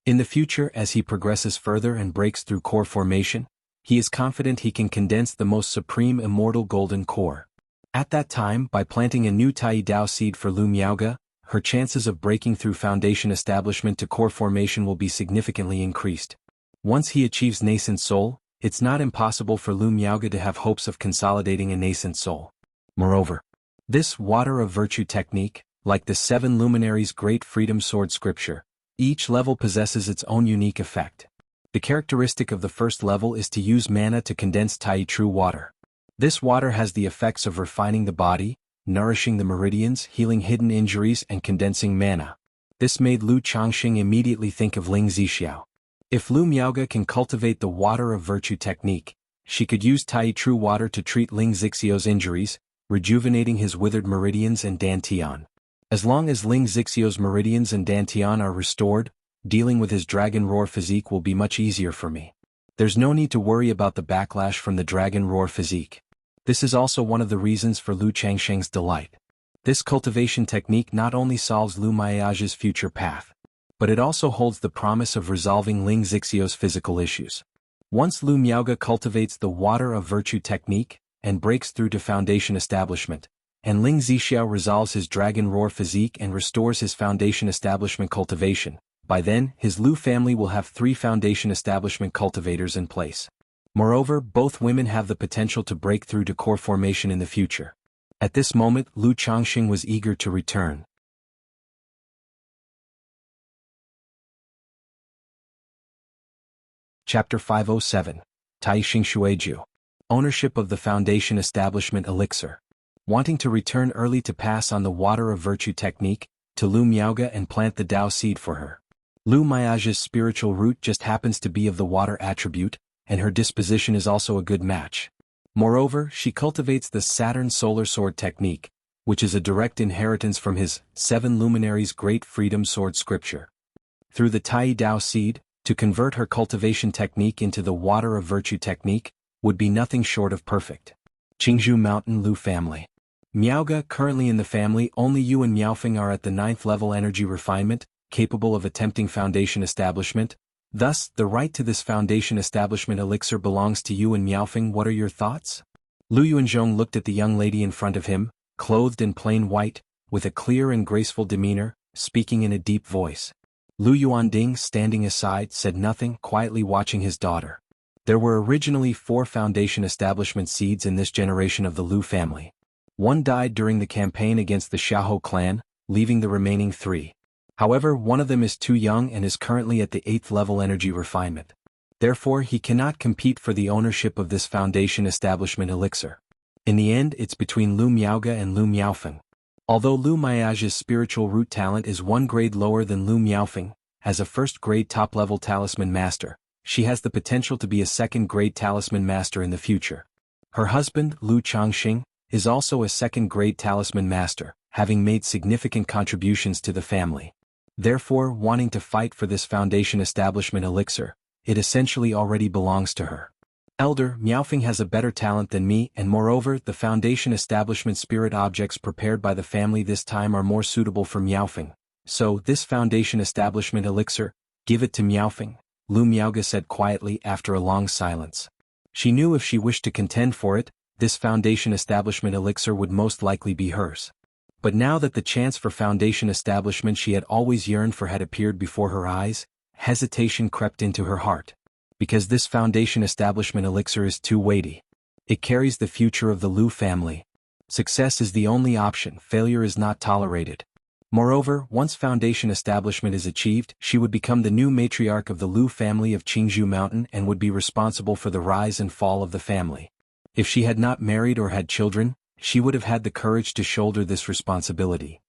In the future, as he progresses further and breaks through core formation, he is confident he can condense the most supreme immortal golden core. At that time, by planting a new Tai Dao seed for Lu Miaoge, her chances of breaking through foundation establishment to core formation will be significantly increased. Once he achieves nascent soul, it's not impossible for Lu Miaoge to have hopes of consolidating a nascent soul. Moreover, this water of virtue technique, like the 7 luminaries' great freedom sword scripture, each level possesses its own unique effect. The characteristic of the first level is to use mana to condense Tai True water. This water has the effects of refining the body, nourishing the meridians, healing hidden injuries, and condensing mana. This made Lu Changxing immediately think of Ling Zixiao. If Lu Miaoge can cultivate the water of virtue technique, she could use Tai True water to treat Ling Zixiao's injuries, rejuvenating his withered meridians and dantian. As long as Ling Zixiao's meridians and dantian are restored, dealing with his dragon roar physique will be much easier for me. There's no need to worry about the backlash from the dragon roar physique. This is also one of the reasons for Lu Changxing's delight. This cultivation technique not only solves Lu Miaoge's future path, but it also holds the promise of resolving Ling Zixiao's physical issues. Once Lu Miaoge cultivates the water of virtue technique, and breaks through to foundation establishment, and Ling Zixiao resolves his dragon roar physique and restores his foundation establishment cultivation, by then his Lu family will have 3 foundation establishment cultivators in place. Moreover, both women have the potential to break through to core formation in the future. At this moment, Lu Changxing was eager to return. Chapter 507. Tai Xing Shui Ju. Ownership of the Foundation Establishment Elixir. Wanting to return early to pass on the water of virtue technique, to Lu Miaoge and plant the Dao seed for her. Lu Miaoge's spiritual root just happens to be of the water attribute, and her disposition is also a good match. Moreover, she cultivates the Saturn solar sword technique, which is a direct inheritance from his 7 luminaries' great freedom sword scripture. Through the Tai Dao seed, to convert her cultivation technique into the water of virtue technique, would be nothing short of perfect. Qingzhou Mountain Lu family. Miaoge, currently in the family, only you and Miaofeng are at the 9th level energy refinement, capable of attempting foundation establishment. Thus, the right to this foundation establishment elixir belongs to you and Miaofeng. What are your thoughts? Lu Yuanzhong looked at the young lady in front of him, clothed in plain white, with a clear and graceful demeanor, speaking in a deep voice. Lu Yuanding, standing aside, said nothing, quietly watching his daughter. There were originally 4 foundation establishment seeds in this generation of the Lu family. One died during the campaign against the Xiahou clan, leaving the remaining 3. However, one of them is too young and is currently at the 8th level energy refinement. Therefore, he cannot compete for the ownership of this foundation establishment elixir. In the end, it's between Lu Miaoge and Lu Miaofeng. Although Lu Miaoge's spiritual root talent is 1 grade lower than Lu Miaofeng, as a 1st grade top-level talisman master, she has the potential to be a 2nd grade talisman master in the future. Her husband, Lu Changxing, is also a 2nd grade talisman master, having made significant contributions to the family. Therefore, wanting to fight for this foundation establishment elixir, it essentially already belongs to her. Elder, Miaofeng has a better talent than me, and moreover, the foundation establishment spirit objects prepared by the family this time are more suitable for Miaofeng. So, this foundation establishment elixir, give it to Miaofeng. Lu Miaoge said quietly after a long silence. She knew if she wished to contend for it, this foundation establishment elixir would most likely be hers. But now that the chance for foundation establishment she had always yearned for had appeared before her eyes, hesitation crept into her heart. Because this foundation establishment elixir is too weighty. It carries the future of the Lu family. Success is the only option, failure is not tolerated. Moreover, once foundation establishment is achieved, she would become the new matriarch of the Lu family of Qingzhou Mountain and would be responsible for the rise and fall of the family. If she had not married or had children, she would have had the courage to shoulder this responsibility.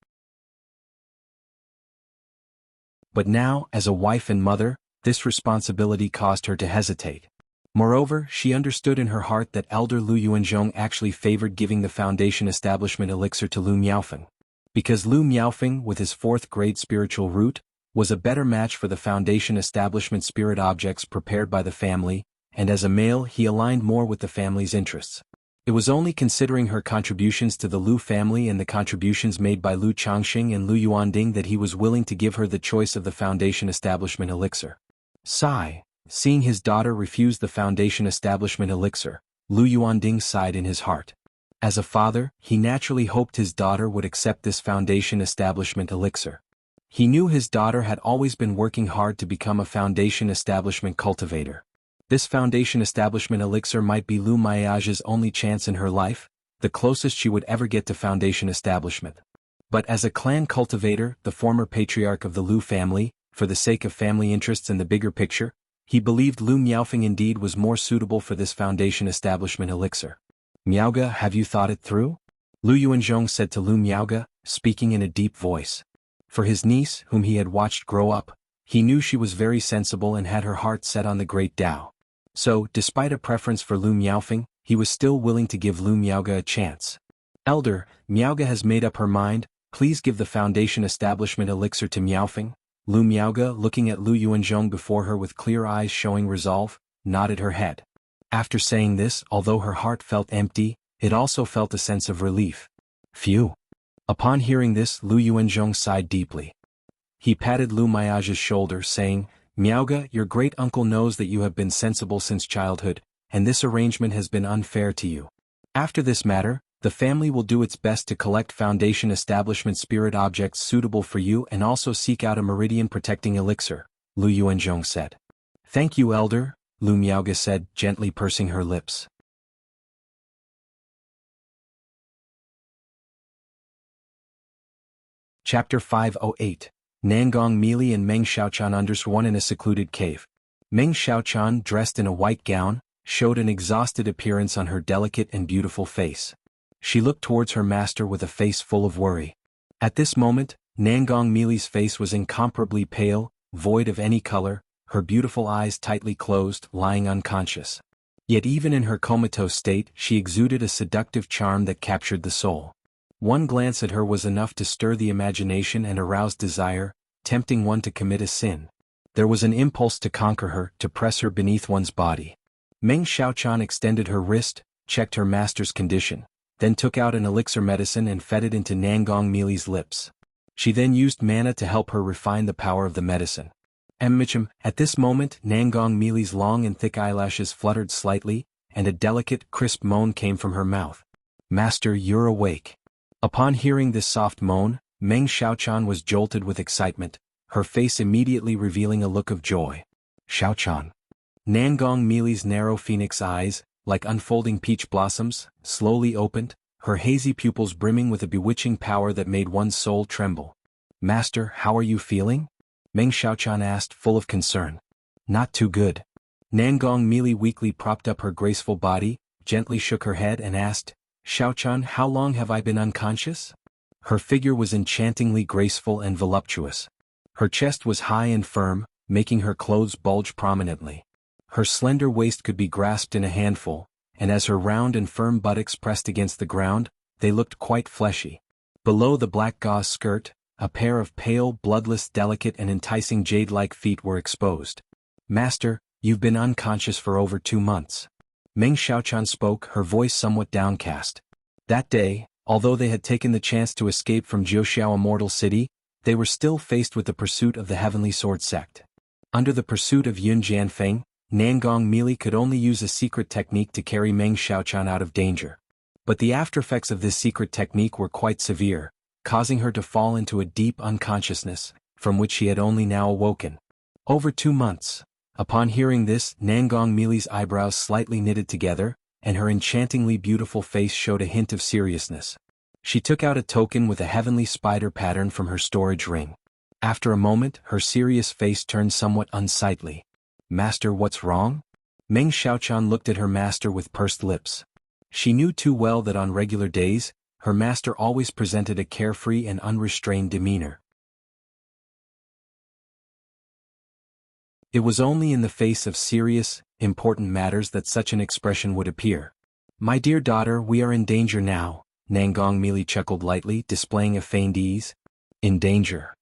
But now, as a wife and mother, this responsibility caused her to hesitate. Moreover, she understood in her heart that elder Lu Yuanzhong actually favored giving the foundation establishment elixir to Lu Miaofeng. Because Lu Miaofeng, with his 4th grade spiritual root, was a better match for the foundation establishment spirit objects prepared by the family, and as a male he aligned more with the family's interests. It was only considering her contributions to the Lu family and the contributions made by Lu Changxing and Lu Yuanding that he was willing to give her the choice of the foundation establishment elixir. Sigh. Seeing his daughter refuse the foundation establishment elixir, Lu Yuanding sighed in his heart. As a father, he naturally hoped his daughter would accept this foundation establishment elixir. He knew his daughter had always been working hard to become a foundation establishment cultivator. This foundation establishment elixir might be Lu Miaoge's only chance in her life, the closest she would ever get to foundation establishment. But as a clan cultivator, the former patriarch of the Lu family, for the sake of family interests and the bigger picture, he believed Lu Miaofeng indeed was more suitable for this foundation establishment elixir. Miaoge, have you thought it through? Lu Yuanzhong said to Lu Miaoge, speaking in a deep voice. For his niece, whom he had watched grow up, he knew she was very sensible and had her heart set on the great Tao. So, despite a preference for Lu Miaofeng, he was still willing to give Lu Miaoge a chance. Elder, Miaoge has made up her mind, please give the foundation establishment elixir to Miaofeng. Lu Miaoge, looking at Lu Yuanzhong before her with clear eyes showing resolve, nodded her head. After saying this, although her heart felt empty, it also felt a sense of relief. Phew. Upon hearing this, Lu Yuanzhong sighed deeply. He patted Lu Miaoge's shoulder, saying, Miaoge, your great-uncle knows that you have been sensible since childhood, and this arrangement has been unfair to you. After this matter, the family will do its best to collect foundation establishment spirit objects suitable for you and also seek out a meridian-protecting elixir, Lu Yuanzhong said. Thank you, Elder, Lu Miaoge said, gently pursing her lips. Chapter 508. Nangong Mili and Meng Xiaochan one in a secluded cave. Meng Xiaochan, dressed in a white gown, showed an exhausted appearance on her delicate and beautiful face. She looked towards her master with a face full of worry. At this moment, Nangong Mili's face was incomparably pale, void of any color, her beautiful eyes tightly closed, lying unconscious. Yet even in her comatose state, she exuded a seductive charm that captured the soul. One glance at her was enough to stir the imagination and arouse desire, tempting one to commit a sin. There was an impulse to conquer her, to press her beneath one's body. Meng Xiaochan extended her wrist, checked her master's condition, then took out an elixir medicine and fed it into Nangong Mili's lips. She then used mana to help her refine the power of the medicine. At this moment, Nangong Mili's long and thick eyelashes fluttered slightly, and a delicate, crisp moan came from her mouth. Master, you're awake. Upon hearing this soft moan, Meng Xiaochan was jolted with excitement, her face immediately revealing a look of joy. Xiaochan. Nangong Mili's narrow phoenix eyes, like unfolding peach blossoms, slowly opened, her hazy pupils brimming with a bewitching power that made one's soul tremble. Master, how are you feeling? Meng Xiaochan asked, full of concern. Not too good. Nangong Mili weakly propped up her graceful body, gently shook her head and asked, Xiaochan, how long have I been unconscious? Her figure was enchantingly graceful and voluptuous. Her chest was high and firm, making her clothes bulge prominently. Her slender waist could be grasped in a handful, and as her round and firm buttocks pressed against the ground, they looked quite fleshy. Below the black gauze skirt, a pair of pale, bloodless, delicate and enticing jade-like feet were exposed. Master, you've been unconscious for over 2 months. Meng Xiaochan spoke, her voice somewhat downcast. That day, although they had taken the chance to escape from Jiuxiao Immortal City, they were still faced with the pursuit of the Heavenly Sword sect. Under the pursuit of Yun Jianfeng, Nangong Mili could only use a secret technique to carry Meng Xiaochan out of danger. But the aftereffects of this secret technique were quite severe, causing her to fall into a deep unconsciousness, from which she had only now awoken. Over 2 months. Upon hearing this, Nangong Mili's eyebrows slightly knitted together, and her enchantingly beautiful face showed a hint of seriousness. She took out a token with a heavenly spider pattern from her storage ring. After a moment, her serious face turned somewhat unsightly. "Master, what's wrong?" Meng Xiaochan looked at her master with pursed lips. She knew too well that on regular days, her master always presented a carefree and unrestrained demeanor. It was only in the face of serious, important matters that such an expression would appear. "My dear daughter, we are in danger now," Nangong Mili chuckled lightly, displaying a feigned ease. "In danger."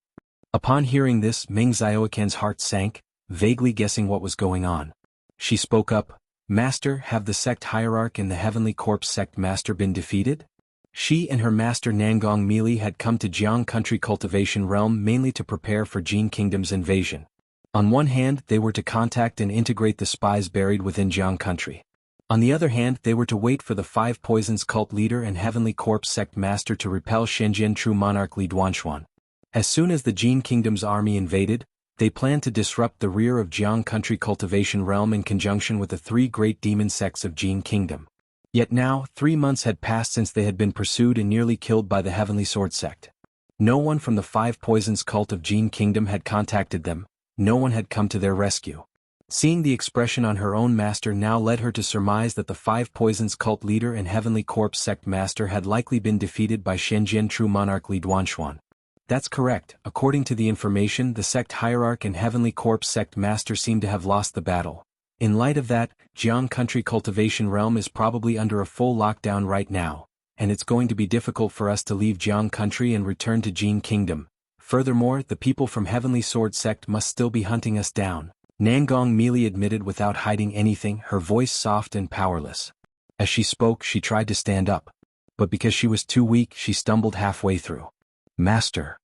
Upon hearing this, Meng Xiaoquan's heart sank, vaguely guessing what was going on. She spoke up, "Master, have the sect hierarch and the Heavenly Corpse sect master been defeated?" She and her master Nangong Mili had come to Jiang Country Cultivation Realm mainly to prepare for Jin Kingdom's invasion. On one hand, they were to contact and integrate the spies buried within Jiang Country. On the other hand, they were to wait for the Five Poisons cult leader and Heavenly Corpse sect master to repel Shenzhen True Monarch Li Duanshuan. As soon as the Jin Kingdom's army invaded, they planned to disrupt the rear of Jiang Country Cultivation Realm in conjunction with the 3 great demon sects of Jin Kingdom. Yet now, 3 months had passed since they had been pursued and nearly killed by the Heavenly Sword sect. No one from the Five Poisons cult of Jin Kingdom had contacted them, no one had come to their rescue. Seeing the expression on her own master now led her to surmise that the Five Poisons cult leader and Heavenly Corpse sect master had likely been defeated by Shenzhen True Monarch Li Duanshuan. That's correct. According to the information, the sect hierarch and Heavenly Corpse sect master seem to have lost the battle. In light of that, Jiang Country Cultivation Realm is probably under a full lockdown right now, and it's going to be difficult for us to leave Jiang Country and return to Jin Kingdom. Furthermore, the people from Heavenly Sword sect must still be hunting us down, Nangong Mili admitted without hiding anything, her voice soft and powerless. As she spoke, she tried to stand up, but because she was too weak, she stumbled halfway through. "Master."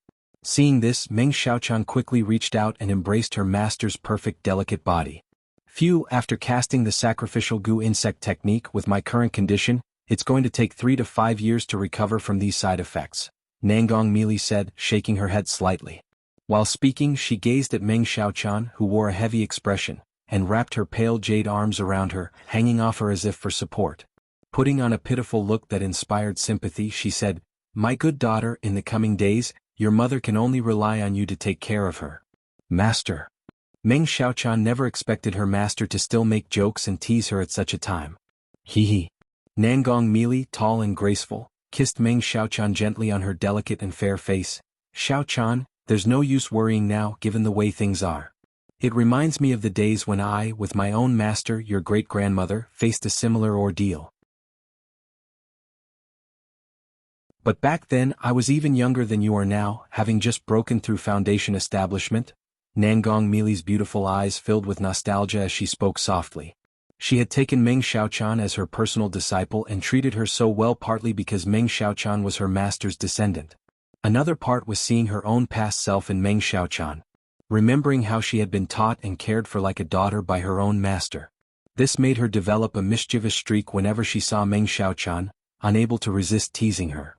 Seeing this, Meng Xiaochan quickly reached out and embraced her master's perfect delicate body. "Phew, after casting the sacrificial goo insect technique with my current condition, it's going to take 3 to 5 years to recover from these side effects," Nangong Mili said, shaking her head slightly. While speaking, she gazed at Meng Xiaochan, who wore a heavy expression, and wrapped her pale jade arms around her, hanging off her as if for support. Putting on a pitiful look that inspired sympathy, she said, "My good daughter, in the coming days, your mother can only rely on you to take care of her." "Master." Meng Xiaochan never expected her master to still make jokes and tease her at such a time. "Hee." Nangong Mili, tall and graceful, kissed Meng Xiaochan gently on her delicate and fair face. "Xiaochan, there's no use worrying now, given the way things are. It reminds me of the days when I, with my own master, your great-grandmother, faced a similar ordeal. But back then, I was even younger than you are now, having just broken through Foundation establishment." Nangong Mili's beautiful eyes filled with nostalgia as she spoke softly. She had taken Meng Xiaochan as her personal disciple and treated her so well partly because Meng Xiaochan was her master's descendant. Another part was seeing her own past self in Meng Xiaochan, remembering how she had been taught and cared for like a daughter by her own master. This made her develop a mischievous streak whenever she saw Meng Xiaochan, unable to resist teasing her.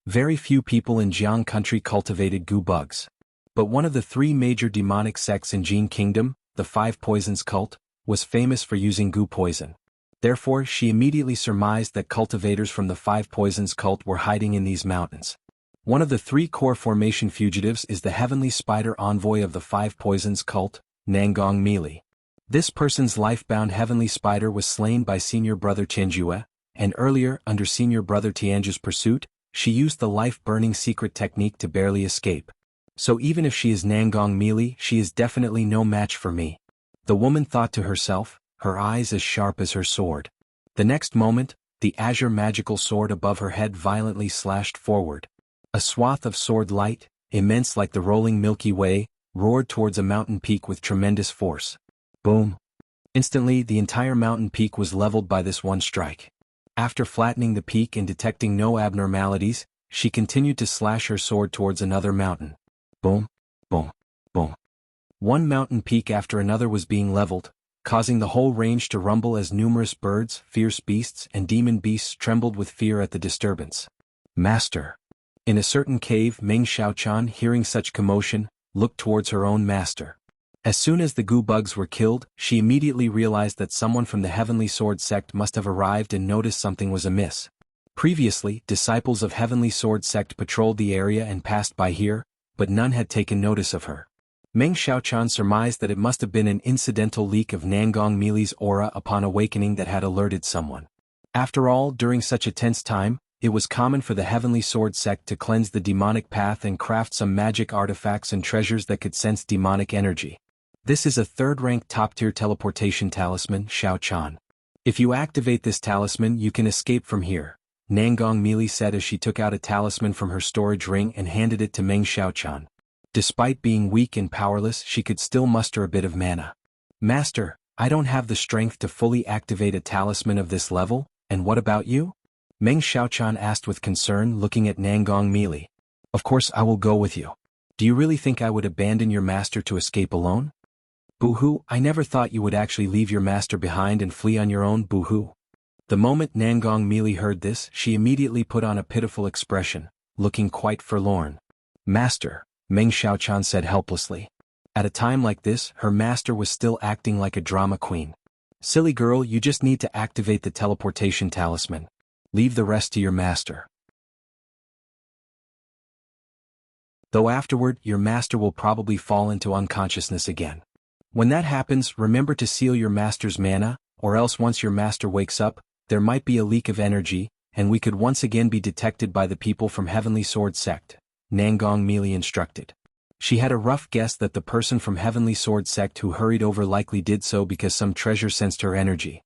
Very few people in Jiang Country cultivated goo bugs. But one of the 3 major demonic sects in Jin Kingdom, the Five Poisons cult, was famous for using goo poison. Therefore, she immediately surmised that cultivators from the Five Poisons cult were hiding in these mountains. One of the 3 core formation fugitives is the Heavenly Spider envoy of the Five Poisons cult, Nangong Mili. This person's life-bound Heavenly Spider was slain by Senior Brother Tianjue, and earlier, under Senior Brother Tianjue's pursuit, she used the life-burning secret technique to barely escape. So even if she is Nangong Mili, she is definitely no match for me. The woman thought to herself, her eyes as sharp as her sword. The next moment, the azure magical sword above her head violently slashed forward. A swath of sword light, immense like the rolling Milky Way, roared towards a mountain peak with tremendous force. Boom! Instantly, the entire mountain peak was leveled by this one strike. After flattening the peak and detecting no abnormalities, she continued to slash her sword towards another mountain. Boom, boom, boom. One mountain peak after another was being leveled, causing the whole range to rumble as numerous birds, fierce beasts, and demon beasts trembled with fear at the disturbance. Master. In a certain cave, Meng Xiaochan, hearing such commotion, looked towards her own master. As soon as the goo bugs were killed, she immediately realized that someone from the Heavenly Sword sect must have arrived and noticed something was amiss. Previously, disciples of Heavenly Sword sect patrolled the area and passed by here, but none had taken notice of her. Meng Xiaochan surmised that it must have been an incidental leak of Nangong Mili's aura upon awakening that had alerted someone. After all, during such a tense time, it was common for the Heavenly Sword sect to cleanse the demonic path and craft some magic artifacts and treasures that could sense demonic energy. This is a third-rank top-tier teleportation talisman, Xiaochan. If you activate this talisman, you can escape from here, Nangong Mili said as she took out a talisman from her storage ring and handed it to Meng Xiaochan. Despite being weak and powerless, she could still muster a bit of mana. Master, I don't have the strength to fully activate a talisman of this level, and what about you? Meng Xiaochan asked with concern, looking at Nangong Mili. Of course I will go with you. Do you really think I would abandon your master to escape alone? Boo-hoo, I never thought you would actually leave your master behind and flee on your own, boo-hoo. The moment Nangong Mili heard this, she immediately put on a pitiful expression, looking quite forlorn. Master, Meng Xiaochan said helplessly. At a time like this, her master was still acting like a drama queen. Silly girl, you just need to activate the teleportation talisman. Leave the rest to your master. Though afterward, your master will probably fall into unconsciousness again. When that happens, remember to seal your master's mana, or else once your master wakes up, there might be a leak of energy, and we could once again be detected by the people from Heavenly Sword sect, Nangong Mili instructed. She had a rough guess that the person from Heavenly Sword sect who hurried over likely did so because some treasure sensed her energy.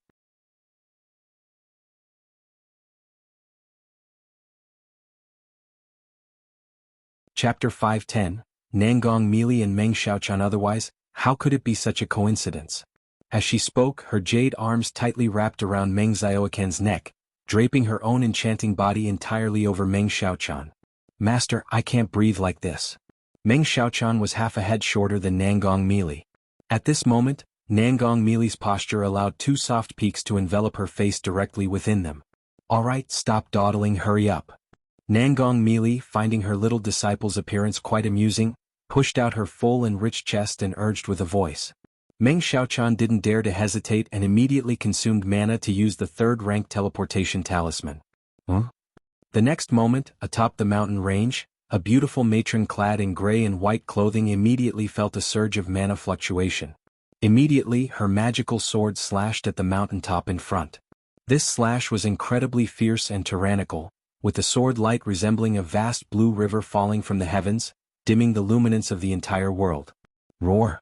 Chapter 510, Nangong Mili and Meng Xiaochan. Otherwise, how could it be such a coincidence? As she spoke, her jade arms tightly wrapped around Meng Xiaochan's neck, draping her own enchanting body entirely over Meng Xiaochan. Master, I can't breathe like this. Meng Xiaochan was half a head shorter than Nangong Mili. At this moment, Nangong Mili's posture allowed two soft peaks to envelop her face directly within them. Alright, stop dawdling, hurry up. Nangong Mili, finding her little disciple's appearance quite amusing, pushed out her full and rich chest and urged with a voice. Meng Xiaochan didn't dare to hesitate and immediately consumed mana to use the third-rank teleportation talisman. The next moment, atop the mountain range, a beautiful matron clad in gray and white clothing immediately felt a surge of mana fluctuation. Immediately, her magical sword slashed at the mountaintop in front. This slash was incredibly fierce and tyrannical, with the sword light resembling a vast blue river falling from the heavens, dimming the luminance of the entire world. Roar!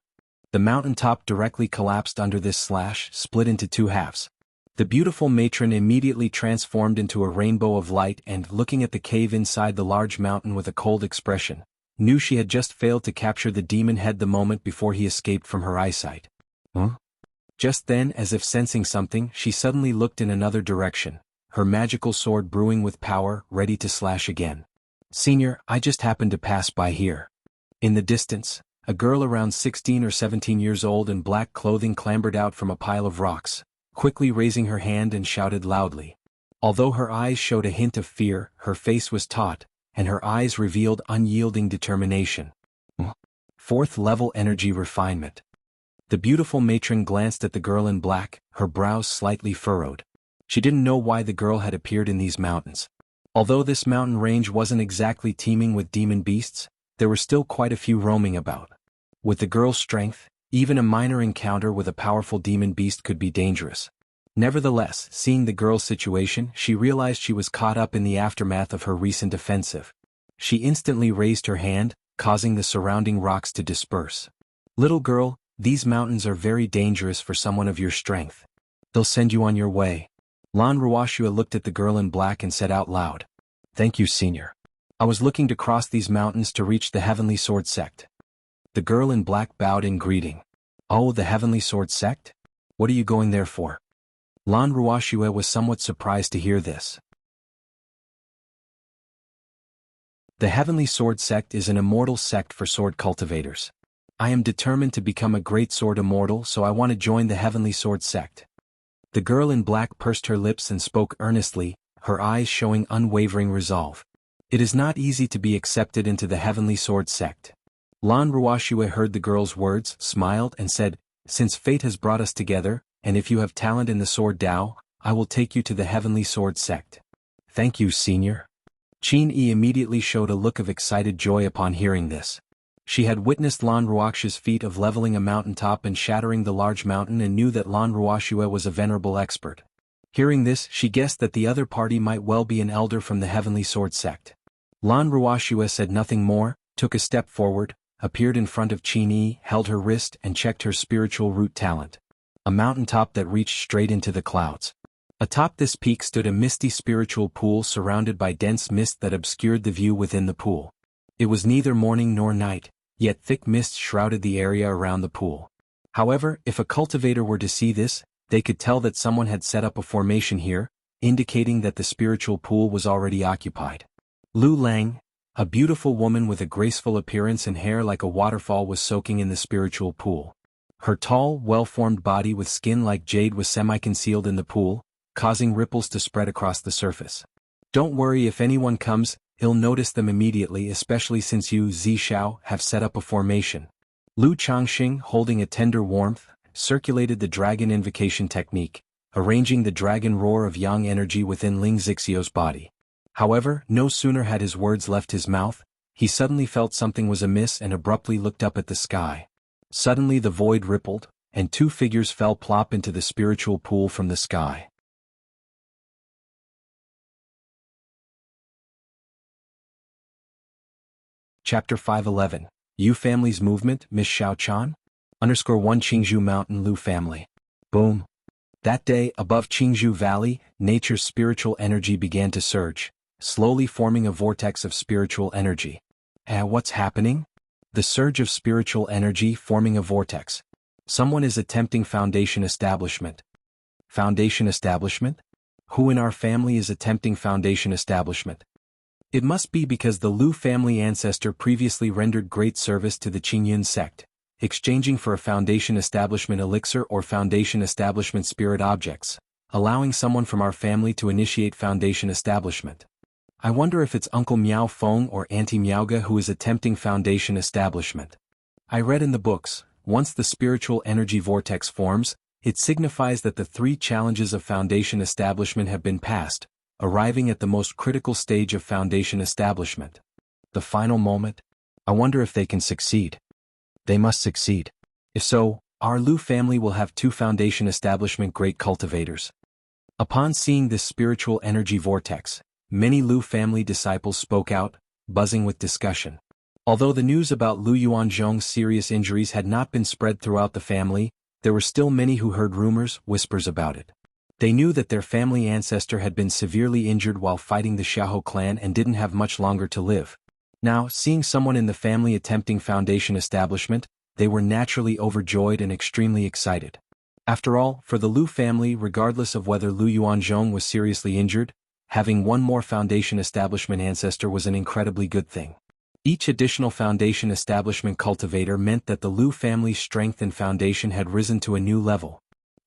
The mountaintop directly collapsed under this slash, split into two halves. The beautiful matron immediately transformed into a rainbow of light and, looking at the cave inside the large mountain with a cold expression, knew she had just failed to capture the demon head the moment before he escaped from her eyesight. Just then, as if sensing something, she suddenly looked in another direction, her magical sword brewing with power, ready to slash again. Senior, I just happened to pass by here. In the distance, a girl around 16 or 17 years old in black clothing clambered out from a pile of rocks, quickly raising her hand and shouted loudly. Although her eyes showed a hint of fear, her face was taut, and her eyes revealed unyielding determination. Fourth level energy refinement. The beautiful matron glanced at the girl in black, her brows slightly furrowed. She didn't know why the girl had appeared in these mountains. Although this mountain range wasn't exactly teeming with demon beasts, there were still quite a few roaming about. With the girl's strength, even a minor encounter with a powerful demon beast could be dangerous. Nevertheless, seeing the girl's situation, she realized she was caught up in the aftermath of her recent offensive. She instantly raised her hand, causing the surrounding rocks to disperse. Little girl, these mountains are very dangerous for someone of your strength. They'll send you on your way. Lan Ruashua looked at the girl in black and said out loud. Thank you, Senior. I was looking to cross these mountains to reach the Heavenly Sword sect. The girl in black bowed in greeting. Oh, the Heavenly Sword sect? What are you going there for? Lan Ruoxue was somewhat surprised to hear this. The Heavenly Sword Sect is an immortal sect for sword cultivators. I am determined to become a great sword immortal, so I want to join the Heavenly Sword Sect. The girl in black pursed her lips and spoke earnestly, her eyes showing unwavering resolve. It is not easy to be accepted into the Heavenly Sword Sect. Lan Ruoxue heard the girl's words, smiled and said, "Since fate has brought us together, and if you have talent in the sword Dao, I will take you to the Heavenly Sword Sect." "Thank you, senior." Qin Yi immediately showed a look of excited joy upon hearing this. She had witnessed Lan Ruoxue's feat of leveling a mountaintop and shattering the large mountain and knew that Lan Ruoxue was a venerable expert. Hearing this, she guessed that the other party might well be an elder from the Heavenly Sword Sect. Lan Ruoxue said nothing more, took a step forward, appeared in front of Qin Yi, held her wrist and checked her spiritual root talent. A mountaintop that reached straight into the clouds. Atop this peak stood a misty spiritual pool surrounded by dense mist that obscured the view within the pool. It was neither morning nor night, yet thick mist shrouded the area around the pool. However, if a cultivator were to see this, they could tell that someone had set up a formation here, indicating that the spiritual pool was already occupied. Lu Lang, a beautiful woman with a graceful appearance and hair like a waterfall, was soaking in the spiritual pool. Her tall, well-formed body with skin like jade was semi-concealed in the pool, causing ripples to spread across the surface. "Don't worry, if anyone comes, he'll notice them immediately, especially since you, Zishao, have set up a formation." Lu Changxing, holding a tender warmth, circulated the dragon invocation technique, arranging the dragon roar of yang energy within Ling Zixio's body. However, no sooner had his words left his mouth, he suddenly felt something was amiss and abruptly looked up at the sky. Suddenly the void rippled, and two figures fell plop into the spiritual pool from the sky. Chapter 511, Yu Family's Movement, Miss Xiaochan? _1 Qingzhou Mountain Lu Family. Boom. That day, above Qingzhou Valley, nature's spiritual energy began to surge, slowly forming a vortex of spiritual energy. What's happening? The surge of spiritual energy forming a vortex. Someone is attempting foundation establishment. Foundation establishment? Who in our family is attempting foundation establishment? It must be because the Lu family ancestor previously rendered great service to the Qingyun sect, exchanging for a foundation establishment elixir or foundation establishment spirit objects, allowing someone from our family to initiate foundation establishment. I wonder if it's Uncle Miao Feng or Auntie Miaoga who is attempting foundation establishment. I read in the books, once the spiritual energy vortex forms, it signifies that the 3 challenges of foundation establishment have been passed, arriving at the most critical stage of foundation establishment. The final moment? I wonder if they can succeed. They must succeed. If so, our Lu family will have 2 foundation establishment great cultivators. Upon seeing this spiritual energy vortex, many Lu family disciples spoke out, buzzing with discussion. Although the news about Lu Yuanzhong's serious injuries had not been spread throughout the family, there were still many who heard rumors, whispers about it. They knew that their family ancestor had been severely injured while fighting the Xiahou clan and didn't have much longer to live. Now, seeing someone in the family attempting foundation establishment, they were naturally overjoyed and extremely excited. After all, for the Lu family, regardless of whether Lu Yuanzhong was seriously injured, having one more foundation establishment ancestor was an incredibly good thing. Each additional foundation establishment cultivator meant that the Lu family's strength and foundation had risen to a new level.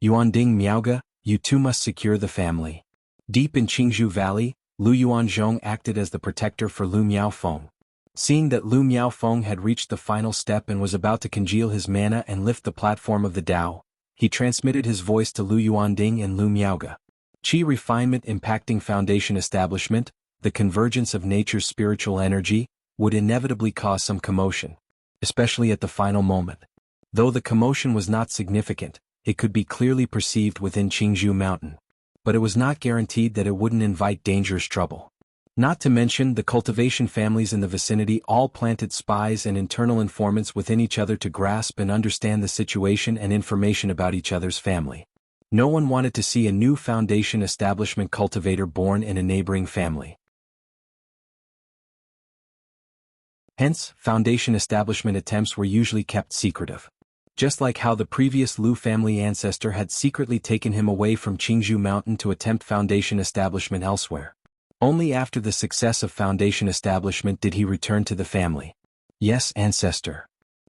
Yuanding Miaoga, you too must secure the family. Deep in Qingzhou Valley, Lu Yuanzhong acted as the protector for Lu Miaofeng. Seeing that Lu Miaofeng had reached the final step and was about to congeal his mana and lift the platform of the Tao, he transmitted his voice to Lu Yuanding and Lu Miaoga. Qi refinement impacting foundation establishment, the convergence of nature's spiritual energy, would inevitably cause some commotion, especially at the final moment. Though the commotion was not significant, it could be clearly perceived within Qingzhou Mountain. But it was not guaranteed that it wouldn't invite dangerous trouble. Not to mention, the cultivation families in the vicinity all planted spies and internal informants within each other to grasp and understand the situation and information about each other's family. No one wanted to see a new foundation establishment cultivator born in a neighboring family. Hence, foundation establishment attempts were usually kept secretive. Just like how the previous Lu family ancestor had secretly taken him away from Qingzhou Mountain to attempt foundation establishment elsewhere. Only after the success of foundation establishment did he return to the family. Yes, ancestor.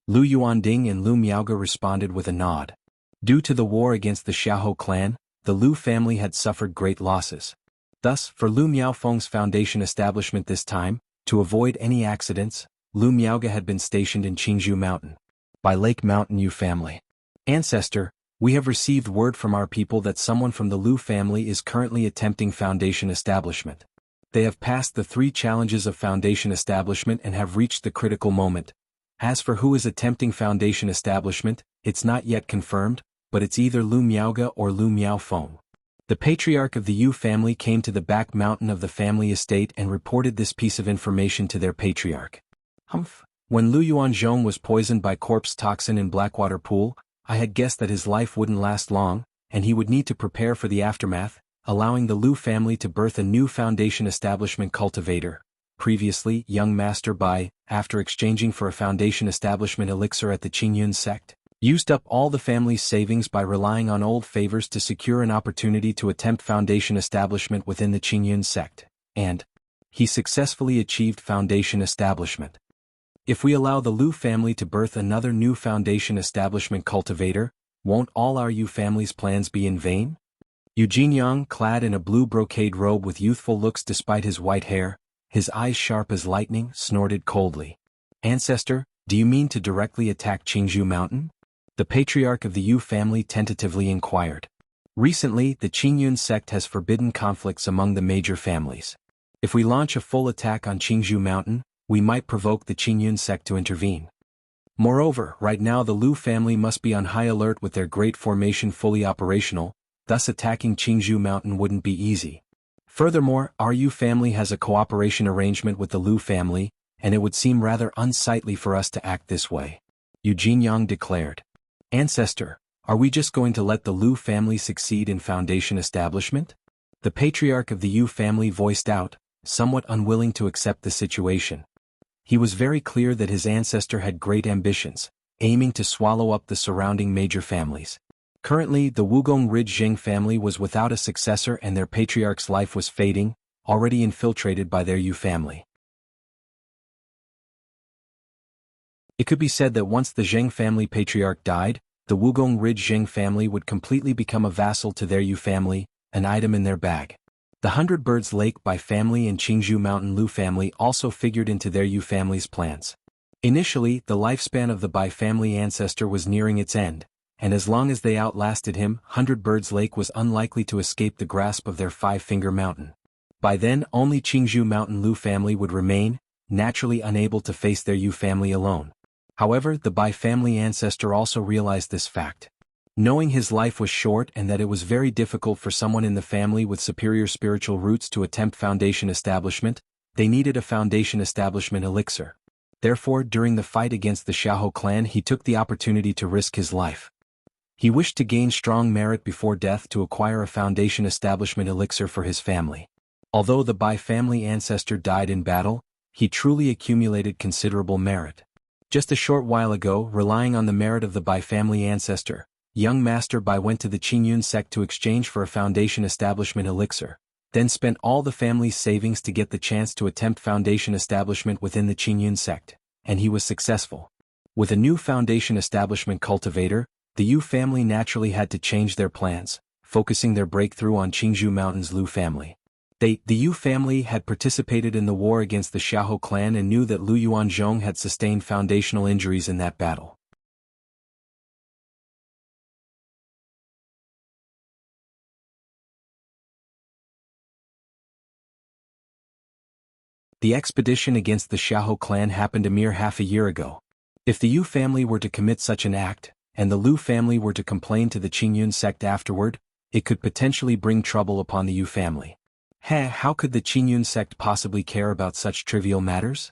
Lu Yuanding and Lu Miaoge responded with a nod. Due to the war against the Xiahou clan, the Lu family had suffered great losses. Thus, for Lu Miaofeng's foundation establishment this time, to avoid any accidents, Lu Miaoge had been stationed in Qingzhou Mountain. By Lake Mountain Yu family. Ancestor, we have received word from our people that someone from the Lu family is currently attempting foundation establishment. They have passed the 3 challenges of foundation establishment and have reached the critical moment. As for who is attempting foundation establishment, it's not yet confirmed, but it's either Lu Miaoge or Lu Miaofeng. The patriarch of the Yu family came to the back mountain of the family estate and reported this piece of information to their patriarch. When Lu Yuanzhong was poisoned by corpse toxin in Blackwater Pool, I had guessed that his life wouldn't last long, and he would need to prepare for the aftermath, allowing the Lu family to birth a new foundation establishment cultivator, previously young master Bai, after exchanging for a foundation establishment elixir at the Qingyun sect, used up all the family's savings by relying on old favors to secure an opportunity to attempt foundation establishment within the Qingyun sect, and he successfully achieved foundation establishment. If we allow the Lu family to birth another new foundation establishment cultivator, won't all our Yu family's plans be in vain? Eugene Yang, clad in a blue brocade robe with youthful looks despite his white hair, his eyes sharp as lightning, snorted coldly. Ancestor, do you mean to directly attack Qingzhou Mountain? The patriarch of the Yu family tentatively inquired. Recently, the Qingyun sect has forbidden conflicts among the major families. If we launch a full attack on Qingzhou Mountain, we might provoke the Qingyun sect to intervene. Moreover, right now the Lu family must be on high alert with their great formation fully operational, thus attacking Qingzhou Mountain wouldn't be easy. Furthermore, our Yu family has a cooperation arrangement with the Lu family, and it would seem rather unsightly for us to act this way. Eugene Yang declared. Ancestor, are we just going to let the Lu family succeed in foundation establishment? The patriarch of the Yu family voiced out, somewhat unwilling to accept the situation. He was very clear that his ancestor had great ambitions, aiming to swallow up the surrounding major families. Currently, the Wugong Ridge Zheng family was without a successor and their patriarch's life was fading, already infiltrated by their Yu family. It could be said that once the Zheng family patriarch died, the Wugong Ridge Zheng family would completely become a vassal to their Yu family, an item in their bag. The 100 Birds Lake Bai family and Qingzhou Mountain Lu family also figured into their Yu family's plans. Initially, the lifespan of the Bai family ancestor was nearing its end, and as long as they outlasted him, 100 Birds Lake was unlikely to escape the grasp of their Five-Finger Mountain. By then, only Qingzhou Mountain Lu family would remain, naturally unable to face their Yu family alone. However, the Bai family ancestor also realized this fact. Knowing his life was short and that it was very difficult for someone in the family with superior spiritual roots to attempt foundation establishment, they needed a foundation establishment elixir. Therefore, during the fight against the Xiahou clan he took the opportunity to risk his life. He wished to gain strong merit before death to acquire a foundation establishment elixir for his family. Although the Bai family ancestor died in battle, he truly accumulated considerable merit. Just a short while ago, relying on the merit of the Bai family ancestor, young Master Bai went to the Qingyun sect to exchange for a foundation establishment elixir, then spent all the family's savings to get the chance to attempt foundation establishment within the Qingyun sect, and he was successful. With a new foundation establishment cultivator, the Yu family naturally had to change their plans, focusing their breakthrough on Qingzhou Mountain's Lu family. The Yu family had participated in the war against the Xiahou clan and knew that Lu Yuanzhong had sustained foundational injuries in that battle. The expedition against the Xiahou clan happened a mere half a year ago. If the Yu family were to commit such an act, and the Lu family were to complain to the Qingyun sect afterward, it could potentially bring trouble upon the Yu family. How could the Qingyun sect possibly care about such trivial matters?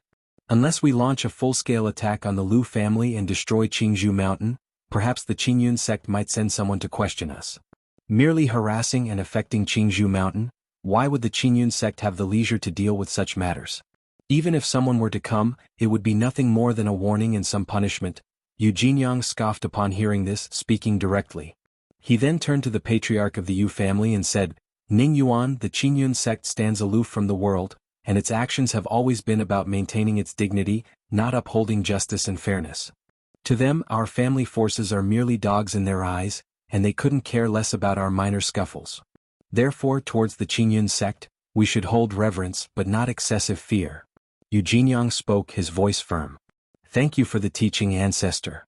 Unless we launch a full-scale attack on the Lu family and destroy Qingzhou Mountain, perhaps the Qingyun sect might send someone to question us. Merely harassing and affecting Qingzhou Mountain, why would the Qingyun sect have the leisure to deal with such matters? Even if someone were to come, it would be nothing more than a warning and some punishment. Yu Jinyang scoffed upon hearing this, speaking directly. He then turned to the patriarch of the Yu family and said, Ning Yuan, the Qingyun sect stands aloof from the world, and its actions have always been about maintaining its dignity, not upholding justice and fairness. To them, our family forces are merely dogs in their eyes, and they couldn't care less about our minor scuffles. Therefore, towards the Qingyun sect, we should hold reverence but not excessive fear. Yu Jinyang spoke, his voice firm. Thank you for the teaching, ancestor.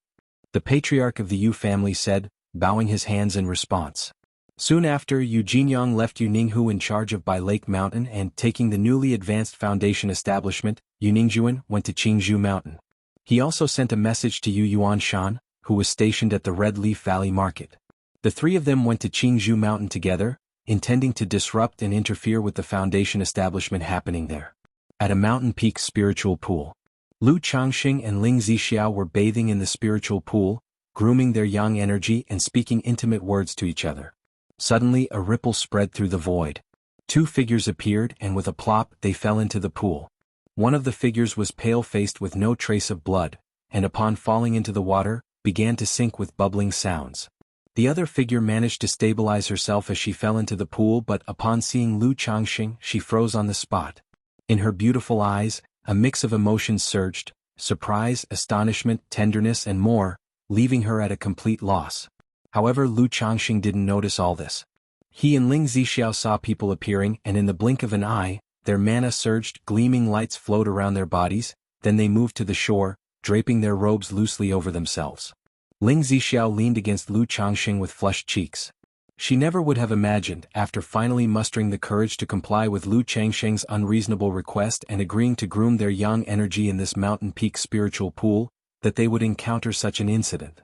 The patriarch of the Yu family said, bowing his hands in response. Soon after, Yu Jinyang left Yu Ninghu in charge of Bai Lake Mountain and, taking the newly advanced foundation establishment, Yu Ningjuan went to Qingzhou Mountain. He also sent a message to Yu Yuanshan, who was stationed at the Red Leaf Valley Market. The three of them went to Qingzhou Mountain together, intending to disrupt and interfere with the foundation establishment happening there. At a mountain peak spiritual pool, Lu Changxing and Ling Zixiao were bathing in the spiritual pool, grooming their yang energy and speaking intimate words to each other. Suddenly a ripple spread through the void. Two figures appeared and with a plop they fell into the pool. One of the figures was pale-faced with no trace of blood, and upon falling into the water, began to sink with bubbling sounds. The other figure managed to stabilize herself as she fell into the pool, but upon seeing Lu Changxing she froze on the spot. In her beautiful eyes, a mix of emotions surged, surprise, astonishment, tenderness and more, leaving her at a complete loss. However, Lu Changxing didn't notice all this. He and Ling Zixiao saw people appearing, and in the blink of an eye, their mana surged, gleaming lights flowed around their bodies, then they moved to the shore, draping their robes loosely over themselves. Ling Zixiao leaned against Lu Changxing with flushed cheeks. She never would have imagined, after finally mustering the courage to comply with Lu Changxing's unreasonable request and agreeing to groom their yang energy in this mountain peak spiritual pool, that they would encounter such an incident.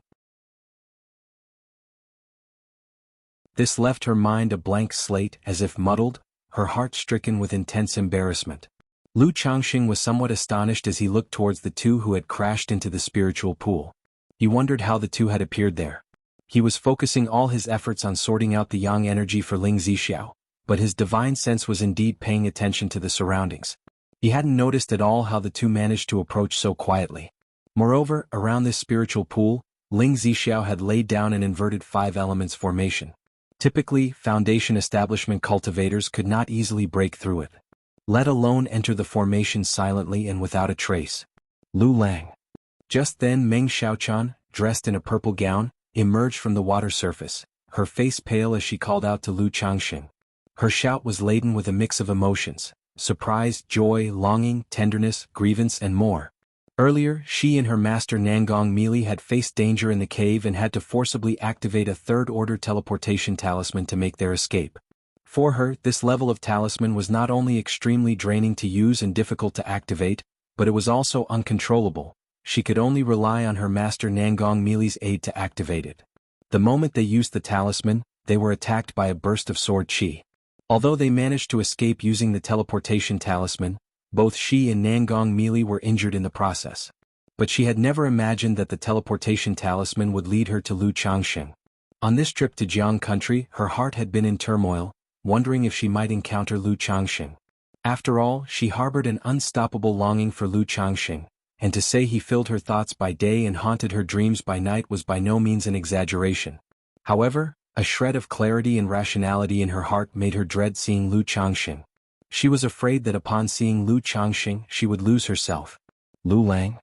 This left her mind a blank slate, as if muddled, her heart stricken with intense embarrassment. Lu Changxing was somewhat astonished as he looked towards the two who had crashed into the spiritual pool. He wondered how the two had appeared there. He was focusing all his efforts on sorting out the yang energy for Ling Zixiao, but his divine sense was indeed paying attention to the surroundings. He hadn't noticed at all how the two managed to approach so quietly. Moreover, around this spiritual pool, Ling Zixiao had laid down an inverted 5 elements formation. Typically, foundation establishment cultivators could not easily break through it, let alone enter the formation silently and without a trace. Lu Lang. Just then Meng Xiaochan, dressed in a purple gown, emerged from the water surface, her face pale as she called out to Lu Changxing. Her shout was laden with a mix of emotions: surprise, joy, longing, tenderness, grievance and more. Earlier, she and her master Nangong Meili had faced danger in the cave and had to forcibly activate a third-order teleportation talisman to make their escape. For her, this level of talisman was not only extremely draining to use and difficult to activate, but it was also uncontrollable. She could only rely on her master Nangong Meili's aid to activate it. The moment they used the talisman, they were attacked by a burst of sword chi. Although they managed to escape using the teleportation talisman, both she and Nangong Meili were injured in the process. But she had never imagined that the teleportation talisman would lead her to Lu Changxing. On this trip to Jiang country, her heart had been in turmoil, wondering if she might encounter Lu Changxing. After all, she harbored an unstoppable longing for Lu Changxing, and to say he filled her thoughts by day and haunted her dreams by night was by no means an exaggeration. However, a shred of clarity and rationality in her heart made her dread seeing Lu Changxing. She was afraid that upon seeing Lu Changxing she would lose herself. Lu Lang?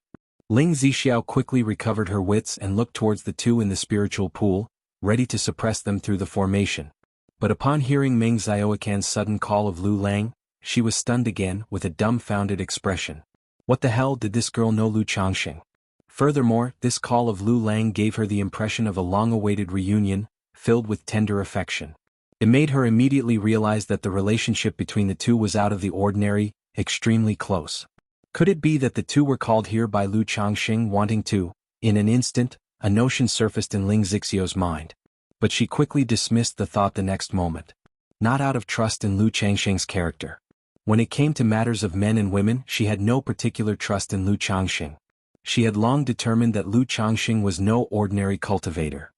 Ling Zixiao quickly recovered her wits and looked towards the two in the spiritual pool, ready to suppress them through the formation. But upon hearing Meng Xiaoquan's sudden call of Lu Lang, she was stunned again, with a dumbfounded expression. What the hell, did this girl know Lu Changxing? Furthermore, this call of Lu Lang gave her the impression of a long-awaited reunion, filled with tender affection. It made her immediately realize that the relationship between the two was out of the ordinary, extremely close. Could it be that the two were called here by Lu Changxing wanting to? In an instant, a notion surfaced in Ling Zixiao's mind. But she quickly dismissed the thought the next moment. Not out of trust in Lu Changxing's character. When it came to matters of men and women, she had no particular trust in Lu Changxing. She had long determined that Lu Changxing was no ordinary cultivator.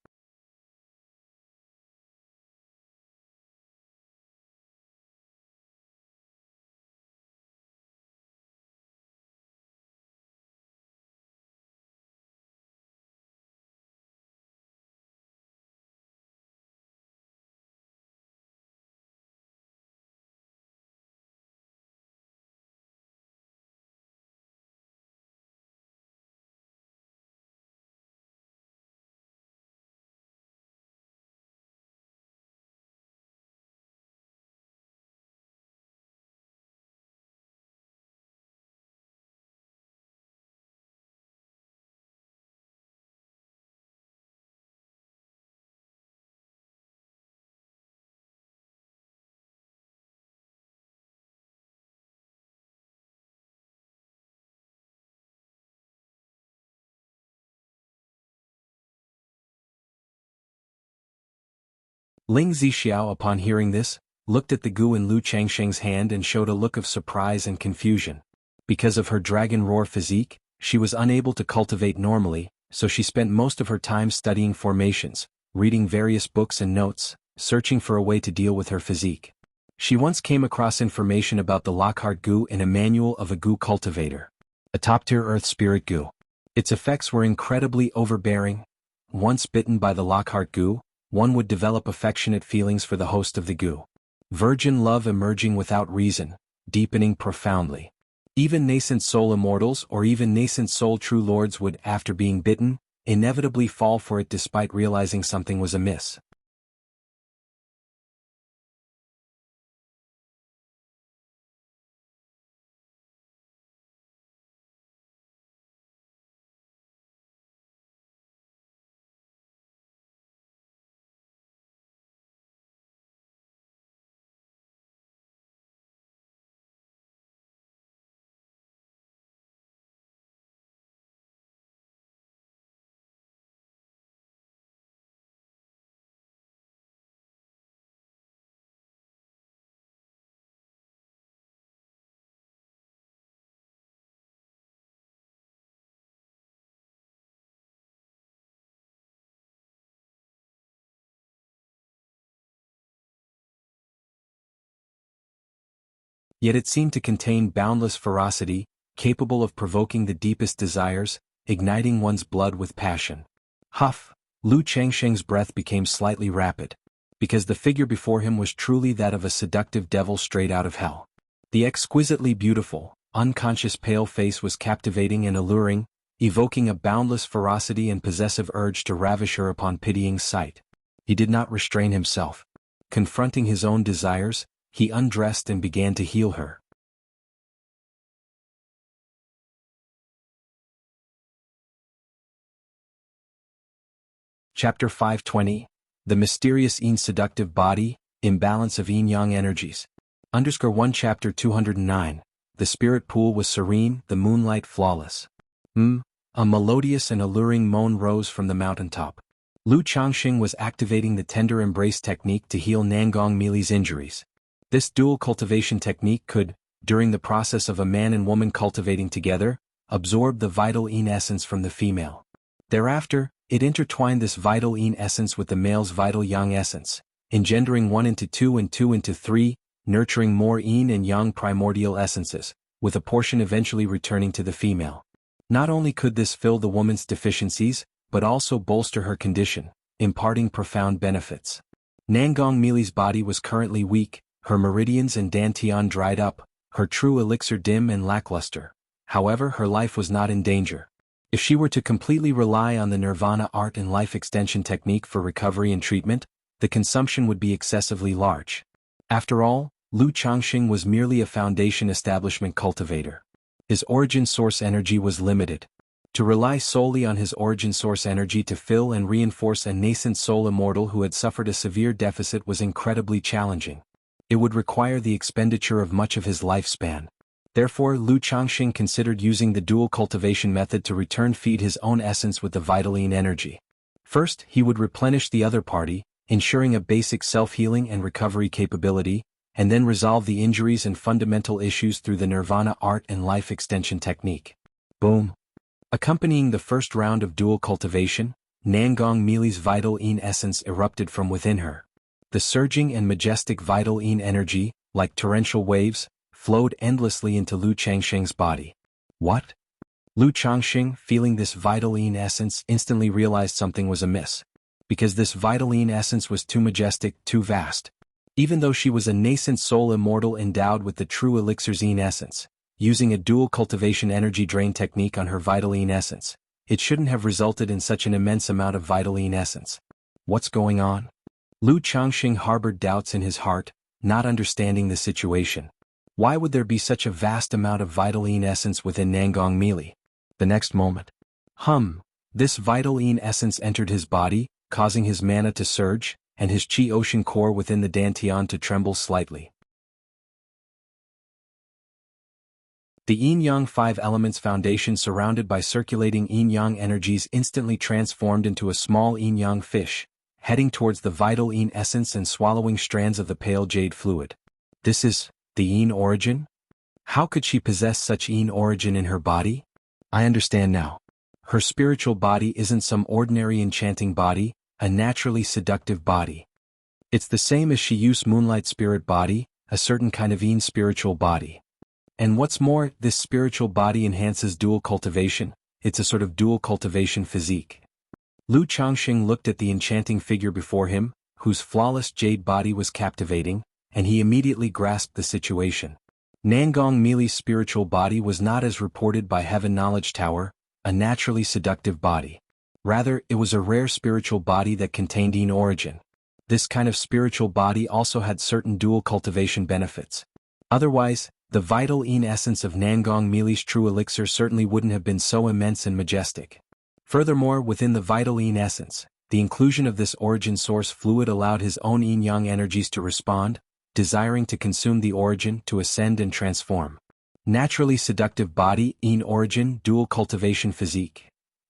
Ling Zixiao, upon hearing this, looked at the goo in Lu Changsheng's hand and showed a look of surprise and confusion. Because of her dragon roar physique, she was unable to cultivate normally, so she spent most of her time studying formations, reading various books and notes, searching for a way to deal with her physique. She once came across information about the Lockhart goo in a manual of a goo cultivator, a top-tier earth spirit goo. Its effects were incredibly overbearing. Once bitten by the Lockhart goo, one would develop affectionate feelings for the host of the goo. Virgin love emerging without reason, deepening profoundly. Even nascent soul immortals or even nascent soul true lords would, after being bitten, inevitably fall for it despite realizing something was amiss. Yet it seemed to contain boundless ferocity, capable of provoking the deepest desires, igniting one's blood with passion. Huff! Lu Changsheng's breath became slightly rapid, because the figure before him was truly that of a seductive devil straight out of hell. The exquisitely beautiful, unconscious pale face was captivating and alluring, evoking a boundless ferocity and possessive urge to ravish her upon pitying sight. He did not restrain himself. Confronting his own desires, he undressed and began to heal her. Chapter 520. The Mysterious Yin Seductive Body, Imbalance of Yin-Yang Energies. _1 Chapter 209. The spirit pool was serene, the moonlight flawless. A melodious and alluring moan rose from the mountaintop. Lu Changsheng was activating the tender embrace technique to heal Nangong Mili's injuries. This dual cultivation technique could, during the process of a man and woman cultivating together, absorb the vital yin essence from the female. Thereafter, it intertwined this vital yin essence with the male's vital yang essence, engendering 1 into 2 and 2 into 3, nurturing more yin and yang primordial essences, with a portion eventually returning to the female. Not only could this fill the woman's deficiencies, but also bolster her condition, imparting profound benefits. Nangong Mili's body was currently weak, her meridians and dantian dried up, her true elixir dim and lackluster. However, her life was not in danger. If she were to completely rely on the nirvana art and life extension technique for recovery and treatment, the consumption would be excessively large. After all, Lu Changsheng was merely a foundation establishment cultivator. His origin source energy was limited. To rely solely on his origin source energy to fill and reinforce a nascent soul immortal who had suffered a severe deficit was incredibly challenging. It would require the expenditure of much of his lifespan. Therefore, Lu Changsheng considered using the dual cultivation method to return feed his own essence with the vital yin energy. First, he would replenish the other party, ensuring a basic self-healing and recovery capability, and then resolve the injuries and fundamental issues through the nirvana art and life extension technique. Boom! Accompanying the first round of dual cultivation, Nangong Mili's vital yin essence erupted from within her. The surging and majestic vital yin energy, like torrential waves, flowed endlessly into Lu Changsheng's body. What? Lu Changsheng, feeling this vital yin essence, instantly realized something was amiss. Because this vital yin essence was too majestic, too vast. Even though she was a nascent soul immortal endowed with the true elixir's yin essence, using a dual cultivation energy drain technique on her vital yin essence, it shouldn't have resulted in such an immense amount of vital yin essence. What's going on? Lu Changsheng harbored doubts in his heart, not understanding the situation. Why would there be such a vast amount of vital yin essence within Nangong Mili? The next moment. This vital yin essence entered his body, causing his mana to surge, and his chi ocean core within the dantian to tremble slightly. The yin-yang 5 elements foundation surrounded by circulating yin-yang energies instantly transformed into a small yin-yang fish, heading towards the vital yin essence and swallowing strands of the pale jade fluid. This is the yin origin? How could she possess such yin origin in her body? I understand now. Her spiritual body isn't some ordinary enchanting body, a naturally seductive body. It's the same as she used moonlight spirit body, a certain kind of yin spiritual body. And what's more, this spiritual body enhances dual cultivation. It's a sort of dual cultivation physique. Lu Changxing looked at the enchanting figure before him, whose flawless jade body was captivating, and he immediately grasped the situation. Nangong Mili's spiritual body was not as reported by Heaven Knowledge Tower, a naturally seductive body. Rather, it was a rare spiritual body that contained yin origin. This kind of spiritual body also had certain dual cultivation benefits. Otherwise, the vital yin essence of Nangong Mili's true elixir certainly wouldn't have been so immense and majestic. Furthermore, within the vital yin essence, the inclusion of this origin source fluid allowed his own yin-yang energies to respond, desiring to consume the origin to ascend and transform. Naturally seductive body, yin origin, dual cultivation physique.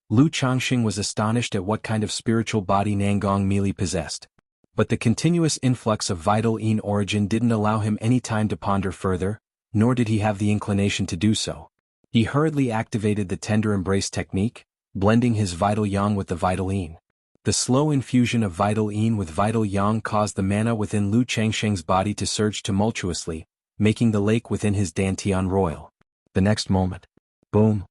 Lu Changxing was astonished at what kind of spiritual body Nangong Mili possessed. But the continuous influx of vital yin origin didn't allow him any time to ponder further, nor did he have the inclination to do so. He hurriedly activated the tender embrace technique, blending his vital yang with the vital yin. The slow infusion of vital yin with vital yang caused the mana within Lu Changxing's body to surge tumultuously, making the lake within his dantian roil. The next moment, boom!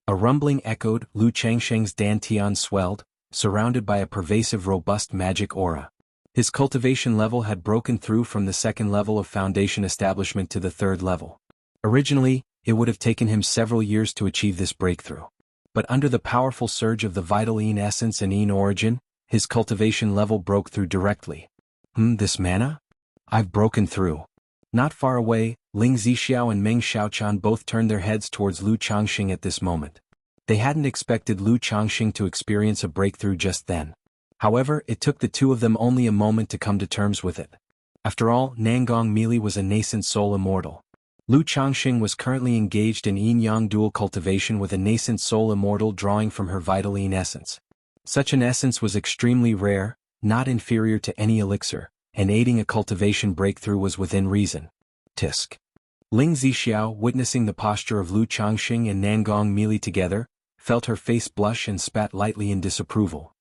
A rumbling echoed. Lu Changxing's dantian swelled, surrounded by a pervasive robust magic aura. His cultivation level had broken through from the second level of foundation establishment to the third level. Originally, it would have taken him several years to achieve this breakthrough. But under the powerful surge of the vital yin essence and yin origin, his cultivation level broke through directly. This mana? I've broken through. Not far away, Ling Zixiao and Meng Xiaochan both turned their heads towards Lu Changxing at this moment. They hadn't expected Lu Changxing to experience a breakthrough just then. However, it took the two of them only a moment to come to terms with it. After all, Nangong Mili was a nascent soul immortal. Lu Changxing was currently engaged in yin-yang dual cultivation with a nascent soul immortal drawing from her vital yin essence. Such an essence was extremely rare, not inferior to any elixir, and aiding a cultivation breakthrough was within reason. Tisk. Ling Zixiao, witnessing the posture of Lu Changxing and Nangong Mili together, felt her face blush and spat lightly in disapproval.